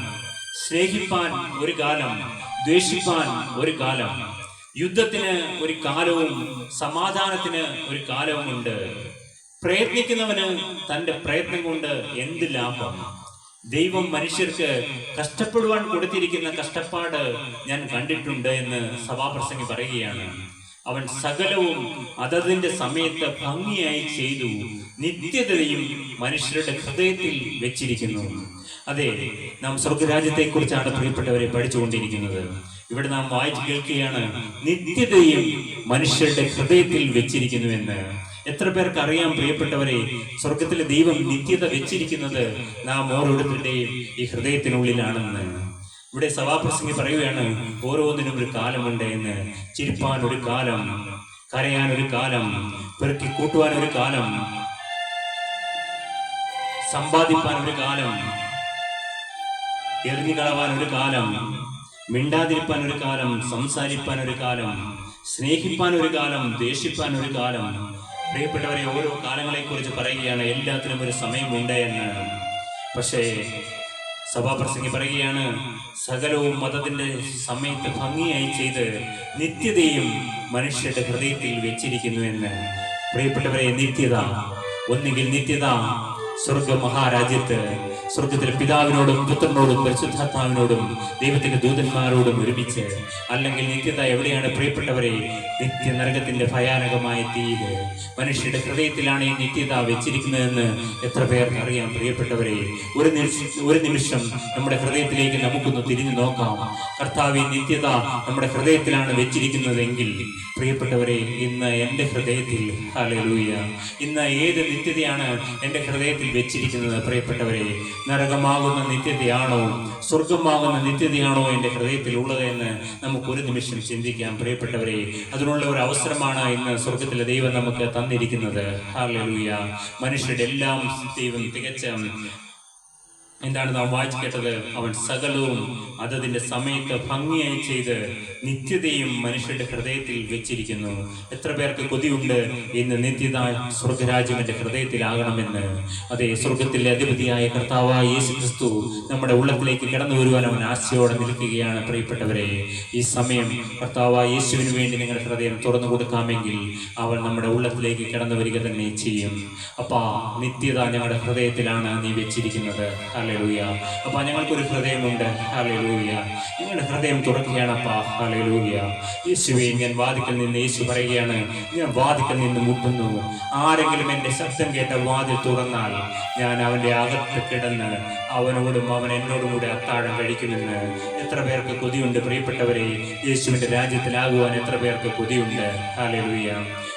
സ്നേഹിപ്പാൻ ഒരു കാലം, ദ്വേഷിപ്പാൻ ഒരു കാലം, യുദ്ധത്തിന് ഒരു കാലവും സമാധാനത്തിന് ഒരു കാലവുമുണ്ട്. പ്രയത്നിക്കുന്നവന് തന്റെ പ്രയത്നം കൊണ്ട് എന്ത് ലാഭം? ദൈവം മനുഷ്യർക്ക് കഷ്ടപ്പെടുവാൻ കൊടുത്തിരിക്കുന്ന കഷ്ടപ്പാട് ഞാൻ കണ്ടിട്ടുണ്ട് എന്ന് സഭാപ്രസംഗി പറയുകയാണ്. അവൻ സകലവും അതതിന്റെ സമയത്ത് ഭംഗിയായി ചെയ്തു, നിത്യതയും മനുഷ്യരുടെ ഹൃദയത്തിൽ വെച്ചിരിക്കുന്നു. അതെ, നാം സ്വർഗരാജ്യത്തെ കുറിച്ചാണ് പ്രിയപ്പെട്ടവരെ പഠിച്ചുകൊണ്ടിരിക്കുന്നത്. ഇവിടെ നാം വായിച്ചു കേൾക്കുകയാണ്, നിത്യതയും മനുഷ്യരുടെ ഹൃദയത്തിൽ വെച്ചിരിക്കുന്നുവെന്ന്. എത്ര പേർക്ക് അറിയാം പ്രിയപ്പെട്ടവരെ, സ്വർഗത്തിലെ ദൈവം നിത്യത വെച്ചിരിക്കുന്നത് നാം ഓരോരുത്തരുടെയും ഈ ഹൃദയത്തിനുള്ളിലാണെന്ന്. ഇവിടെ സഭാപ്രസംഗി പറയുകയാണ്, ഓരോന്നിനും ഒരു കാലമുണ്ട് എന്ന്. ചിരിപ്പാൻ ഒരു കാലം, കരയാൻ ഒരു കാലം, പെറുക്കി കൂട്ടുവാൻ ഒരു കാലം, സമ്പാദിപ്പാൻ ഒരു കാലം, എറിഞ്ഞു കളവാൻ ഒരു കാലം, മിണ്ടാതിരിപ്പാൻ ഒരു കാലം, സംസാരിപ്പാൻ ഒരു കാലം, സ്നേഹിപ്പാൻ ഒരു കാലം, ദേഷിപ്പാൻ ഒരു കാലം. പ്രിയപ്പെട്ടവരെ, ഓരോ കാലങ്ങളെ കുറിച്ച് പറയുകയാണ്, എല്ലാത്തിനും ഒരു സമയമുണ്ട് എന്ന്. പക്ഷേ സഭാപ്രസംഗി പറയുകയാണ്, സകലവും മതത്തിന്റെ സമയത്ത് ഭംഗിയായി ചെയ്ത് നിത്യതയും മനുഷ്യരുടെ ഹൃദയത്തിൽ വെച്ചിരിക്കുന്നു എന്ന്. പ്രിയപ്പെട്ടവരെ, നിത്യത, ഒന്നുകിൽ നിത്യത സ്വർഗ മഹാരാജ്യത്ത് സ്വർഗത്തിലെ പിതാവിനോടും പുത്രനോടും പരിശുദ്ധാത്മാവിനോടും ദൈവത്തിന്റെ ദൂതന്മാരോടും ഒരുമിച്ച്, അല്ലെങ്കിൽ നിത്യത എവിടെയാണ് പ്രിയപ്പെട്ടവരെ? നിത്യനരകത്തിന്റെ ഭയാനകമായ തീയില് മനുഷ്യരുടെ ഹൃദയത്തിലാണ് ഈ നിത്യത വെച്ചിരിക്കുന്നതെന്ന് എത്ര പേർക്ക് അറിയാം പ്രിയപ്പെട്ടവരെ? ഒരു നിമിഷം നമ്മുടെ ഹൃദയത്തിലേക്ക് നമുക്കൊന്ന് തിരിഞ്ഞു നോക്കാം. കർത്താവ് നിത്യത നമ്മുടെ ഹൃദയത്തിലാണ് വെച്ചിരിക്കുന്നതെങ്കിൽ പ്രിയപ്പെട്ടവരെ, ഇന്ന് എൻ്റെ ഹൃദയത്തിൽ, ഹല്ലേലൂയ, ഇന്ന് ഏത് നിത്യതയാണ് എൻ്റെ ഹൃദയത്തിൽ വെച്ചിരിക്കുന്നത്? പ്രിയപ്പെട്ടവരെ, നരകമാകുന്ന നിത്യതയാണോ സ്വർഗമാകുന്ന നിത്യതയാണോ എൻ്റെ ഹൃദയത്തിൽ ഉള്ളത് എന്ന് നമുക്കൊരു നിമിഷം ചിന്തിക്കാം പ്രിയപ്പെട്ടവരെ. അതിനുള്ള ഒരു അവസരമാണ് ഇന്ന് സ്വർഗത്തിലെ ദൈവം നമുക്ക് തന്നിരിക്കുന്നത്. ഹല്ലേലൂയ. മനുഷ്യരുടെ എല്ലാം ദൈവം തികച്ച എന്താണ് നാം വായിച്ചു കേട്ടത്? അവൻ സകലവും അതതിന്റെ സമയത്ത് ഭംഗിയായി ചെയ്ത് നിത്യതയും മനുഷ്യരുടെ ഹൃദയത്തിൽ വെച്ചിരിക്കുന്നു. എത്ര പേർക്ക് കൊതിയുണ്ട് ഇന്ന് നിത്യത സ്വർഗരാജ്യം എന്റെ ഹൃദയത്തിലാകണമെന്ന്? അതെ, സ്വർഗത്തിലെ അധിപതിയായ കർത്താവായ യേശു ക്രിസ്തു നമ്മുടെ ഉള്ളത്തിലേക്ക് കടന്നു വരുവാൻ അവൻ ആശയോടെ നിൽക്കുകയാണ്. പ്രിയപ്പെട്ടവരെ, ഈ സമയം കർത്താവായ യേശുവിന് വേണ്ടി നിങ്ങളുടെ ഹൃദയം തുറന്നു കൊടുക്കാമെങ്കിൽ അവൻ നമ്മുടെ ഉള്ളത്തിലേക്ക് കടന്നു വരിക തന്നെ ചെയ്യും. അപ്പാ, നിത്യത ഞങ്ങളുടെ ഹൃദയത്തിലാണ് നീ വെച്ചിരിക്കുന്നത്. ഹല്ലേലൂയ. അപ്പൊ ഞങ്ങൾക്കൊരു ഹൃദയമുണ്ട്. ഹല്ലേലൂയ. നിങ്ങളുടെ ഹൃദയം തുറക്കുകയാണപ്പാ. ഹല്ലേലൂയ. യേശുവേ, ഞാൻ വാതിക്കൽ നിന്ന്, യേശു പറയുകയാണ്, ഞാൻ വാതിക്കൽ നിന്ന് മുട്ടുന്നു. ആരെങ്കിലും എൻ്റെ ശബ്ദം കേട്ട വാതിൽ തുറന്നാൽ ഞാൻ അവൻ്റെ അകത്ത് കിടന്ന് അവനോടും അവൻ എന്നോടും കൂടെ അത്താഴം കഴിക്കുമെന്ന്. എത്ര പേർക്ക് കൊതിയുണ്ട് പ്രിയപ്പെട്ടവരെ? യേശുവിൻ്റെ രാജ്യത്തിലാകുവാൻ എത്ര പേർക്ക് കൊതിയുണ്ട്? ഹല്ലേലൂയ.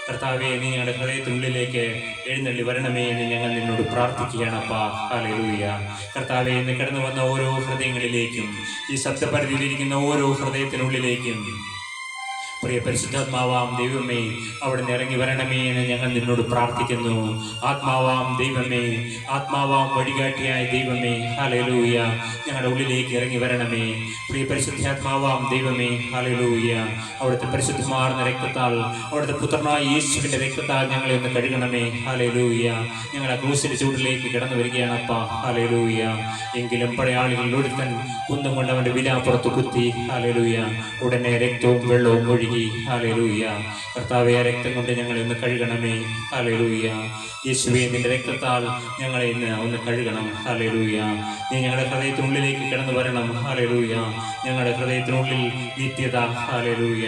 കർത്താവേ, നീ ഞങ്ങളുടെ ഹൃദയത്തിനുള്ളിലേക്ക് എഴുന്നള്ളി വരണമേ എന്ന് ഞങ്ങൾ നിന്നോട് പ്രാർത്ഥിക്കുകയാണപ്പാ. ഹല്ലേലൂയ. കർത്താവേ, ഇന്ന് കടന്നു വന്ന ഓരോ ഹൃദയങ്ങളിലേക്കും, ഈ ശബ്ദപരിധിയിലിരിക്കുന്ന ഓരോ ഹൃദയത്തിനുള്ളിലേക്കും പ്രിയ പരിശുദ്ധാത്മാവാം ദൈവമേ, അവിടുന്ന് ഇറങ്ങി വരണമേ എന്ന് ഞങ്ങൾ നിന്നോട് പ്രാർത്ഥിക്കുന്നു. ആത്മാവാം ദൈവമേ, ആത്മാവാം വഴികാട്ടിയായ ദൈവമേ, ഹല്ലേലൂയ, ഞങ്ങളുടെ ഉള്ളിലേക്ക് ഇറങ്ങി വരണമേ. പ്രിയ പരിശുദ്ധാത്മാവാം ദൈവമേ, ഹല്ലേലൂയ, അവിടുത്തെ പരിശുദ്ധമാർന്ന രക്തത്താൽ, അവിടുത്തെ പുത്രനായ യേശുവിന്റെ രക്തത്താൽ ഞങ്ങളെ ഒന്ന് കഴുകണമേ. ഹല്ലേലൂയ. ഞങ്ങൾ ആ ക്രൂശിന്റെ ചൂടിലേക്ക് കടന്നു വരികയാണപ്പാ. ഹല്ലേലൂയ. എങ്കിലും പടയാളികളിൽ ഒരുത്തൻ കുന്തം കൊണ്ട് അവന്റെ വിലാപ്പുറത്ത് കുത്തി. ഹല്ലേലൂയ. ഉടനെ രക്തവും വെള്ളവും ഒഴുകി. ഹല്ലേലൂയ. കർത്താവേ, രക്തം കൊണ്ട് ഞങ്ങളെ ഒന്ന് കഴുകണമേ. ഹല്ലേലൂയ. യേശുവേ, നിന്റെ രക്തത്താൽ ഞങ്ങളെ ഇന്ന് ഒന്ന് കഴുകണം. ഹല്ലേലൂയ. നീ ഞങ്ങളുടെ ഹൃദയത്തിനുള്ളിലേക്ക് കടന്നു വരണം. ഹല്ലേലൂയ. ഞങ്ങളുടെ ഹൃദയത്തിനുള്ളിൽ നിത്യത. ഹല്ലേലൂയ.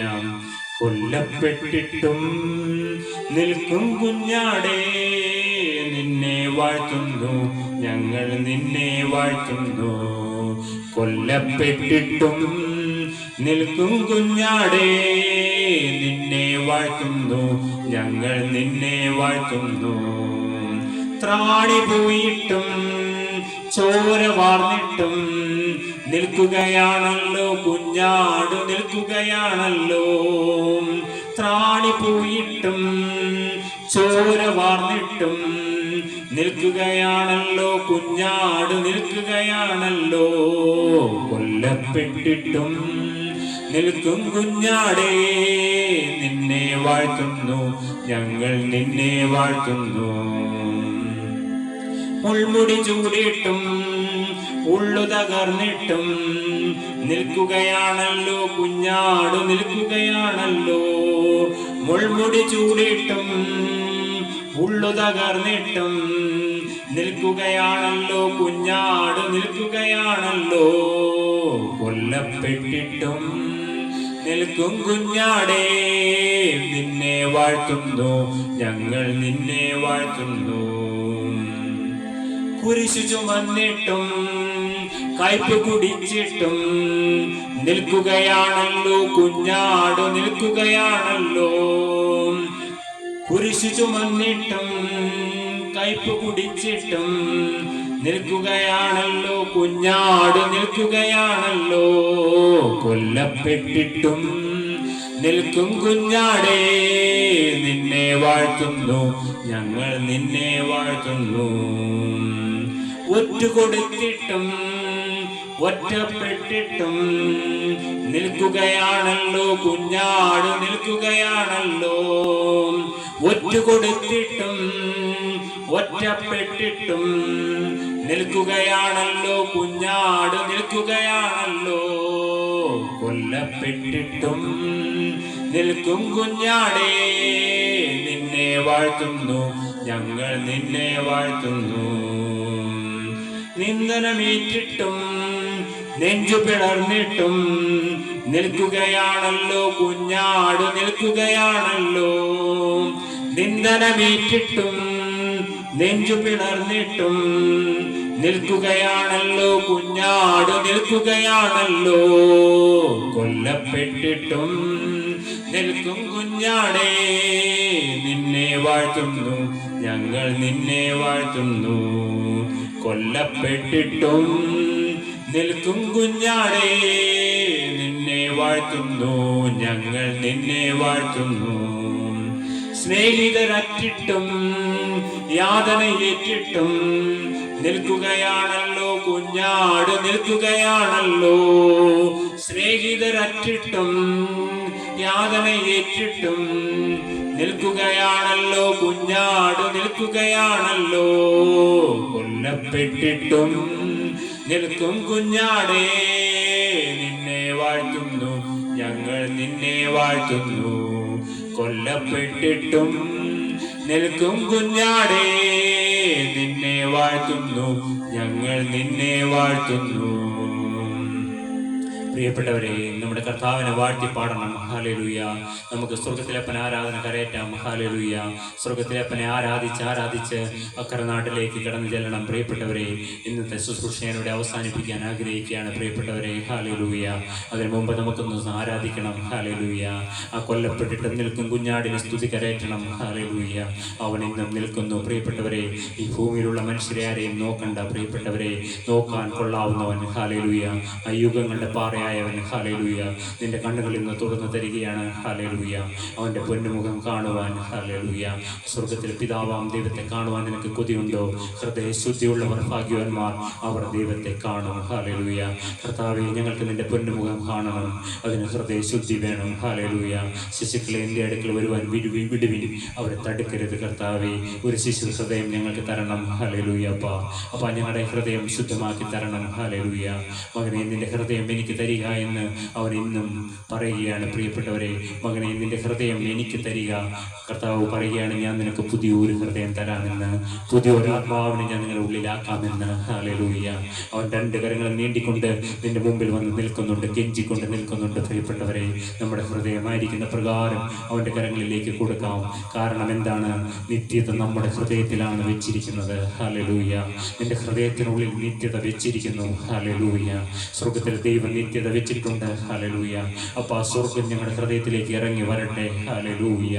കൊല്ലപ്പെട്ടിട്ടും നിൽക്കും കുഞ്ഞാടേ, നിന്നെ വാഴ്ത്തുന്നു, ഞങ്ങൾ നിന്നെ വാഴ്ത്തുന്നു. കൊല്ലപ്പെട്ടിട്ടും നിൽക്കും കുഞ്ഞാടേ, നിന്നെ വാഴ്ത്തുന്നു, ഞങ്ങൾ നിന്നെ വാഴ്ത്തുന്നു. ത്രാണി പോയിട്ടും ചോര വാർന്നിട്ടും നിൽക്കുകയാണല്ലോ കുഞ്ഞാട്, നിൽക്കുകയാണല്ലോ. ത്രാണി പോയിട്ടും ചോര വാർന്നിട്ടും നിൽക്കുകയാണല്ലോ കുഞ്ഞാട്, നിൽക്കുകയാണല്ലോ. കൊല്ലപ്പെട്ടിട്ടും നിൽക്കും കുഞ്ഞാടേ, നിന്നെ വാഴ്ത്തുന്നു, ഞങ്ങൾ നിന്നെ വാഴ്ത്തുന്നു. മുൾമുടി ചൂടിയിട്ടും ഉള്ളു തകർന്നിട്ടും നിൽക്കുകയാണല്ലോ കുഞ്ഞാട്, നിൽക്കുകയാണല്ലോ. മുൾമുടി ചൂടിയിട്ടും ഉള്ളു തകർന്നിട്ടും നിൽക്കുകയാണല്ലോ കുഞ്ഞാട്, നിൽക്കുകയാണല്ലോ. കൊല്ലപ്പെട്ടിട്ടും നിൽക്കും കുഞ്ഞാടേ, നിന്നെ വാഴ്ത്തുന്നു, ഞങ്ങൾ നിന്നെ വാഴ്ത്തുന്നു. കുരിശു ചുമന്നിട്ടും കയ്പ് കുടിച്ചിട്ടും നിൽക്കുകയാണല്ലോ കുഞ്ഞാട്, നിൽക്കുകയാണല്ലോ. കുരിശു ചുമന്നിട്ടും കയ്പ് കുടിച്ചിട്ടും നിൽക്കുകയാണല്ലോ കുഞ്ഞാട്, നിൽക്കുകയാണല്ലോ. കൊല്ലപ്പെട്ടിട്ടും നിൽക്കും കുഞ്ഞാടേ, നിന്നെ വാഴ്ത്തുന്നു, ഞങ്ങൾ നിന്നെ വാഴ്ത്തുന്നു. ഒറ്റുകൊടുത്തിട്ടും ഒറ്റപ്പെട്ടിട്ടും നിൽക്കുകയാണല്ലോ കുഞ്ഞാട്, നിൽക്കുകയാണല്ലോ. ഒറ്റുകൊടുത്തിട്ടും ഒറ്റപ്പെട്ടിട്ടും നിൽക്കുകയാണല്ലോ കുഞ്ഞാട്, നിൽക്കുകയാണല്ലോ. കൊല്ലപ്പെട്ടിട്ടും നിൽക്കും കുഞ്ഞാടേ, നിന്നെ വാഴ്ത്തുന്നു, ഞങ്ങൾ നിന്നെ വാഴ്ത്തുന്നു. നിന്ദനമേറ്റിട്ടും നെഞ്ചു പിളർന്നിട്ടും നിൽക്കുകയാണല്ലോ കുഞ്ഞാട്, നിൽക്കുകയാണല്ലോ. നിന്ദനമേറ്റിട്ടും നെഞ്ചു പിളർന്നിട്ടും നിൽക്കുകയാണല്ലോ കുഞ്ഞാട്, നിൽക്കുകയാണല്ലോ. കൊല്ലപ്പെട്ടിട്ടും നിൽക്കും കുഞ്ഞാടേ, നിന്നെ വാഴ്ത്തുന്നു, ഞങ്ങൾ നിന്നെ വാഴ്ത്തുന്നു. കൊല്ലപ്പെട്ടിട്ടും നിൽക്കും കുഞ്ഞാടേ, നിന്നെ വാഴ്ത്തുന്നു, ഞങ്ങൾ നിന്നെ വാഴ്ത്തുന്നു. സ്നേഹിതരറ്റിട്ടും യാതനയേറ്റിട്ടും നിൽക്കുകയാണല്ലോ കുഞ്ഞാട്, നിൽക്കുകയാണല്ലോ. സ്നേഹിതരറ്റിട്ടും യാതനയേറ്റിട്ടും നിൽക്കുകയാണല്ലോ കുഞ്ഞാട്, നിൽക്കുകയാണല്ലോ. കൊല്ലപ്പെട്ടിട്ടും നിൽക്കും കുഞ്ഞാടേ, നിന്നെ വാഴ്ത്തുന്നു, ഞങ്ങൾ നിന്നെ വാഴ്ത്തുന്നു. കൊല്ലപ്പെട്ടിട്ടും നിൽക്കും കുഞ്ഞാടേ, നിന്നെ വാഴ്ത്തുന്നു, ഞങ്ങൾ നിന്നെ വാഴ്ത്തുന്നു. പ്രിയപ്പെട്ടവരെ, നമ്മുടെ കർത്താവിനെ വാഴ്ത്തി പാടണം. ഹല്ലേലൂയ. നമുക്ക് സ്വർഗത്തിലപ്പൻ ആരാധന കരയറ്റാം. ഹല്ലേലൂയ. സ്വർഗത്തിലപ്പനെ ആരാധിച്ച് അക്കരെ നാട്ടിലേക്ക് കടന്നു ചെല്ലണം. പ്രിയപ്പെട്ടവരെ, ഇന്നത്തെ ശുശ്രൂഷയോടെ അവസാനിപ്പിക്കാൻ ആഗ്രഹിക്കുകയാണ്. പ്രിയപ്പെട്ടവരെ, ഹല്ലേലൂയ. അതിനു മുമ്പ് നമുക്കൊന്ന് ആരാധിക്കണം. ഹല്ലേലൂയ. ആ കൊല്ലപ്പെട്ടിട്ട് നിൽക്കും കുഞ്ഞാടിനെ സ്തുതി കരയറ്റണം. ഹല്ലേലൂയ. അവൻ ഇന്നും നിൽക്കുന്നു. പ്രിയപ്പെട്ടവരെ, ഈ ഭൂമിയിലുള്ള മനുഷ്യരെ ആരെയും നോക്കണ്ട. പ്രിയപ്പെട്ടവരെ, നോക്കാൻ കൊള്ളാവുന്നവൻ. ഹല്ലേലൂയ. ആ യുഗങ്ങളുടെ പാറയായവൻ. ഹല്ലേലൂയ. നിന്റെ കണ്ണുകളിൽ നിന്ന് തുറന്നു തരികയാണ്. ഹല്ലേലൂയ. അവന്റെ പൊന്നുമുഖം കാണുവാൻ. ഹല്ലേലൂയ. സ്വർഗത്തിൽ പിതാവാം ദൈവത്തെ കാണുവാൻ നിനക്ക് കൊതിയുണ്ടോ? ഹൃദയശുദ്ധിയുള്ളവർ ഭാഗ്യവാന്മാർ, അവർ ദൈവത്തെ കാണും. ഹല്ലേലൂയ. കർത്താവേ, ഞങ്ങൾക്ക് നിന്റെ പൊന്നുമുഖം കാണണം. അതിന് ഹൃദയശുദ്ധി വേണം. ഹല്ലേലൂയ. ശിശുക്കളെ എൻ്റെ അടുക്കൽ വരുവാൻ വിടുവിൻ, അവരെ തടുക്കരുത്. കർത്താവേ, ഒരു ശിശു ഹൃദയം ഞങ്ങൾക്ക് തരണം. ഹല്ലേലൂയ. അപ്പാ ഞങ്ങളുടെ ഹൃദയം ശുദ്ധമാക്കി തരണം. ഹല്ലേലൂയ. മകനെ, നിന്റെ ഹൃദയം എനിക്ക് തരിക തരിക എന്ന് അവൻ ഇന്നും പറയുകയാണ്. പ്രിയപ്പെട്ടവരെ, മകനെ നിന്റെ ഹൃദയം എനിക്ക് തരിക. കർത്താവ് പറയുകയാണ്, ഞാൻ നിനക്ക് പുതിയൊരു ഹൃദയം തരാമെന്ന്, പുതിയൊരു ആത്മാവിനെ ഞാൻ നിങ്ങളുടെ ഉള്ളിലാക്കാമെന്ന്. ഹല്ലേലൂയ. അവൻ 2 കരങ്ങൾ നീണ്ടിക്കൊണ്ട് നിന്റെ മുമ്പിൽ വന്ന് നിൽക്കുന്നുണ്ട്, കെഞ്ചിക്കൊണ്ട് നിൽക്കുന്നുണ്ട്. പ്രിയപ്പെട്ടവരെ, നമ്മുടെ ഹൃദയമായിരിക്കുന്ന പ്രകാരം അവൻ്റെ കരങ്ങളിലേക്ക് കൊടുക്കാം. കാരണം എന്താണ്? നിത്യത നമ്മുടെ ഹൃദയത്തിലാണ് വെച്ചിരിക്കുന്നത്. ഹല്ലേലൂയ. നിന്റെ ഹൃദയത്തിനുള്ളിൽ നിത്യത വെച്ചിരിക്കുന്നു. ഹല്ലേലൂയ. സ്വർഗത്തിൽ ദൈവം നിത്യത വെച്ചിട്ടുണ്ട്. ഹല്ലേലൂയ. അപ്പോൾ ആ സ്വർഗം ഞങ്ങളുടെ ഹൃദയത്തിലേക്ക് ഇറങ്ങി വരട്ടെ. ഹല്ലേലൂയ.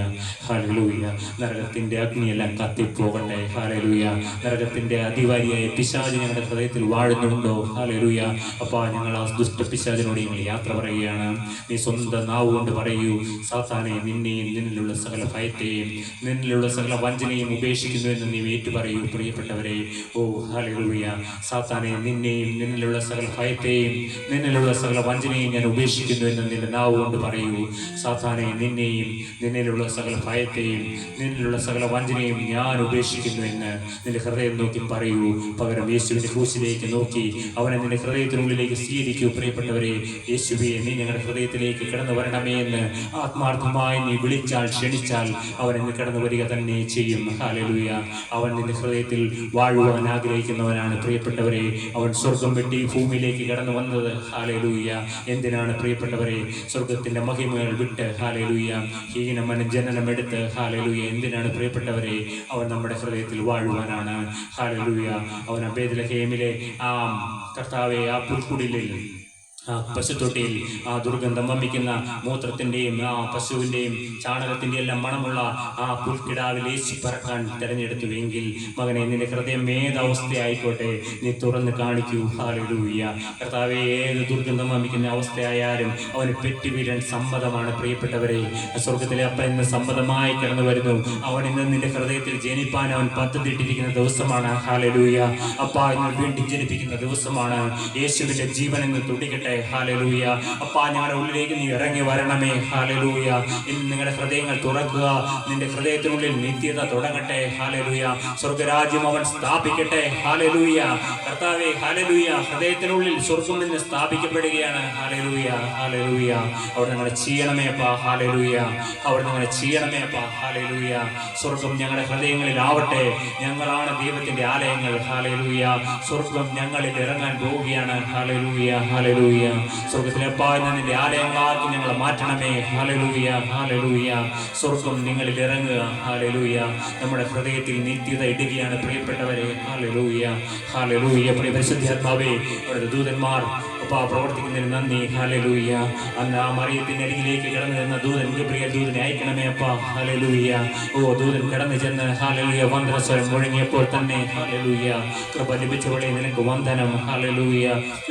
ഹല്ലേലൂയ. നരകത്തിന്റെ അഗ്നിയെല്ലാം കത്തിപ്പോകട്ടെ. ഹല്ലേലൂയ. നരകത്തിന്റെ അതിവാരിയായ പിശാച് ഞങ്ങളുടെ ഹൃദയത്തിൽ വാഴുന്നുണ്ടോ? ഹല്ലേലൂയ. അപ്പോൾ ഞങ്ങൾ ആ ദുഷ്ട പിശാചിനോട് ഞങ്ങൾ യാത്ര പറയുകയാണ്. നീ സ്വന്തം നാവ് കൊണ്ട് പറയൂ, സാത്താനെ, നിന്നെയും നിന്നിലുള്ള സകല ഭയത്തെയും നിന്നിലുള്ള സകല വഞ്ചനയും ഉപേക്ഷിക്കുന്നു എന്ന് നീ ഏറ്റു പറയൂ. പ്രിയപ്പെട്ടവരെ, ഓ ഹല്ലേലൂയ. സാത്താനെ, നിന്നെയും നിന്നിലുള്ള സകല ഭയത്തെയും നിന്നിലുള്ള സകല വഞ്ചനയും ഞാൻ ഉപേക്ഷിക്കുന്നു എന്ന് നിന്റെ നാവ് കൊണ്ട് പറയൂ. സാത്താനെ, നിന്നെയും നിന്നിലുള്ള സകല ഭയത്തെയും നിന്നിലുള്ള സകല വഞ്ചനയും ഞാൻ ഉപേക്ഷിക്കുന്നു എന്ന് നിന്റെ ഹൃദയം നോക്കി പറയൂ. പകരം യേശുവിന്റെ ക്രൂശിലേക്ക് നോക്കി അവനെ നിന്റെ ഹൃദയത്തിനുള്ളിലേക്ക് സ്വീകരിക്കൂ. പ്രിയപ്പെട്ടവരെ, യേശുവേ, നീ ഞങ്ങളുടെ ഹൃദയത്തിലേക്ക് കടന്നു വരണമേ എന്ന് ആത്മാർത്ഥമായി നീ വിളിച്ചാൽ, ക്ഷണിച്ചാൽ അവൻ ഇന്ന് കടന്നു വരിക തന്നെ ചെയ്യും. ഹല്ലേലൂയ. അവൻ നിന്റെ ഹൃദയത്തിൽ വാഴുവാൻ ആഗ്രഹിക്കുന്നവനാണ്. പ്രിയപ്പെട്ടവരെ, അവൻ സ്വർഗം വെട്ടി ഭൂമിയിലേക്ക് കടന്നു വന്നത്. ഹല്ലേലൂയ. എന്തിനാണ് പ്രിയപ്പെട്ടവരെ? സ്വർഗത്തിന്റെ മഹിമകൾ വിട്ട്, ഹല്ലേലൂയ, ഹീനമന ജനനമെടുത്ത്, ഹല്ലേലൂയ, എന്തിനാണ് പ്രിയപ്പെട്ടവരെ? അവൻ നമ്മുടെ ഹൃദയത്തിൽ വാഴുവാനാണ്. ഹല്ലേലൂയ. അവൻ ബേത്ലഹേമിലെ ആ കർത്താവെ, ആ പുൽക്കുടിലിൽ, ആ പശുത്തൊട്ടിയിൽ ആ ദുർഗന്ധം വമിക്കുന്ന മൂത്രത്തിൻ്റെയും ആ പശുവിൻ്റെയും ചാണകത്തിൻ്റെയും എല്ലാം മണമുള്ള ആ പുൽക്കിടാവിൽ യേശു പറക്കാൻ തിരഞ്ഞെടുത്തുവെങ്കിൽ, മകനെ, നിന്റെ ഹൃദയം ഏതവസ്ഥയായിക്കോട്ടെ, നീ തുറന്ന് കാണിക്കൂ. ഹല്ലേലൂയ. കർത്താവെ, ഏത് ദുർഗന്ധം വമിക്കുന്ന അവസ്ഥയായാലും അവന് പെറ്റി വീഴാൻ സമ്മതമാണ്. പ്രിയപ്പെട്ടവരെ, സ്വർഗത്തിലെ അപ്പൻ ഇന്ന് സമ്മതമായി കടന്നു വരുന്നു. അവൻ ഇന്ന് നിന്റെ ഹൃദയത്തിൽ ജനിപ്പാൻ അവൻ പദ്ധതിയിട്ടിരിക്കുന്ന ദിവസമാണ്. ഹല്ലേലൂയ. അപ്പാ, ഇന്ന് വീണ്ടും ജനിപ്പിക്കുന്ന ദിവസമാണ്. യേശുവിന്റെ ജീവൻ ഇന്ന് തുടിക്കട്ടെ. ഹല്ലേലൂയ. അപ്പാ, ഞങ്ങളുടെ ഉള്ളിലേക്ക് നീ ഇറങ്ങി വരണമേ. ഹല്ലേലൂയ. ഇന്ന് നിങ്ങളുടെ ഹൃദയങ്ങൾ തുറക്കുക. നിന്റെ ഹൃദയത്തിനുള്ളിൽ നിത്യത തുടങ്ങട്ടെ. ഹല്ലേലൂയ. സ്വർഗരാജ്യം അവൻ സ്ഥാപിക്കട്ടെ. ഹല്ലേലൂയ. കർത്താവേ, ഹല്ലേലൂയ. ഹൃദയത്തിനുള്ളിൽ സ്വർഗം നിന്ന് സ്ഥാപിക്കപ്പെടുകയാണ്. ഹല്ലേലൂയ. ഹല്ലേലൂയ. അവിടെ ഞങ്ങളെ ചെയ്യണമേ അപ്പാ. ഹല്ലേലൂയ. അവിടെ ഞങ്ങളെ ചെയ്യണമേ അപ്പാ. ഹല്ലേലൂയ. സ്വർഗം ഞങ്ങളുടെ ഹൃദയങ്ങളിൽ ആവട്ടെ. ഞങ്ങളാണ് ദൈവത്തിന്റെ ആലയങ്ങൾ. ഹല്ലേലൂയ. സ്വർഗം ഞങ്ങളിൽ ഇറങ്ങാൻ പോവുകയാണ്. ഹല്ലേലൂയ. ഹല്ലേലൂയ. സ്വർഗത്തിലെ അപ്പാ, നിന്റെ ആലയങ്ങളാക്കി ഞങ്ങളെ മാറ്റണമേ. ഹല്ലേലൂയ. ഹല്ലേലൂയ. സ്വർഗം നിങ്ങളിൽ ഇറങ്ങുക. ഹല്ലേലൂയ. നമ്മുടെ ഹൃദയത്തിൽ നിത്യത ഇടുകയാണ്. പ്രിയപ്പെട്ടവരെ, ഹല്ലേലൂയ. ഹല്ലേലൂയ. പരിശുദ്ധാത്മാവേ, അവിടുത്തെ ദൂതന്മാർ അപ്പാ പ്രവർത്തിക്കുന്നതിന് നന്ദി. ഹല്ലേലൂയ. അന്ന് ആ മറിയത്തിന്റെ അരികിലേക്ക് കടന്നു ചെന്ന ദൂതൻ, ഗബ്രിയേൽ ദൂതനെ അയക്കണമേ അപ്പാ. ഹല്ലേലൂയ. ഓ, ദൂതൻ കടന്നു ചെന്ന്, ഹല്ലേലൂയ, വന്ദനസ്വരം മുഴങ്ങിയപ്പോൾ തന്നെ, ഹല്ലേലൂയ, കൃപ ലഭിച്ചവളെ, നിനക്ക് വന്ദനം. ഹല്ലേലൂയ.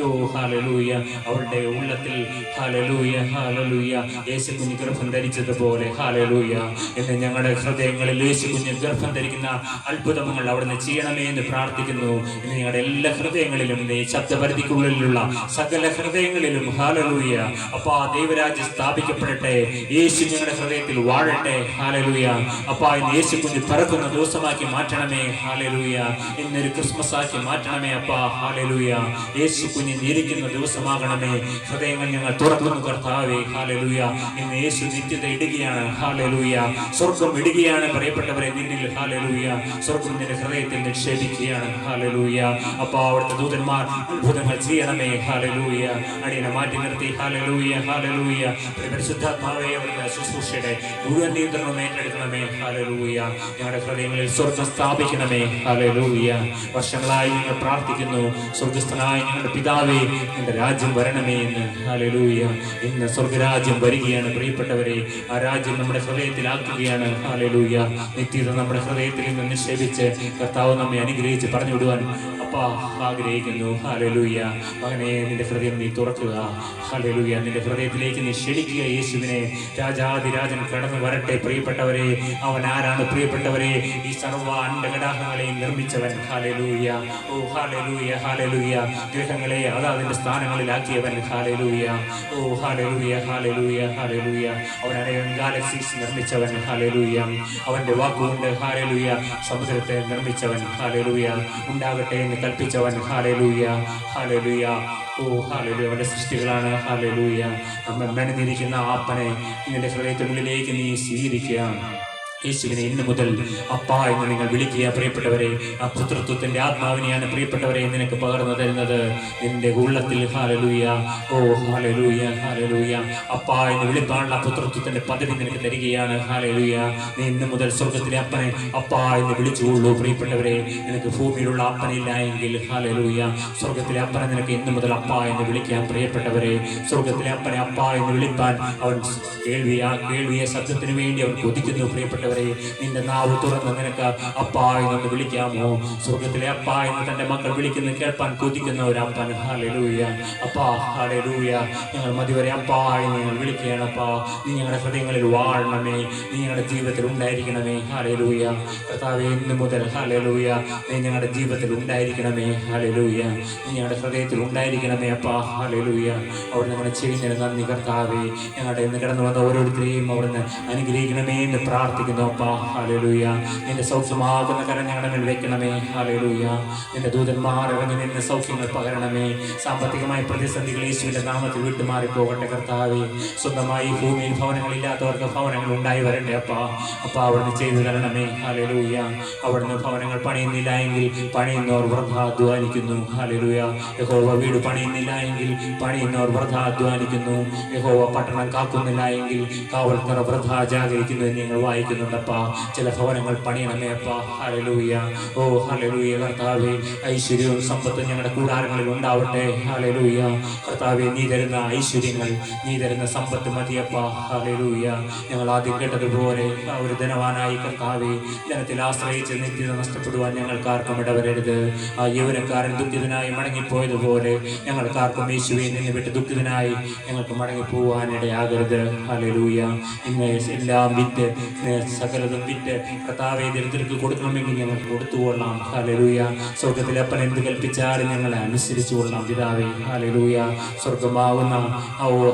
ഓ, ഹല്ലേലൂയ. അവളുടെ ഉള്ളത്തിൽ, ഹല്ലേലൂയ, ഹല്ലേലൂയ, യേശു കുഞ്ഞ് ഗർഭം ധരിച്ചതുപോലെ, ഹല്ലേലൂയ, എന്ന് ഞങ്ങളുടെ ഹൃദയങ്ങളിൽ യേശു കുഞ്ഞ് ഗർഭം ധരിക്കുന്ന അത്ഭുതങ്ങൾ അവിടുന്ന് ചെയ്യണമേ എന്ന് പ്രാർത്ഥിക്കുന്നു. ഇന്ന് ഞങ്ങളുടെ എല്ലാ ഹൃദയങ്ങളിലും, ഈ ശബ്ദപരിധിക്കുള്ളിലുള്ള സകല ഹൃദയങ്ങളിലും, ഹല്ലേലൂയ, അപ്പാ, ദൈവരാജ്യം സ്ഥാപിക്കപ്പെടട്ടെ. യേശു ഞങ്ങളുടെ ഹൃദയത്തിൽ വാഴട്ടെ. ഹല്ലേലൂയ. അപ്പാ, ഇന്ന് യേശു കുഞ്ഞ് പിറക്കുന്ന ദിവസമാക്കി മാറ്റണമേ. ഹല്ലേലൂയ. ഇന്നൊരു ക്രിസ്മസ് ആക്കി മാറ്റണമേ അപ്പാ. ഹല്ലേലൂയ. യേശു കുഞ്ഞ് ഇരിക്കുന്ന ദിവസമാകണമേ. ഹൃദയങ്ങൾ ഞങ്ങൾ തുറക്കുന്നു കർത്താവേ. ഹല്ലേലൂയ. ഇന്ന് യേശു നിത്യത ഇടുകയാണ്. ഹല്ലേലൂയ. സ്വർഗം ഇടുകയാണ്. പ്രിയപ്പെട്ടവരെ, നിന്നിൽ, ഹല്ലേലൂയ, സ്വർഗം നിന്റെ ഹൃദയത്തിൽ നിക്ഷേപിക്കുകയാണ്. ഹല്ലേലൂയ. അപ്പാ, അവിടുത്തെ ദൂതന്മാർ അത്ഭുതങ്ങൾ ചെയ്യണമേ. ഹല്ലേലൂയ. അടിയനെ മാറ്റി നിർത്തി. ഹല്ലേലൂയ. ഹല്ലേലൂയ. പരിശുദ്ധാത്മാവേ, അവിടുത്തെ ശുശ്രൂഷയുടെ മുഴുവൻ നിയന്ത്രണവും ഏറ്റെടുക്കണമേ. ഹല്ലേലൂയ. ഞങ്ങളുടെ ഹൃദയങ്ങളിൽ സ്വർഗം സ്ഥാപിക്കണമേ. ഹല്ലേലൂയ. വർഷങ്ങളായി ഞങ്ങൾ പ്രാർത്ഥിക്കുന്നു. സ്വർഗസ്ഥനായ ഞങ്ങളുടെ പിതാവേ, നിന്റെ രാജ്യം വരണമേ എന്ന്. ഹല്ലേലൂയ. ഇന്ന് സ്വർഗരാജ്യം വരികയാണ്. പ്രിയപ്പെട്ടവരെ, ആ രാജ്യം നമ്മുടെ ഹൃദയത്തിലാക്കുകയാണ്. ഹല്ലേലൂയ. നിത്യത നമ്മുടെ ഹൃദയത്തിൽ നിന്ന് നിക്ഷേപിച്ച് കർത്താവ് നമ്മെ അനുഗ്രഹിച്ച് പറഞ്ഞു വിടുവാൻ അപ്പാ ആഗ്രഹിക്കുന്നു. ഹല്ലേലൂയ. മകനെ, നിന്റെ ഹൃദയം നീ തുറക്കുക. ഹല്ലേലൂയ. നിന്റെ ഹൃദയത്തിലേക്ക് നീ ക്ഷണിക്കുക യേശുവിനെ. രാജാതിരാജൻ കടന്നു വരട്ടെ. പ്രിയപ്പെട്ടവരെ, അവൻ ആരാണ്? പ്രിയപ്പെട്ടവരെ, ഈ സർവ്വ അണ്ഡഘടാഹങ്ങളെയും നിർമ്മിച്ചവൻ. ഹല്ലേലൂയ. ഓ, ഹല്ലേലൂയ. ഹല്ലേലൂയ. ഗ്രഹങ്ങളെ അതാതിന്റെ സ്ഥാനങ്ങളിലാക്കിയവൻ. ഹല്ലേലൂയ. ഓ, ഹല്ലേലൂയ. ഹല്ലേലൂയ. ഹല്ലേലൂയ. അവൻ അനേകം ഗാലക്സീസ് നിർമ്മിച്ചവൻ. ഹല്ലേലൂയ. അവന്റെ വാക്കുകൊണ്ട്, ഹല്ലേലൂയ, സമുദ്രത്തെ നിർമ്മിച്ചവൻ. ഹല്ലേലൂയ. ഉണ്ടാകട്ടെ എന്ന് എന്ന് കൽപ്പിച്ചവൻ. Hallelujah, hallelujah. ഓ ഹല്ലേലൂയ. അവൻ്റെ സൃഷ്ടികളാണ്. ഹല്ലേലൂയ. നമ്മൾ മെനഞ്ഞിരിക്കുന്ന ആപ്പനെ നിന്റെ ഹൃദയത്തിനുള്ളിലേക്ക് നീ സ്വീകരിക്കുക. യേശുവിനെ ഇന്നു മുതൽ അപ്പ എന്ന് നിങ്ങൾ വിളിക്കുക. പ്രിയപ്പെട്ടവരെ, ആ പുത്രത്വത്തിന്റെ ആത്മാവിനെയാണ് പ്രിയപ്പെട്ടവരെ നിനക്ക് പകർന്നു തരുന്നത് നിന്റെ ഉള്ളത്തിൽ. ഹല്ലേലൂയ. ഓ ഹല്ലേലൂയ, ഹല്ലേലൂയ. അപ്പ എന്ന് വിളിപ്പാനുള്ള പുത്രത്വത്തിന്റെ പദവി നിനക്ക് തരികയാണ്. ഹല്ലേലൂയ. നീ ഇന്നു മുതൽ സ്വർഗത്തിലെ അപ്പനെ അപ്പ എന്ന് വിളിച്ചുകൊള്ളൂ. പ്രിയപ്പെട്ടവരെ, നിനക്ക് ഭൂമിയിലുള്ള അപ്പനില്ല എങ്കിൽ ഹല്ലേലൂയ, സ്വർഗത്തിലെ അപ്പനെ നിനക്ക് ഇന്നു മുതൽ അപ്പ എന്ന് വിളിക്കാം. പ്രിയപ്പെട്ടവരെ, സ്വർഗത്തിലെ അപ്പനെ അപ്പ എന്ന് വിളിപ്പാൻ അവൻ കേൾവിയെ ശബ്ദത്തിന് വേണ്ടി അവൻ കൊതിക്കുന്നു. പ്രിയപ്പെട്ടവരെ, നിന്റെ നാവ് തുറന്ന് നിനക്ക് അപ്പ എന്നൊന്ന് വിളിക്കാമോ? സ്വർഗത്തിലെ അപ്പ എന്ന് തന്റെ മക്കൾ വിളിക്കുന്ന കേൾപ്പാൻ കൊതിക്കുന്ന ഒരു അപ്പൻ. ഹല്ലേലൂയ. അപ്പാ, ഹല്ലേലൂയ. ഞങ്ങൾ മതിവരെ അപ്പ എന്ന് ഞങ്ങൾ വിളിക്കുകയാണ്. അപ്പാ, നീ ഞങ്ങളുടെ ഹൃദയങ്ങളിൽ വാഴണമേ, നീ ഞങ്ങളുടെ ജീവിതത്തിൽ ഉണ്ടായിരിക്കണമേ. ഹല്ലേലൂയ. കർത്താവേ, ഇന്ന് മുതൽ ഹല്ലേലൂയ നീ ഞങ്ങളുടെ ജീവിതത്തിൽ ഉണ്ടായിരിക്കണമേ. ഹല്ലേലൂയ. നീ ഞങ്ങളുടെ ഹൃദയത്തിൽ ഉണ്ടായിരിക്കണമേ. അപ്പാ, ഹല്ലേലൂയ. അവിടെ ഞങ്ങളെ ചെയ്യുന്നതിന് നന്ദി കർത്താവേ. ഞങ്ങളുടെ ഇന്ന് കടന്നു വന്ന ഓരോരുത്തരെയും അവിടുന്ന് അനുഗ്രഹിക്കണമേ എന്ന് പ്രാർത്ഥിക്കുന്നു. അപ്പാ, ഹല്ലേലൂയ. നിന്റെ സൗഖ്യമാകുന്ന കരം ഞങ്ങളുടെ മേൽ വെക്കണമേ. ഹല്ലേലൂയ. നിന്റെ ദൂതന്മാർ ഇറങ്ങി നിന്ന് സൗഖ്യങ്ങൾ പകരണമേ. സാമ്പത്തികമായ പ്രതിസന്ധികൾ യേശുവിന്റെ നാമത്തിൽ വിട്ടുമാറി പോകട്ടെ കർത്താവേ. സ്വന്തമായി ഭൂമിയിൽ ഭവനങ്ങളില്ലാത്തവർക്ക് ഭവനങ്ങൾ ഉണ്ടായി വരട്ടെ. അപ്പാ, അവിടുന്ന് ചെയ്തു തരണമേ. ഹല്ലേലൂയ. അവിടുന്ന് ഭവനങ്ങൾ പണിയുന്നില്ല എങ്കിൽ പണിയുന്നവർ വൃഥ അധ്വാനിക്കുന്നു. ഹല്ലേലൂയ. യഹോവ വീട് പണിയുന്നില്ല എങ്കിൽ പണിയുന്നവർ വൃഥ അധ്വാനിക്കുന്നു. യഹോവ പട്ടണം കാക്കുന്നില്ല എങ്കിൽ കാവൽക്കാർ വൃഥ ജാഗരിക്കുന്നു എന്ന് ഞങ്ങൾ വായിക്കുന്നുണ്ടപ്പാ. ചില ഭവനങ്ങൾ പണിയണമേ അപ്പാ. ഹല്ലേലൂയ. ഓ ഹല്ലേലൂയ. കർത്താവേ, ഐശ്വര്യവും സമ്പത്തും ഞങ്ങളുടെ കൂടാരങ്ങളിൽ ഉണ്ടാവട്ടെ. ഹല്ലേലൂയ. കർത്താവേ, നീ തരുന്ന ഐശ്വര്യങ്ങൾ, നീ തരുന്ന സമ്പത്ത് മതിയപ്പാ. ഹല്ലേലൂയ. ഞങ്ങൾ ആദ്യം കേട്ടതുപോലെ ഒരു ധനവാനായി കർത്താവേ ജനത്തിൽ ആശ്രയിച്ച് നിത്യത നഷ്ടപ്പെടുവാൻ ഞങ്ങൾക്കാർക്കും ഇടവരരുത്. ആ യൗവനക്കാരൻ ദുഃഖിതനായി മടങ്ങിപ്പോയതുപോലെ ഞങ്ങൾക്കാർക്കും യേശുവെ നിന്ന് വിട്ട് ദുഃഖിതനായി ഞങ്ങൾക്ക് മടങ്ങിപ്പോവാൻ ഇടയാകരുത്. ഹല്ലേലൂയ. ഇന്ന് എല്ലാം വിറ്റ് സകലതും വിറ്റ് കർത്താവെ ദരിദ്രർക്ക് കൊടുക്കണമെങ്കിൽ ഞങ്ങൾ കൊടുത്തുകൊള്ളാം. ഹല്ലേലൂയ. സ്വർഗത്തിലെ അപ്പൻ എന്ത് കൽപ്പിച്ചാലും ഞങ്ങളെ അനുസരിച്ചു കൊള്ളാം പിതാവേ. ഹല്ലേലൂയ. സ്വർഗമാകുന്ന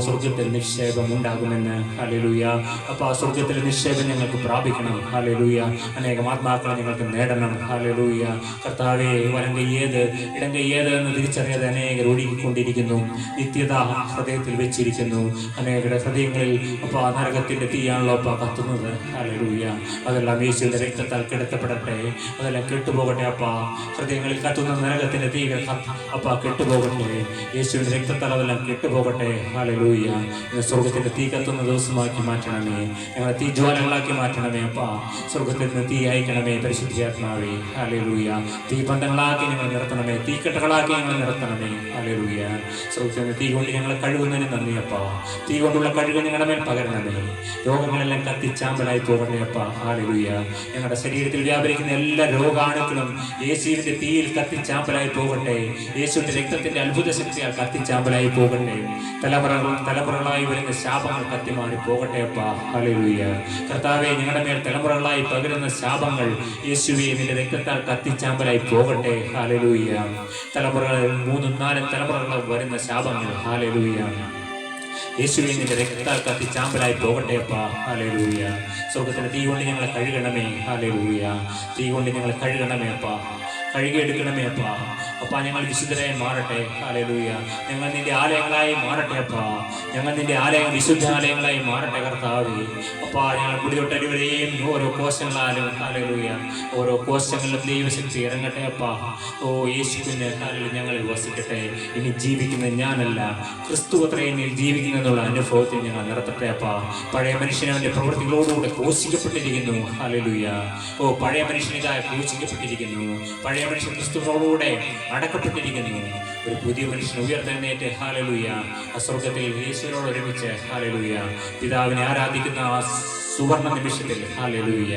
സ്വർഗത്തിൽ നിക്ഷേപം ഉണ്ടാകുമെന്ന്. ഹല്ലേലൂയ. അപ്പോൾ ആ സ്വർഗത്തിലെ നിക്ഷേപം ഞങ്ങൾക്ക് പ്രാപിക്കണം. ഹല്ലേലൂയ. അനേകം ആത്മാക്കളെ ഞങ്ങൾക്ക് നേടണം. ഹല്ലേലൂയ. കർത്താവെ, വലം കൈയേത് ഇടം കൈയേത് എന്ന് തിരിച്ചറിയാതെ അനേകർ ഒഴുകിക്കൊണ്ടിരിക്കുന്നു. നിത്യത ഹൃദയത്തിൽ വെച്ചിരിക്കുന്നു. അനേകരുടെ ഹൃദയങ്ങളിൽ അപ്പോൾ നരകത്തിന്റെ തീയാണല്ലോ അപ്പോൾ കത്തുന്നത്. ഹല്ലേലൂയ. അതെല്ലാം യേശുവിന്റെ രക്തത്താൽ കിടത്തപ്പെടട്ടെ. അതെല്ലാം കെട്ടുപോകട്ടെ അപ്പാ. ഹൃദയങ്ങളിൽ കത്തുന്ന നരകത്തിന്റെ തീകൾ അപ്പാ കെട്ടുപോകട്ടെ. യേശുവിന്റെ രക്തത്താൽ അതെല്ലാം കെട്ടുപോകട്ടെ. ഹല്ലേലൂയ. ഇന്ന് സ്വർഗത്തിന്റെ തീ കത്തുന്ന ദിവസമാക്കി മാറ്റണമേ. ഞങ്ങളെ തീ ജ്വാലകളാക്കി മാറ്റണമേ അപ്പാ. സ്വർഗത്തിൽ നിന്ന് തീ അയക്കണമേ പരിശുദ്ധാത്മാവേ. ഹല്ലേലൂയ. തീ ബന്ധങ്ങളാക്കി ഞങ്ങൾ നിർത്തണമേ. തീക്കെട്ടുകളാക്കി ഞങ്ങൾ നിർത്തണമേ. ഹല്ലേലൂയ. സ്വർഗത്തിൽ നിന്ന് തീ കൊണ്ട് ഞങ്ങളെ കഴുകുന്നതിന് നന്ദി അപ്പാ. തീ കൊണ്ടുള്ള കഴുകൽ ഞങ്ങളുടെ മേൽ പകരണമേ. രോഗങ്ങളെല്ലാം കത്തിച്ചാമ്പലായി പോകട്ടെ അപ്പാ. ഹല്ലേലൂയ. ഞങ്ങളുടെ ശരീരത്തിൽ വ്യാപരിക്കുന്ന എല്ലാ രോഗാണുക്കളും യേശുവിന്റെ തീയിൽ കത്തിച്ചാമ്പലായി പോകട്ടെ. യേശുവിന്റെ രക്തത്തിന്റെ അത്ഭുത ശക്തിയാൽ കത്തിച്ചാമ്പലായി പോകട്ടെ. തലമുറകളായി വരുന്ന ശാപങ്ങൾ കത്തിമാറി പോകട്ടെ അപ്പാ. ഹല്ലേലൂയ. കർത്താവെ, ഞങ്ങളുടെ മേൽ തലമുറകളായി പകരുന്ന ശാപങ്ങൾ യേശുവേ നിന്റെ രക്തത്താൽ കത്തിച്ചാമ്പലായി പോകട്ടെ. ഹല്ലേലൂയ. തലമുറകൾ 3-4 തലമുറകൾ വരുന്ന ശാപങ്ങൾ ഹല്ലേലൂയ യേശുവേ നിന്റെ രക്തത്താൽ കത്തിച്ചാമ്പലായി പോകട്ടെ അപ്പാ. ഹല്ലേലൂയ. സ്വർഗത്തിന് തീ കൊണ്ട് ഞങ്ങളെ കഴുകണമേ. ഹല്ലേലൂയ. തീ കൊണ്ട് ഞങ്ങളെ കഴുകണമേ അപ്പാ. കഴുകിയെടുക്കണമേ അപ്പാ. അപ്പാ, ഞങ്ങൾ വിശുദ്ധരായി മാറട്ടെ. ഹല്ലേലൂയ. ഞങ്ങൾ നിന്റെ ആലയങ്ങളായി മാറട്ടെ അപ്പാ. ഞങ്ങൾ നിന്റെ വിശുദ്ധ ആലയങ്ങളായി മാറട്ടെ കർത്താവേ. അപ്പാ, ഞങ്ങൾ കുടിതൊട്ടടിവരെയും ഓരോ കോശങ്ങളാലും ഹല്ലേലൂയ ഓരോ കോശങ്ങളിലും ദൈവശക്തി ഇറങ്ങട്ടെ അപ്പാ. ഓ യേശുവിന്റെ കാലിൽ ഞങ്ങളിൽ വസിക്കട്ടെ. ഇനി ജീവിക്കുന്നത് ഞാനല്ല, ക്രിസ്തു അത്രേ എന്നിൽ ജീവിക്കുന്നതിനുള്ള അനുഭവത്തിൽ ഞങ്ങൾ നടത്തട്ടെ അപ്പാ. പഴയ മനുഷ്യൻ അവന്റെ പ്രവൃത്തികളോടുകൂടെ ക്രൂശിക്കപ്പെട്ടിരിക്കുന്നു. ഹല്ലേലൂയ. ഓ പഴയ മനുഷ്യനിതായി ക്രൂശിക്കപ്പെട്ടിരിക്കുന്നു. പഴയ മനുഷ്യൻ ക്രിസ്തുവിനോടുകൂടെ അടക്കപ്പെട്ടിരിക്കുന്നു. ഒരു പുതിയ മനുഷ്യൻ ഉയർത്തെഴുന്നേറ്റ് ഹല്ലേലൂയ സ്വർഗത്തിൽ യേശുവിനോട് ഒരുമിച്ച് ഹല്ലേലൂയ പിതാവിനെ ആരാധിക്കുന്ന ആ സുവർണ നിമിഷത്തിൽ ഹല്ലേലൂയ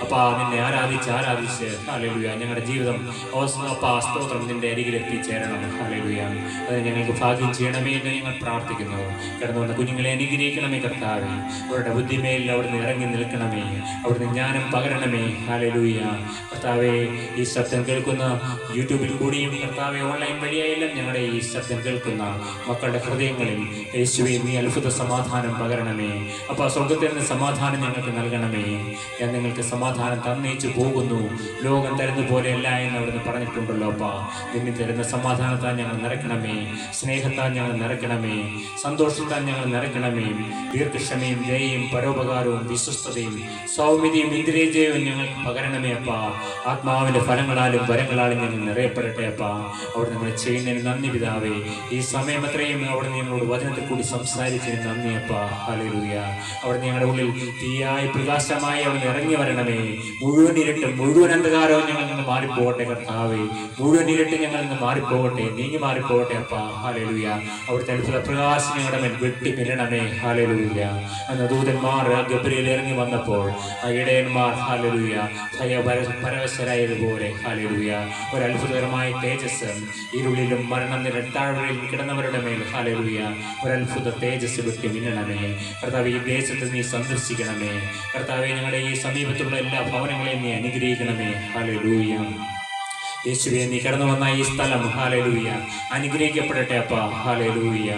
അപ്പാ നിന്നെ ആരാധിച്ച് ഹല്ലേലൂയ ഞങ്ങളുടെ ജീവിതം അപ്പാ സ്തോത്രം നിന്റെ അരികിൽ എത്തിച്ചേരണം. ഹല്ലേലൂയ. അതിന് ഞങ്ങൾക്ക് ഭാഗ്യം ചെയ്യണമേ എന്ന് ഞങ്ങൾ പ്രാർത്ഥിക്കുന്നു. കിടന്നുകൊണ്ട് കുഞ്ഞുങ്ങളെ അനുഗ്രഹിക്കണമേ കർത്താവേ. അവരുടെ ബുദ്ധിമേൽ അവിടുന്ന് ഇറങ്ങി നിൽക്കണമേ. അവിടുന്ന് ജ്ഞാനം പകരണമേ. ഹല്ലേലൂയ. കർത്താവേ, ഈ ശബ്ദം കേൾക്കുന്ന യൂട്യൂബിൽ കൂടിയും കർത്താവെ ഓൺലൈൻ വഴിയായാലും ഞങ്ങളുടെ ഈ ശബ്ദം കേൾക്കുന്ന മക്കളുടെ ഹൃദയങ്ങളിൽ യേശുവേ നീ അത്ഭുത സമാധാനം പകരണമേ. അപ്പൊ സ്വർഗത്തിൽ നിന്ന് സമാധാനം സമാധാനം ഞങ്ങൾക്ക് നൽകണമേ. ഞാൻ നിങ്ങൾക്ക് സമാധാനം തന്നേച്ചു പോകുന്നു, ലോകം തരുന്ന പോലെയല്ല എന്ന് അവിടുന്ന് പറഞ്ഞിട്ടുണ്ടല്ലോ അപ്പാ. നിന്നിൽ തരുന്ന സമാധാനത്താൽ ഞങ്ങൾ നിറയ്ക്കണമേ, സ്നേഹത്താൽ ഞങ്ങൾ നിറയ്ക്കണമേ, സന്തോഷത്താൽ ഞങ്ങൾ നിറയ്ക്കണമേ. ദീർഘക്ഷമയും ദയയും പരോപകാരവും വിശ്വസ്തതയും സൗമ്യതയും ഇന്ദ്രിയജയവും ഞങ്ങൾക്ക് പകരണമേ അപ്പാ. ആത്മാവിന്റെ ഫലങ്ങളാലും വരങ്ങളാലും ഞങ്ങൾ നിറയപ്പെടട്ടെ അപ്പാ. അവിടെ നിങ്ങൾ ചെയ്യുന്നതിന് നന്ദി പിതാവേ. ഈ സമയം അത്രയും അവിടെ ഞങ്ങളോട് വചനത്തിൽ കൂടി സംസാരിച്ചതിന് നന്ദി അപ്പാ. ഹല്ലേലൂയ. അവിടെ ഞങ്ങളുടെ ഉള്ളിൽ തീയായി പ്രകാശമായി അവിടെ ഇറങ്ങി വരണമേ. മുഴുവൻ ഇരുട്ടും മുഴുവൻ അന്ധകാരവും ഞങ്ങളിൽ നിന്ന് മാറിപ്പോകട്ടെ കർത്താവേ. മുഴുവൻ ഇരുട്ട് ഞങ്ങളിൽ നിന്ന് മാറിപ്പോകട്ടെ, നീങ്ങി മാറിപ്പോകട്ടെ അപ്പാ. ഹല്ലേലൂയ. അവിടുത്തെ അത്ഭുത പ്രകാശം ഞങ്ങളുടെ മേൽ വെട്ടി മില്ലണമേ. ഹല്ലേലൂയ. അന്ന് ദൂതന്മാർ ഗബ്രിയേൽ ഇറങ്ങി വന്നപ്പോൾ ആ ഇടയന്മാർ ഹല്ലേലൂയ പരവശരായതുപോലെ ഹല്ലേലൂയ ഒരു അത്ഭുതകരമായ തേജസ് ഇരുളിലും മരണം താഴ്വരയിൽ കിടന്നവരുടെ മേൽ ഹല്ലേലൂയ ഒരു അത്ഭുത തേജസ് വെട്ടി മിന്നണമേ. കർത്താവ്, ഈ ദേശത്ത് നീ സന്ദർശിക്കണമേ. കർത്താവെ, ഞങ്ങളുടെ ഈ സമീപത്തുള്ള എല്ലാ ഭവനങ്ങളെയും നീ അനുഗ്രഹിക്കണമേ. ഹല്ലേലൂയ. യേശുവേ, നീ കടന്നു വന്ന ഈ സ്ഥലം ഹല്ലേലൂയ അനുഗ്രഹിക്കപ്പെടട്ടെ അപ്പാ. ഹല്ലേലൂയ.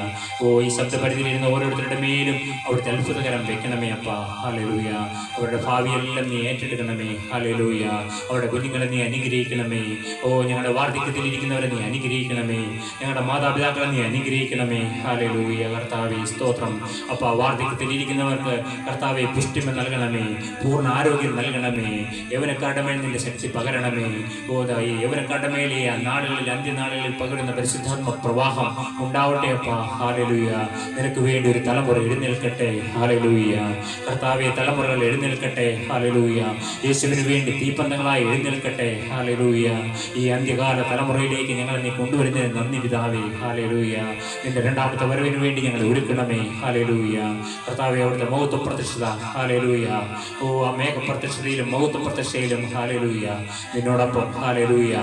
ഓ, ഈ ശബ്ദപരിധിയിലിരുന്ന ഓരോരുത്തരുടെ മേലും അവിടുത്തെ അത്ഭുതകരം വെക്കണമേ അപ്പാ. ഹല്ലേലൂയ. അവരുടെ ഭാവിയെല്ലാം നീ ഏറ്റെടുക്കണമേ. ഹല്ലേലൂയ. അവരുടെ കുഞ്ഞുങ്ങളെ നീ അനുഗ്രഹിക്കണമേ. ഓ, ഞങ്ങളുടെ വാർദ്ധക്യത്തിലിരിക്കുന്നവരെ നീ അനുഗ്രഹിക്കണമേ. ഞങ്ങളുടെ മാതാപിതാക്കളെ നീ അനുഗ്രഹിക്കണമേ. ഹല്ലേലൂയ. കർത്താവേ, സ്തോത്രം അപ്പാ. വാർദ്ധക്യത്തിലിരിക്കുന്നവർക്ക് കർത്താവെ പുഷ്ടിമ നൽകണമേ, പൂർണ്ണ ആരോഗ്യം നൽകണമേ. യൗവനക്കാരുടെ മേൽ നിന്റെ ശക്തി പകരണമേ. ഓ, യൗവനക്കാരുടെ മേലെ ആ നാളുകളിൽ അന്ത്യനാളുകളിൽ പകരുന്ന പരിശുദ്ധാത്മ പ്രവാഹം ഉണ്ടാവട്ടെ അപ്പാ. ഹല്ലേലൂയ. നിനക്ക് വേണ്ടി ഒരു തലമുറ എഴുന്നേൽക്കട്ടെ. ഹല്ലേലൂയ. കർത്താവെ, തലമുറകൾ എഴുന്നേൽക്കട്ടെ. ഹല്ലേലൂയ. യേശുവിന് വേണ്ടി തീപ്പന്തങ്ങളായി എഴുന്നേൽക്കട്ടെ. ഹല്ലേലൂയ. ഈ അന്ത്യകാല തലമുറയിലേക്ക് ഞങ്ങളെ നീ കൊണ്ടുവരുന്നതിന് നന്ദി പിതാവേ. ഹല്ലേലൂയ. നിന്റെ രണ്ടാമത്തെ വരവിന് വേണ്ടി ഞങ്ങൾ ഒരുക്കണമേ. ഹല്ലേലൂയ. കർത്താവെ, അവിടുത്തെ മഹത്വ പ്രത്യക്ഷത ഹല്ലേലൂയ. ഓ, ആ മേഘപ്രത്യക്ഷതയിലും മഹത്വ പ്രത്യക്ഷയിലും ഹല്ലേലൂയ നിന്നോടൊപ്പം. ഹല്ലേലൂയ.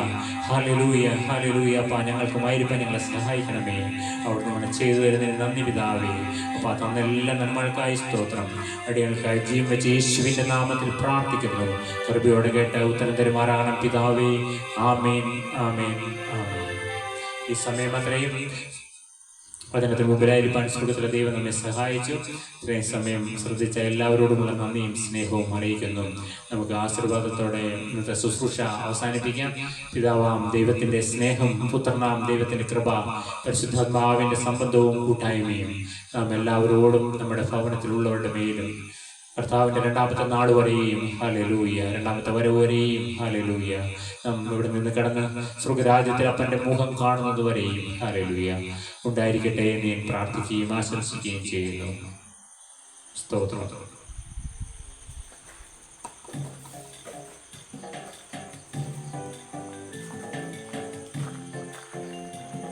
ഹല്ലേലൂയ. ഹല്ലേലൂയ. അപ്പാ, ഞങ്ങൾക്കുമായിരിക്കാൻ ഞങ്ങളെ സഹായിക്കണമേ. അവിടെ നിങ്ങൾ ചെയ്തു തരുന്നതിന് നന്ദി പിതാവേ. അപ്പാ, തന്നെല്ലാം നന്മകൾക്കായി സ്തോത്രം. അടിയങ്ങൾക്കായി ജീവൻ വെച്ച് യേശുവിൻ്റെ നാമത്തിൽ പ്രാർത്ഥിക്കുന്നു. കൃപയോടെ കേട്ട് ഉത്തരം തരുമാറാകണം പിതാവേ. ആമേൻ, ആമേൻ, ആമേൻ. ഈ സമയം അത്രയും വചനത്തിന് മുമ്പിലായിരിക്കാൻ സ്വർഗ്ഗത്തിലെ ദൈവം നമ്മെ സഹായിച്ചു. ഇത്രയും സമയം ശ്രദ്ധിച്ച എല്ലാവരോടുമുള്ള നന്ദിയും സ്നേഹവും അറിയിക്കുന്നു. നമുക്ക് ആശീർവാദത്തോടെ ഇന്നത്തെ ശുശ്രൂഷ അവസാനിപ്പിക്കാം. പിതാവാം ദൈവത്തിൻ്റെ സ്നേഹം, പുത്രനാം ദൈവത്തിൻ്റെ കൃപ, പരിശുദ്ധാത്മാവിൻ്റെ സംബന്ധവും കൂട്ടായ്മയും നാം എല്ലാവരോടും നമ്മുടെ ഭവനത്തിലുള്ളവരുടെ മേലും കർത്താവിൻ്റെ രണ്ടാമത്തെ നാൾ വരെയും ഹല്ലേലൂയ, രണ്ടാമത്തെ വരവ് വരെയും ഹല്ലേലൂയ, നാം ഇവിടെ നിന്ന് കടന്ന് സ്വർഗ്ഗരാജ്യത്തിൽ അപ്പൻ്റെ മുഖം കാണുന്നത് വരെയും ഹല്ലേലൂയ ഉണ്ടായിരിക്കട്ടെ എന്ന് ഞാൻ പ്രാർത്ഥിക്കുകയും ആശംസിക്കുകയും ചെയ്യുന്നു. സ്തോത്രം.